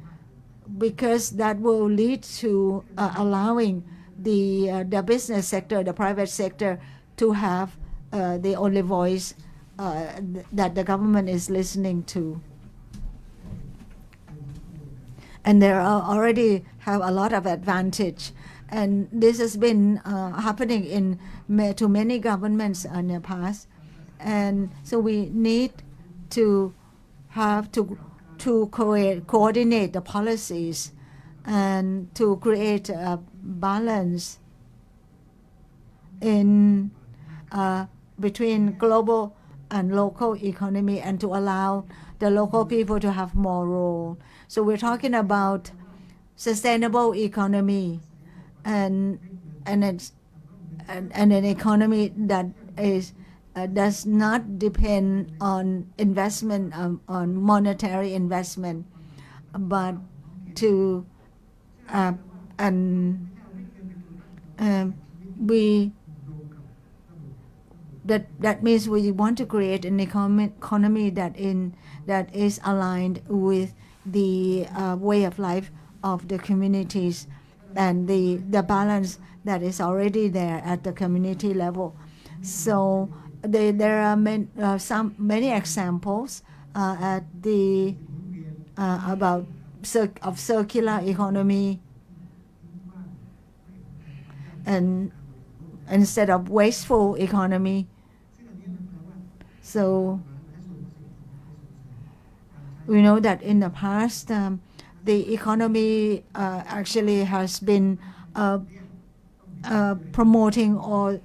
because that will lead to allowing the business sector, the private sector, to have the only voice that the government is listening to. And there are already have a lot of advantage, and this has been happening to many governments in the past. And so we need to have to coordinate the policies and to create a balance in between global and local economy, and to allow the local people to have more role. So we're talking about sustainable economy and an economy that is does not depend on investment, on monetary investment, but to that means we want to create an economy that is aligned with the way of life of the communities and the balance that is already there at the community level. So there are many examples at the about circular economy, and instead of wasteful economy. So we know that in the past the economy actually has been promoting or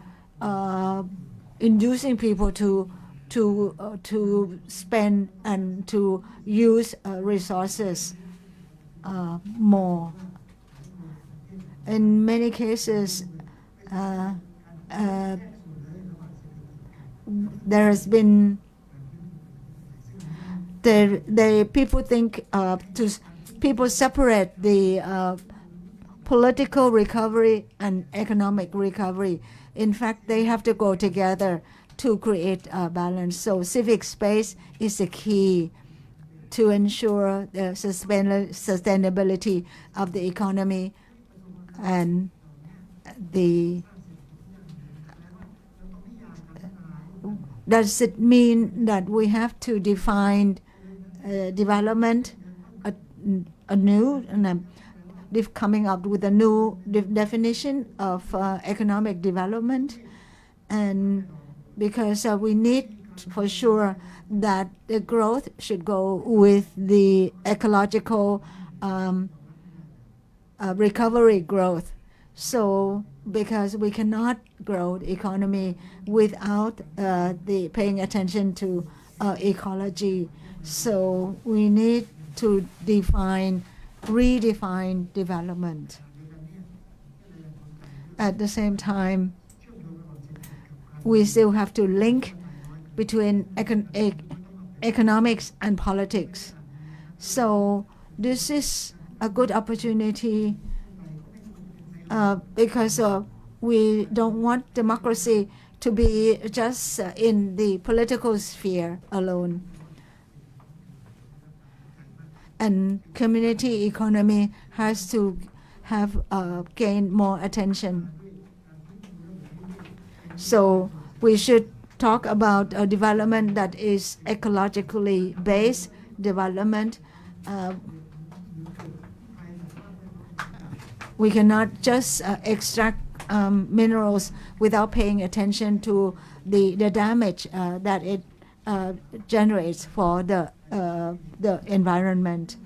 inducing people to spend and to use resources more. In many cases, there has been people separate the political recovery and economic recovery. In fact, they have to go together to create a balance. So civic space is the key to ensure the sustainability of the economy, and does it mean that we have to define development anew, and coming up with a new definition of economic development? And because we need for sure that the growth should go with the ecological recovery growth. So because we cannot grow the economy without the paying attention to ecology, so we need to redefine development. At the same time, we still have to link between economics and politics. So this is a good opportunity because we don't want democracy to be just in the political sphere alone. And community economy has to have gained more attention. So we should talk about a development that is ecologically based development. We cannot just extract minerals without paying attention to the damage that it generates for the environment.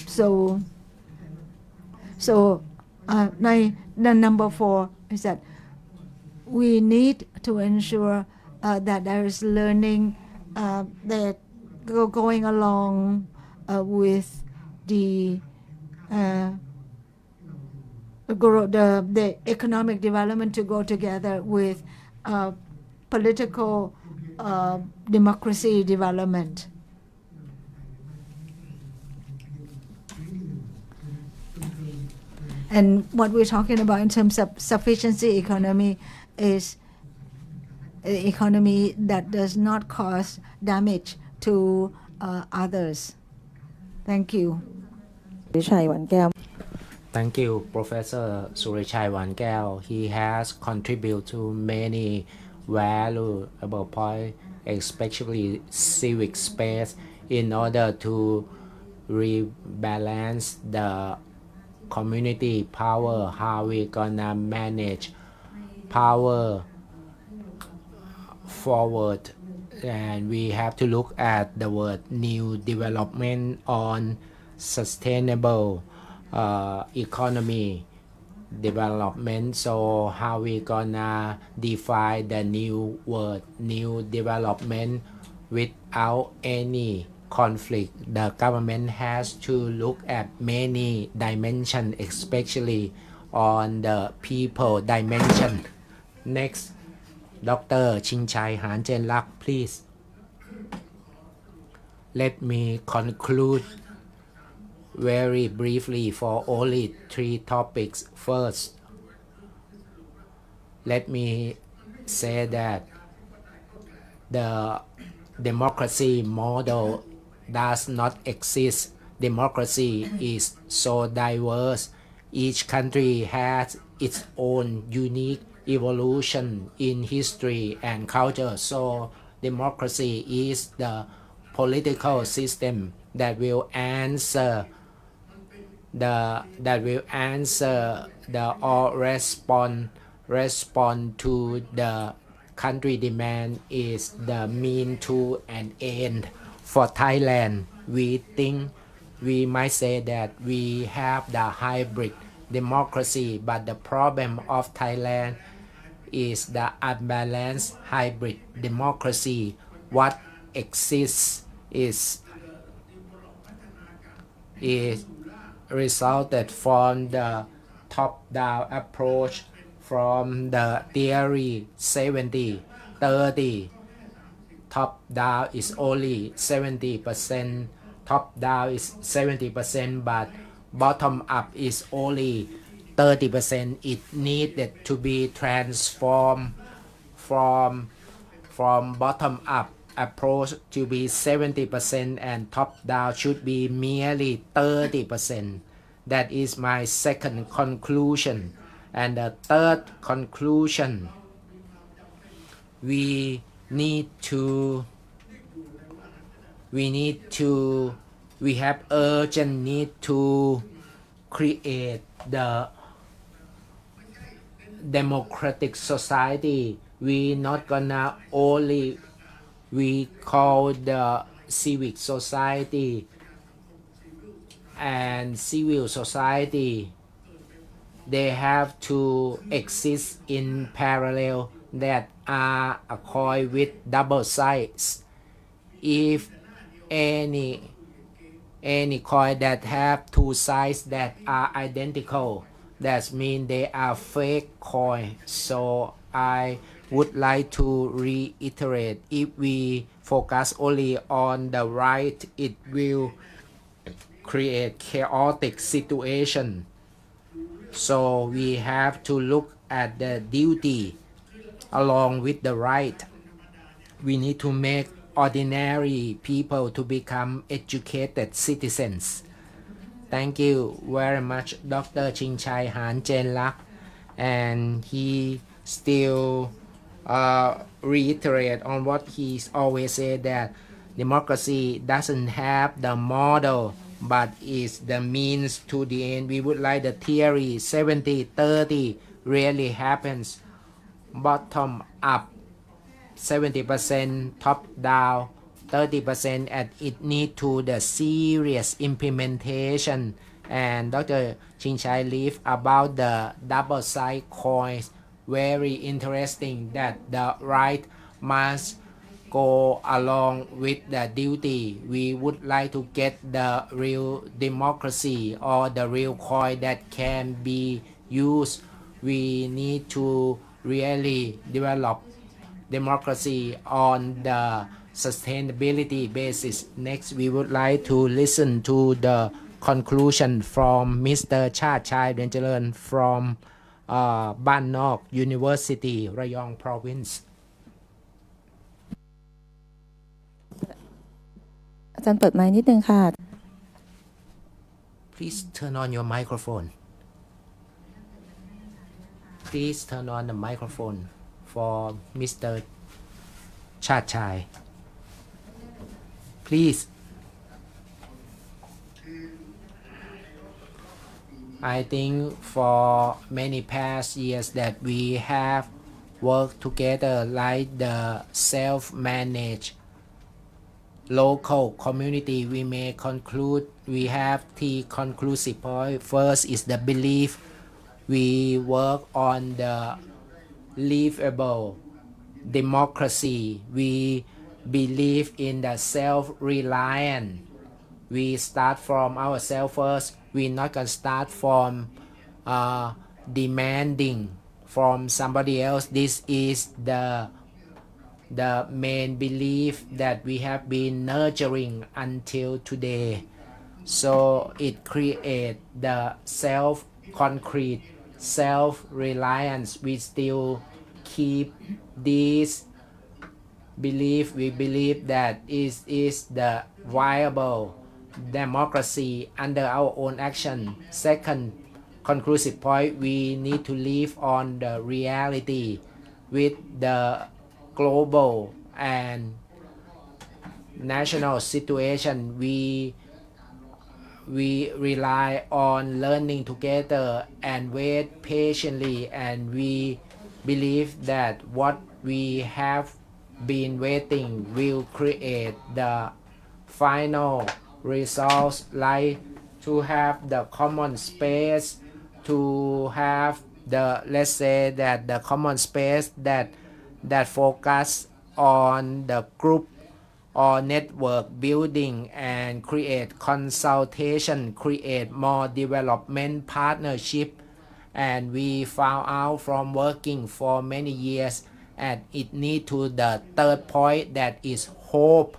So the number 4 is that we need to ensure that there is learning that going along with the economic development to go together with political democracy development. And what we're talking about in terms of sufficiency economy is an economy that does not cause damage to others. Thank you. Thank you, Professor Surichai Wun'Gaeo. He has contributed to many valuable points, especially civic space, in order to rebalance the community power, how we gonna manage power forward and we have to look at the word new development on sustainable economy development. So how we gonna define the new word new development without any conflict? The government has to look at many dimensions, especially on the people dimension. Next, Dr. Jingjai Hanchanlash, please. Let me conclude very briefly for only 3 topics. First, let me say that the democracy model does not exist. Democracy is so diverse. Each country has its own unique evolution in history and culture. So democracy is the political system that will answer or respond to the country demand is the mean to an end. For Thailand, we think we might say that we have the hybrid democracy, but the problem of Thailand is the unbalanced hybrid democracy. What exists is resulted from the top-down approach from the theory 70-30. Top-down is only 70%, top-down is 70%, but bottom-up is only 30%. It needed to be transformed from bottom-up approach to be 70% and top-down should be merely 30%. That is my second conclusion. And the third conclusion, we have urgent need to create the democratic society. We not gonna only we call the civic society and civil society, they have to exist in parallel that are a coin with double sides. If any coin that have 2 sides that are identical, that means they are fake coin. So I would like to reiterate, if we focus only on the right, it will create chaotic situation. So we have to look at the duty along with the right. We need to make ordinary people to become educated citizens. Thank you very much, Dr. Jingjai Hanchanlash. And he still reiterate on what he's always said, that democracy doesn't have the model but is the means to the end. We would like the theory 70-30 really happens. Bottom up 70%, top down 30%, and it need to the serious implementation. And Dr. Jingjai leave about the double side coins. Very interesting that the right must go along with the duty. We would like to get the real democracy or the real coin that can be used. We need to really develop democracy on the sustainability basis. Next, we would like to listen to the conclusion from Mr. Chartchai Laungcharoen from Ban Nok University, Rayong Province. อาจารย์เปิดไมค์นิดนึงค่ะ Please turn on your microphone. Please turn on the microphone for Mr. Chartchai. Please. I think for many past years that we have work together like the self-managed local community. We may conclude we have the conclusive point. First is the belief. We work on the livable democracy. We believe in the self-reliant. We start from ourselves first. We're not gonna start from demanding from somebody else. This is the main belief that we have been nurturing until today. So it creates the self-concrete, self-reliance. We still keep this belief. We believe that is the viable democracy under our own action. Second conclusive point, we need to live on the reality with the global and national situation. We rely on learning together and wait patiently, and we believe that what we have been waiting will create the final results, like to have the common space, to have the, let's say that the common space that focus on the group or network building and create consultation, create more development partnership. And we found out from working for many years, and it need to the third point, that is hope.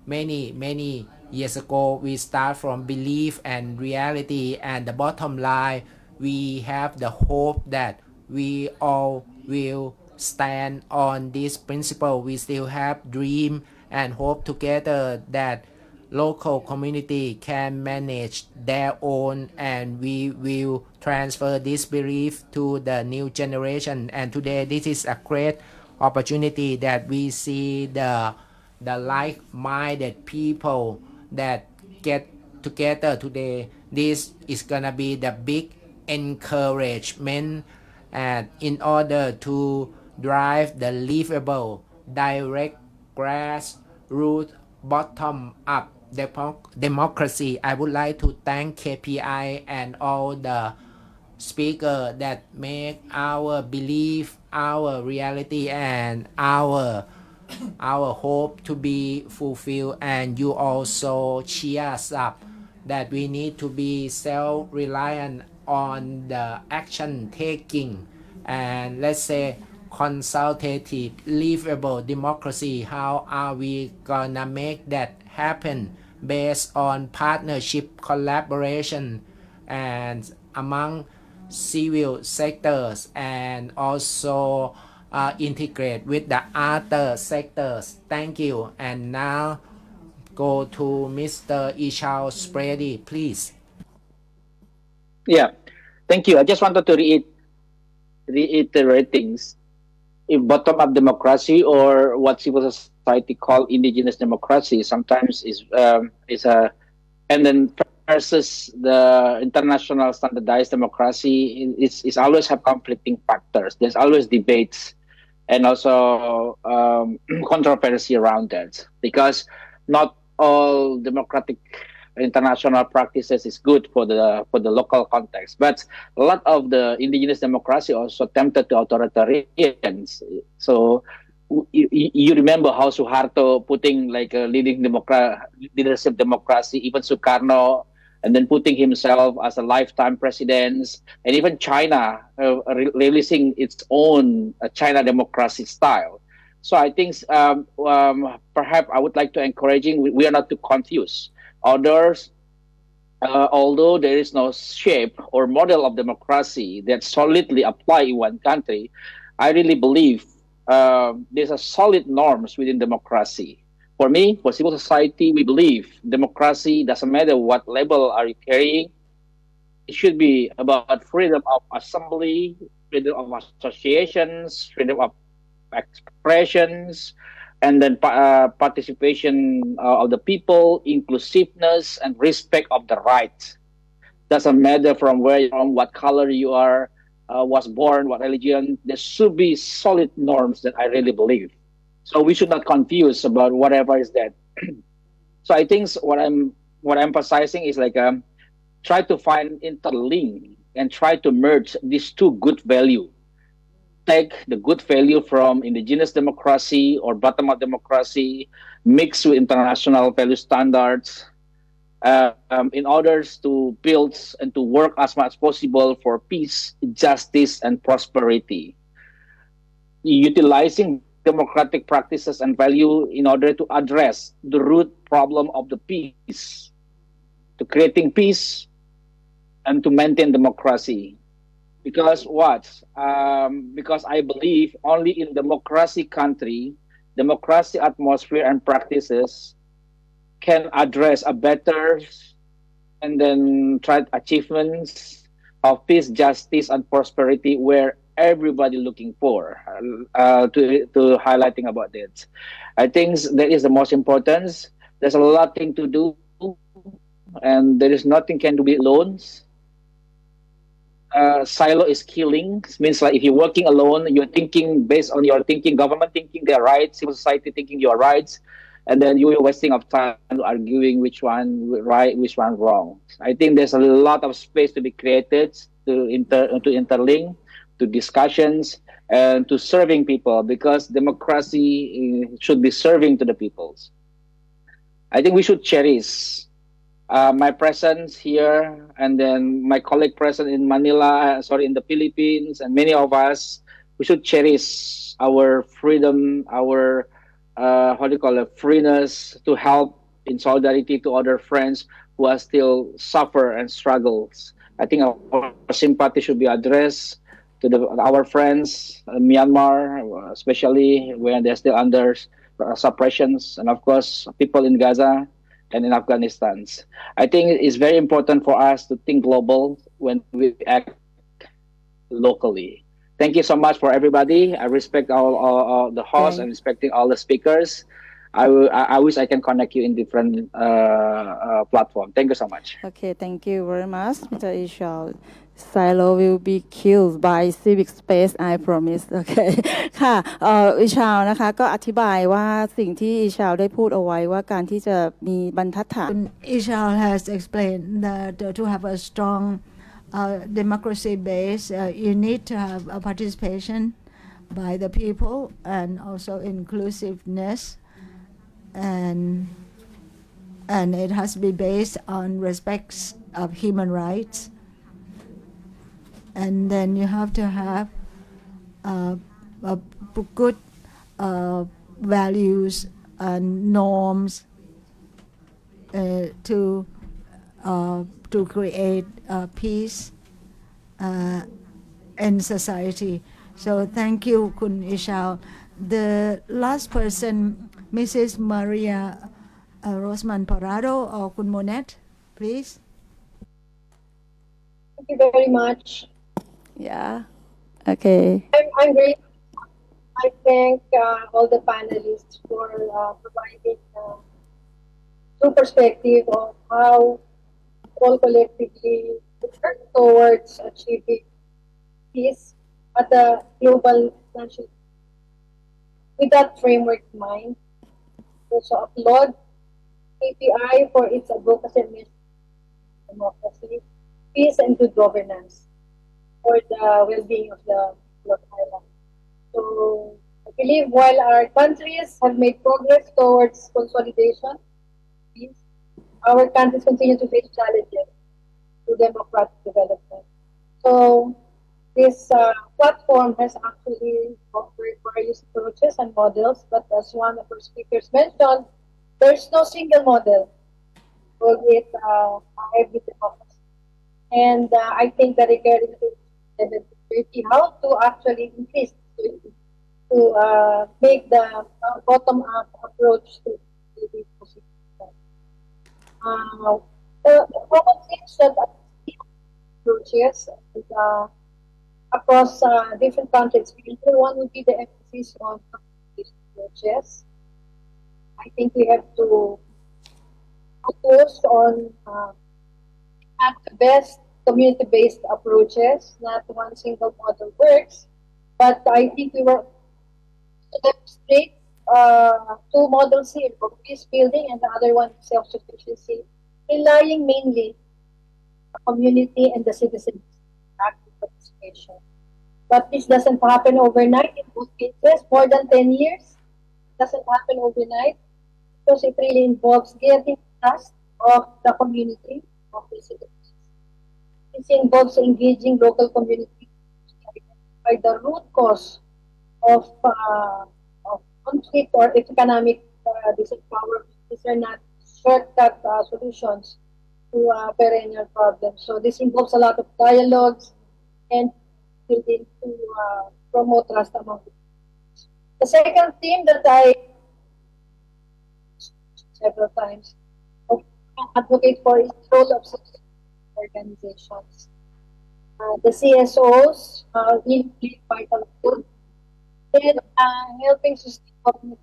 Many years ago we start from belief and reality, and the bottom line, we have the hope that we all will stand on this principle. We still have dream and hope together that local community can manage their own, and we will transfer this belief to the new generation. And today this is a great opportunity that we see the like-minded people that get together today. This is gonna be the big encouragement, and in order to drive the livable, direct, grassroots, bottom-up democracy. I would like to thank KPI and all the speakers that make our belief, our reality, and our hope to be fulfilled. And you also cheer us up that we need to be self-reliant on the action taking, and let's say consultative, livable democracy. How are we gonna make that happen? Based on partnership, collaboration, and among civil sectors, and also integrate with the other sectors. Thank you. And now go to Mr. Ichal Supriadi, please. Yeah, thank you. I just wanted to reiterate things. If bottom-up democracy, or what civil society call indigenous democracy, sometimes is a, and then versus the international standardized democracy, is always have conflicting factors. There's always debates and also controversy around that, because not all democratic international practices is good for the local context. But a lot of the indigenous democracy also tempted to authoritarians. So you remember how Suharto putting like a leadership democracy, even Sukarno, and then putting himself as a lifetime president, and even China releasing its own China democracy style. So I think perhaps I would like to encouraging, we are not to confuse others. Although there is no shape or model of democracy that solidly apply in one country, I really believe there's a solid norms within democracy. For me, for civil society, we believe democracy doesn't matter what label are you carrying. It should be about freedom of assembly, freedom of associations, freedom of expressions, and then participation of the people, inclusiveness, and respect of the rights. Doesn't matter from where you're from, what color you are, was born, what religion, there should be solid norms that I really believe. So we should not confuse about whatever is that. So I think what I'm emphasizing is like try to find interlink and try to merge these two good value. Take the good value from indigenous democracy or bottom-up democracy, mix with international value standards, in order to build and to work as much as possible for peace, justice, and prosperity. Utilizing democratic practices and value in order to address the root problem of the peace, to creating peace and to maintain democracy. Because what? Because I believe only in democracy country, democracy atmosphere and practices can address a better and then try achievements of peace, justice, and prosperity where everybody looking for. To highlighting about that, I think that is the most important. There's a lot thing to do, and there is nothing can do with loans. Silo is killing. It means like if you're working alone, you're thinking based on your thinking, government thinking their rights, civil society thinking your rights, and then you're wasting of time arguing which one right, which one wrong. I think there's a lot of space to be created to interlink, to discussions, and to serving people, because democracy should be serving to the peoples. I think we should cherish my presence here, and then my colleague present in Manila, in the Philippines, and many of us, we should cherish our freedom, our freeness to help in solidarity to other friends who are still suffer and struggles. I think our sympathy should be addressed to our friends in Myanmar, especially when they're still under suppressions, and of course, people in Gaza and in Afghanistan. I think it's very important for us to think global when we act locally. Thank you so much for everybody. I respect all the hosts and respecting all the speakers. I wish I can connect you in different platform. Thank you so much. Okay, thank you very much, Mr. Ichal. Silo will be killed by civic space, I promise. Okay ค่ะอิชาวนะคะก็อธิบายว่าสิ่งที่อิชาวได้พูดเอาไว้ว่าการที่จะมีบรรทัดฐาน Ichal has explained that to have a strong democracy base, you need to have a participation by the people and also inclusiveness, and it has to be based on respect of human rights. And then you have to have good values and norms to create peace in society. So thank you, Kun Ichal. The last person, Mrs. Maria Rosamund Parado or Kun Monet, please. Thank you very much. Yeah. Okay. I'm great. I thank all the panelists for providing two perspective of how all collectively work towards achieving peace at the global national. With that framework in mind, also applaud API for its advocacy mission, democracy, peace, and good governance for the well-being of the island. So I believe while our countries have made progress towards consolidation, peace, our countries continue to face challenges to democratic development. So this platform has actually offered various approaches and models, but as one of our speakers mentioned, there's no single model for it every democracy. And I think that regarding how to actually increase to make the bottom-up approach to this position. The common things that approaches across different countries. One would be the emphasis on approaches. I think we have to focus on at the best community-based approaches. Not one single model works, but I think we were to demonstrate two models here, of peace building and the other one self-sufficiency, relying mainly on community and the citizens' active participation. But this doesn't happen overnight in both cases, more than 10 years. It doesn't happen overnight because it really involves getting trust of the community, of the citizens. It involves engaging local communities to identify the root cause of conflict or economic disempowerment. These are not shortcut solutions to perennial problems. So this involves a lot of dialogues and building to promote trust among people. The second theme that I several times advocate for is the role of citizen organizations. The CSOs really play vital role in helping sustain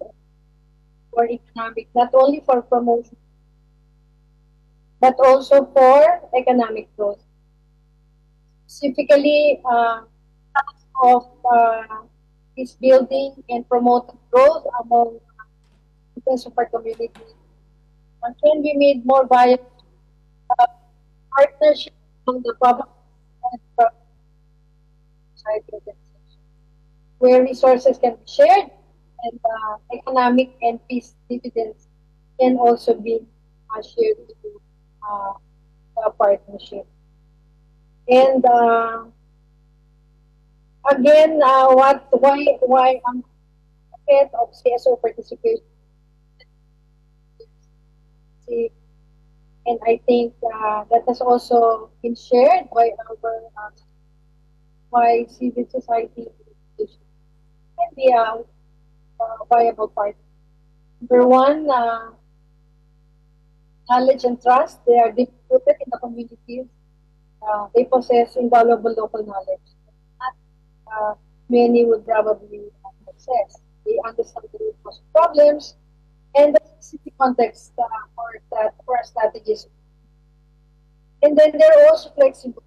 for economic, not only for promotion, but also for economic growth. Specifically, of this building and promoting growth among members of our community can be made more viable partnership among the public and private society organizations, where resources can be shared and economic and peace dividends can also be shared through the partnership. And again, why I'm ahead of CSO participation, and I think that has also been shared by our by civil society can be a viable part. Number one, knowledge and trust. They are deep rooted in the communities. They possess invaluable local knowledge. Not many would probably possess. They understand the root cause of problems and the specific context for strategies. And then they're also flexible.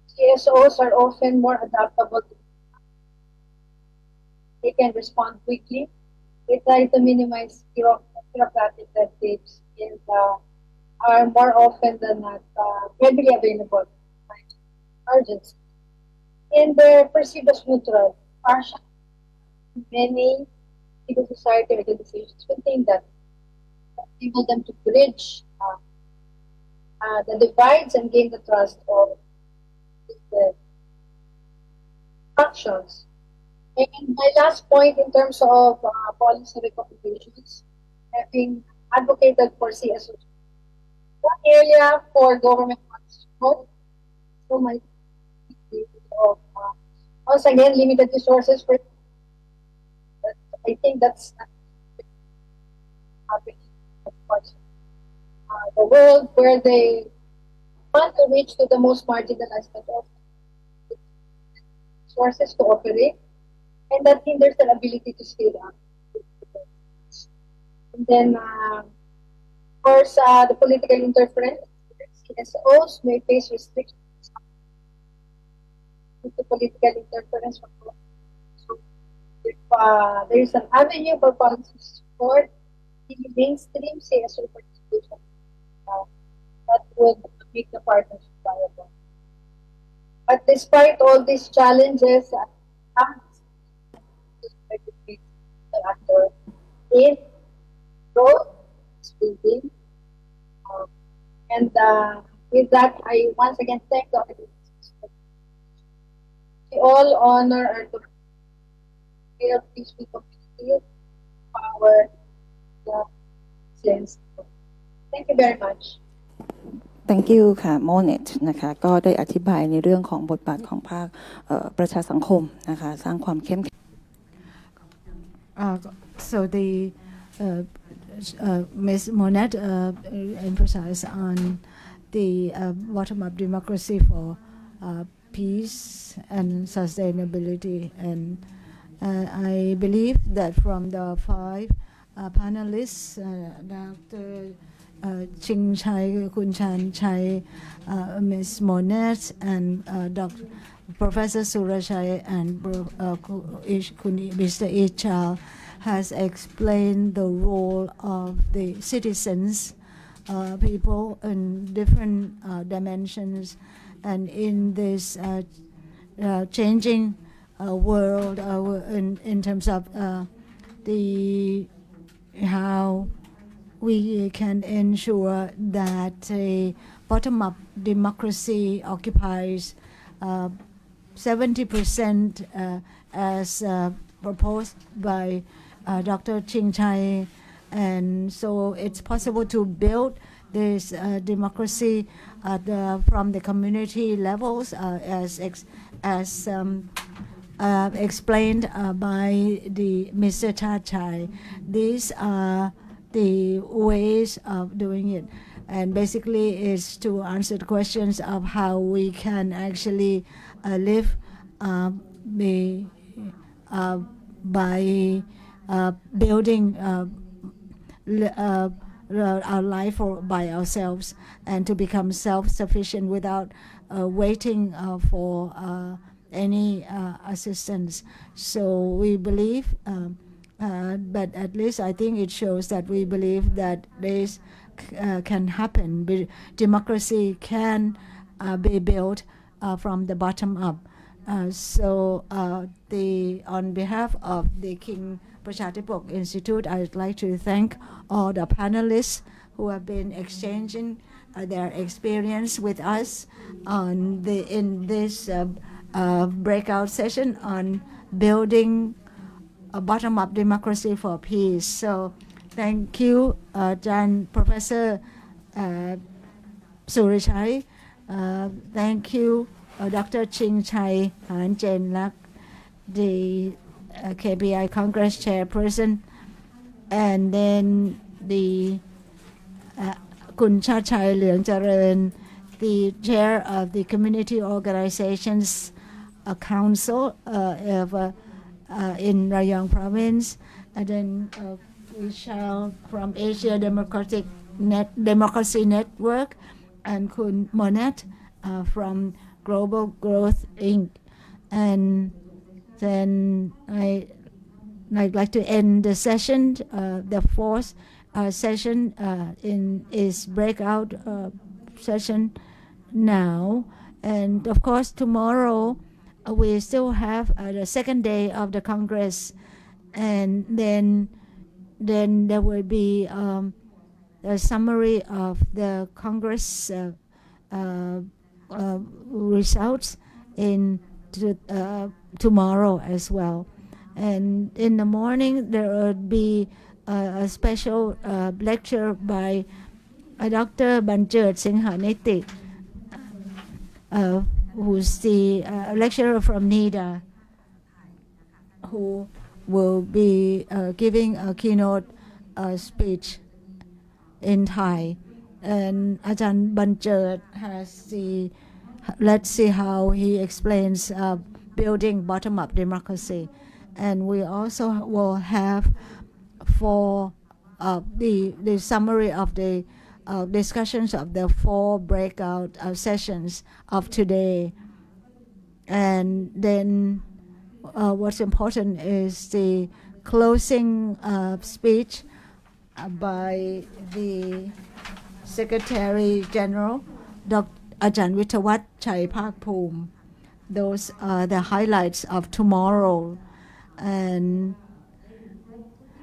CSOs are often more adaptable. They can respond quickly. They try to minimize bureaucratic red tapes and are more often than not readily available for urgency. And they're perceived as neutral, partial. Many civil society organizations contain that, enable them to bridge the divides and gain the trust of the functions. And my last point in terms of policy recommendations, having advocated for CSO, one area for government support, so my of once again limited resources for. I think that's happening in parts of the world where they want to reach to the most marginalized of sources to operate, and that hinders their ability to scale up. And then, of course, the political interference, CSOs may face restrictions due to political interference from government. So, if there is an avenue for policy support, the mainstream CSO participation, that would make the partnership viable. But despite all these challenges, in growth, building, and with that, I once again thank the audience. We all honor our peaceful community, power, sense. Thank you very much. Thank you ค่ะ Monet นะคะก็ได้อธิบายในเรื่องของบทบาทของภาคประชาสังคมนะคะสร้างความเข้มแข็ง So the Ms. Monet emphasized on the bottom-up democracy for peace and sustainability, and I believe that from the 5 panelists, Dr. Jingjai, Kun Chartchai, Ms. Monet, and Dr. Professor Surichai and Mr. Ichal has explained the role of the citizens, people in different dimensions, and in this changing world in terms of how we can ensure that a bottom-up democracy occupies 70% as proposed by Dr. Jingjai, and so it's possible to build this democracy from the community levels as explained by the Mr. Chartchai. These are the ways of doing it, and basically is to answer the questions of how we can actually live by building our life by ourselves, and to become self-sufficient without waiting for any assistance. So we believe, but at least I think it shows that we believe that this can happen. Democracy can be built from the bottom up. So on behalf of the King Prajadhipok Institute, I'd like to thank all the panelists who have been exchanging their experience with us in this breakout session on building a bottom-up democracy for peace. So thank you, Professor Surichai. Thank you, Dr. Jingjai Hanchanlash, the KPI Congress Chairperson, and then the Kun Chartchai Laungcharoen, the Chair of the Community Organizations Council in Rayong Province, and then we shall from Asia Democracy Network, and Kun Monet from Global Growth Inc. And then I'd like to end the session. The fourth session is breakout session now, and of course tomorrow we still have the second day of the Congress, and then there will be a summary of the Congress results tomorrow as well. And in the morning there will be a special lecture by Dr. Banchert Singhaniti, who's the lecturer from NIDA, who will be giving a keynote speech in Thai. And Ajahn Banchert let's see how he explains building bottom-up democracy. And we also will have for the summary of the discussions of the 4 breakout sessions of today. And then what's important is the closing speech by the Secretary General, Dr. Ajahn Vittawat Chai Phakpoom. Those are the highlights of tomorrow. And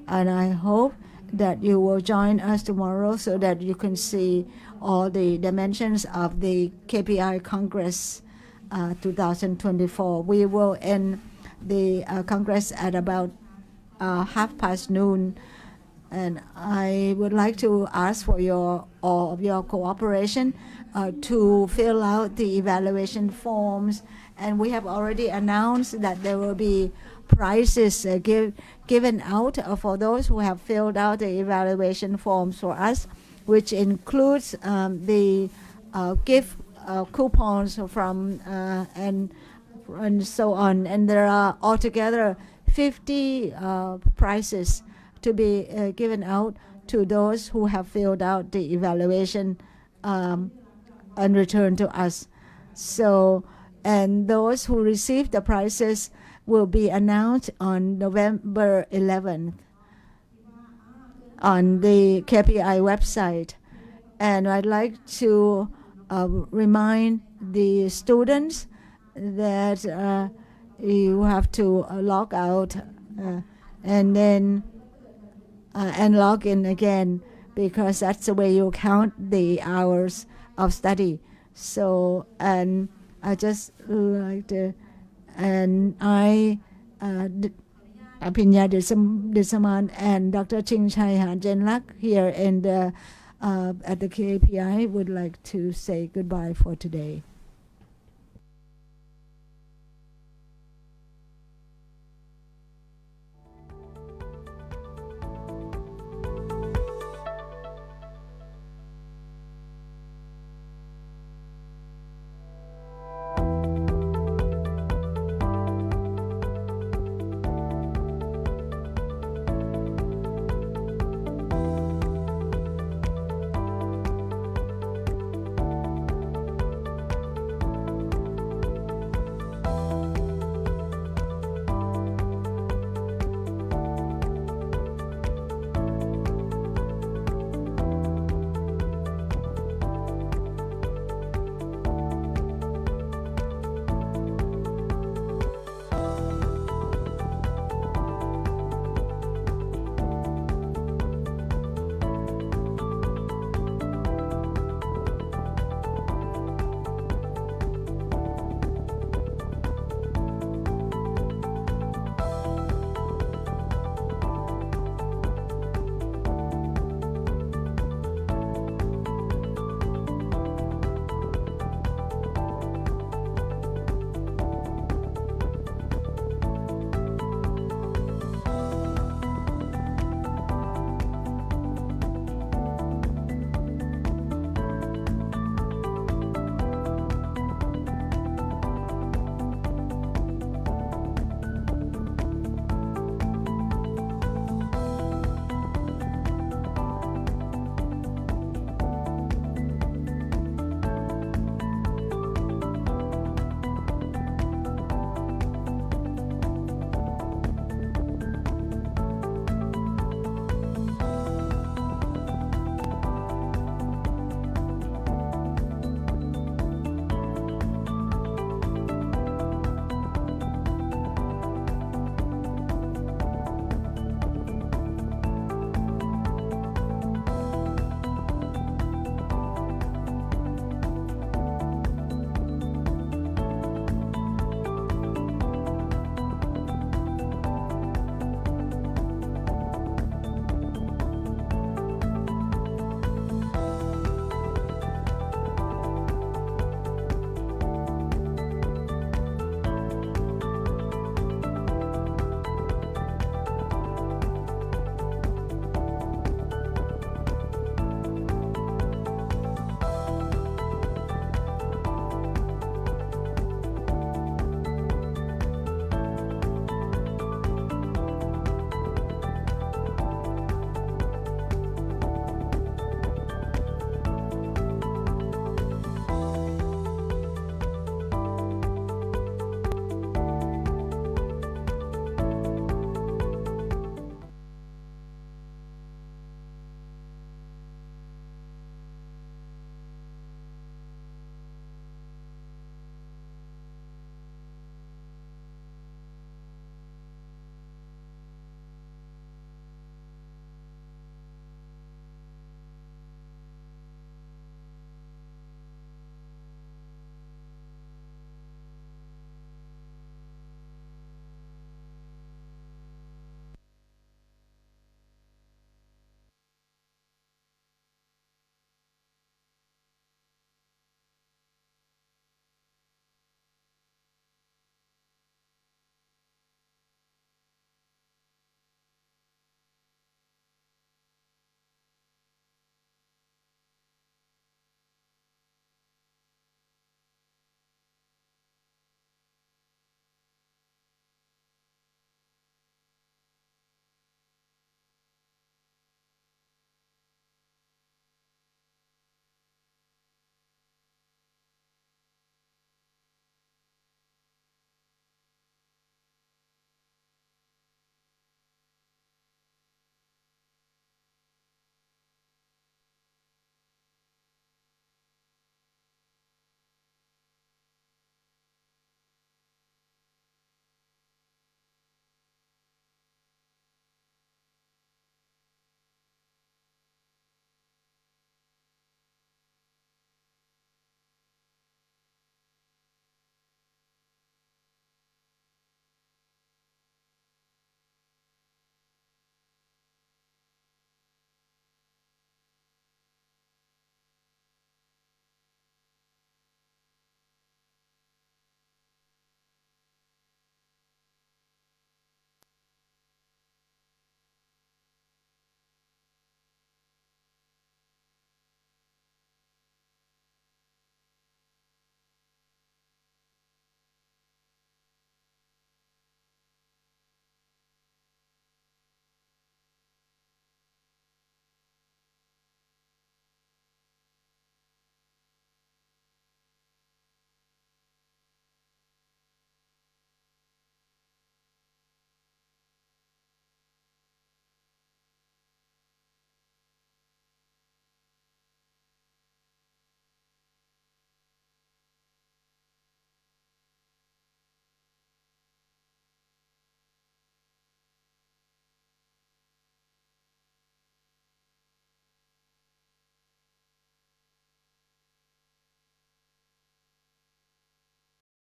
I hope that you will join us tomorrow so that you can see all the dimensions of the KPI Congress 2024. We will end the Congress at about 12:30 noon. And I would like to ask for all of your cooperation to fill out the evaluation forms. And we have already announced that there will be prizes given out for those who have filled out the evaluation forms for us, which includes the gift coupons from and so on. And there are altogether 50 prizes to be given out to those who have filled out the evaluation and returned to us. So, and those who received the prizes will be announced on November 11th on the KPI website. And I'd like to remind the students that you have to log out and then and log in again, because that's the way you count the hours of study. So, and I just like to, and I, Apinya Tissamana and Dr. Jingjai Hanchanlash here in the, at the KPI would like to say goodbye for today.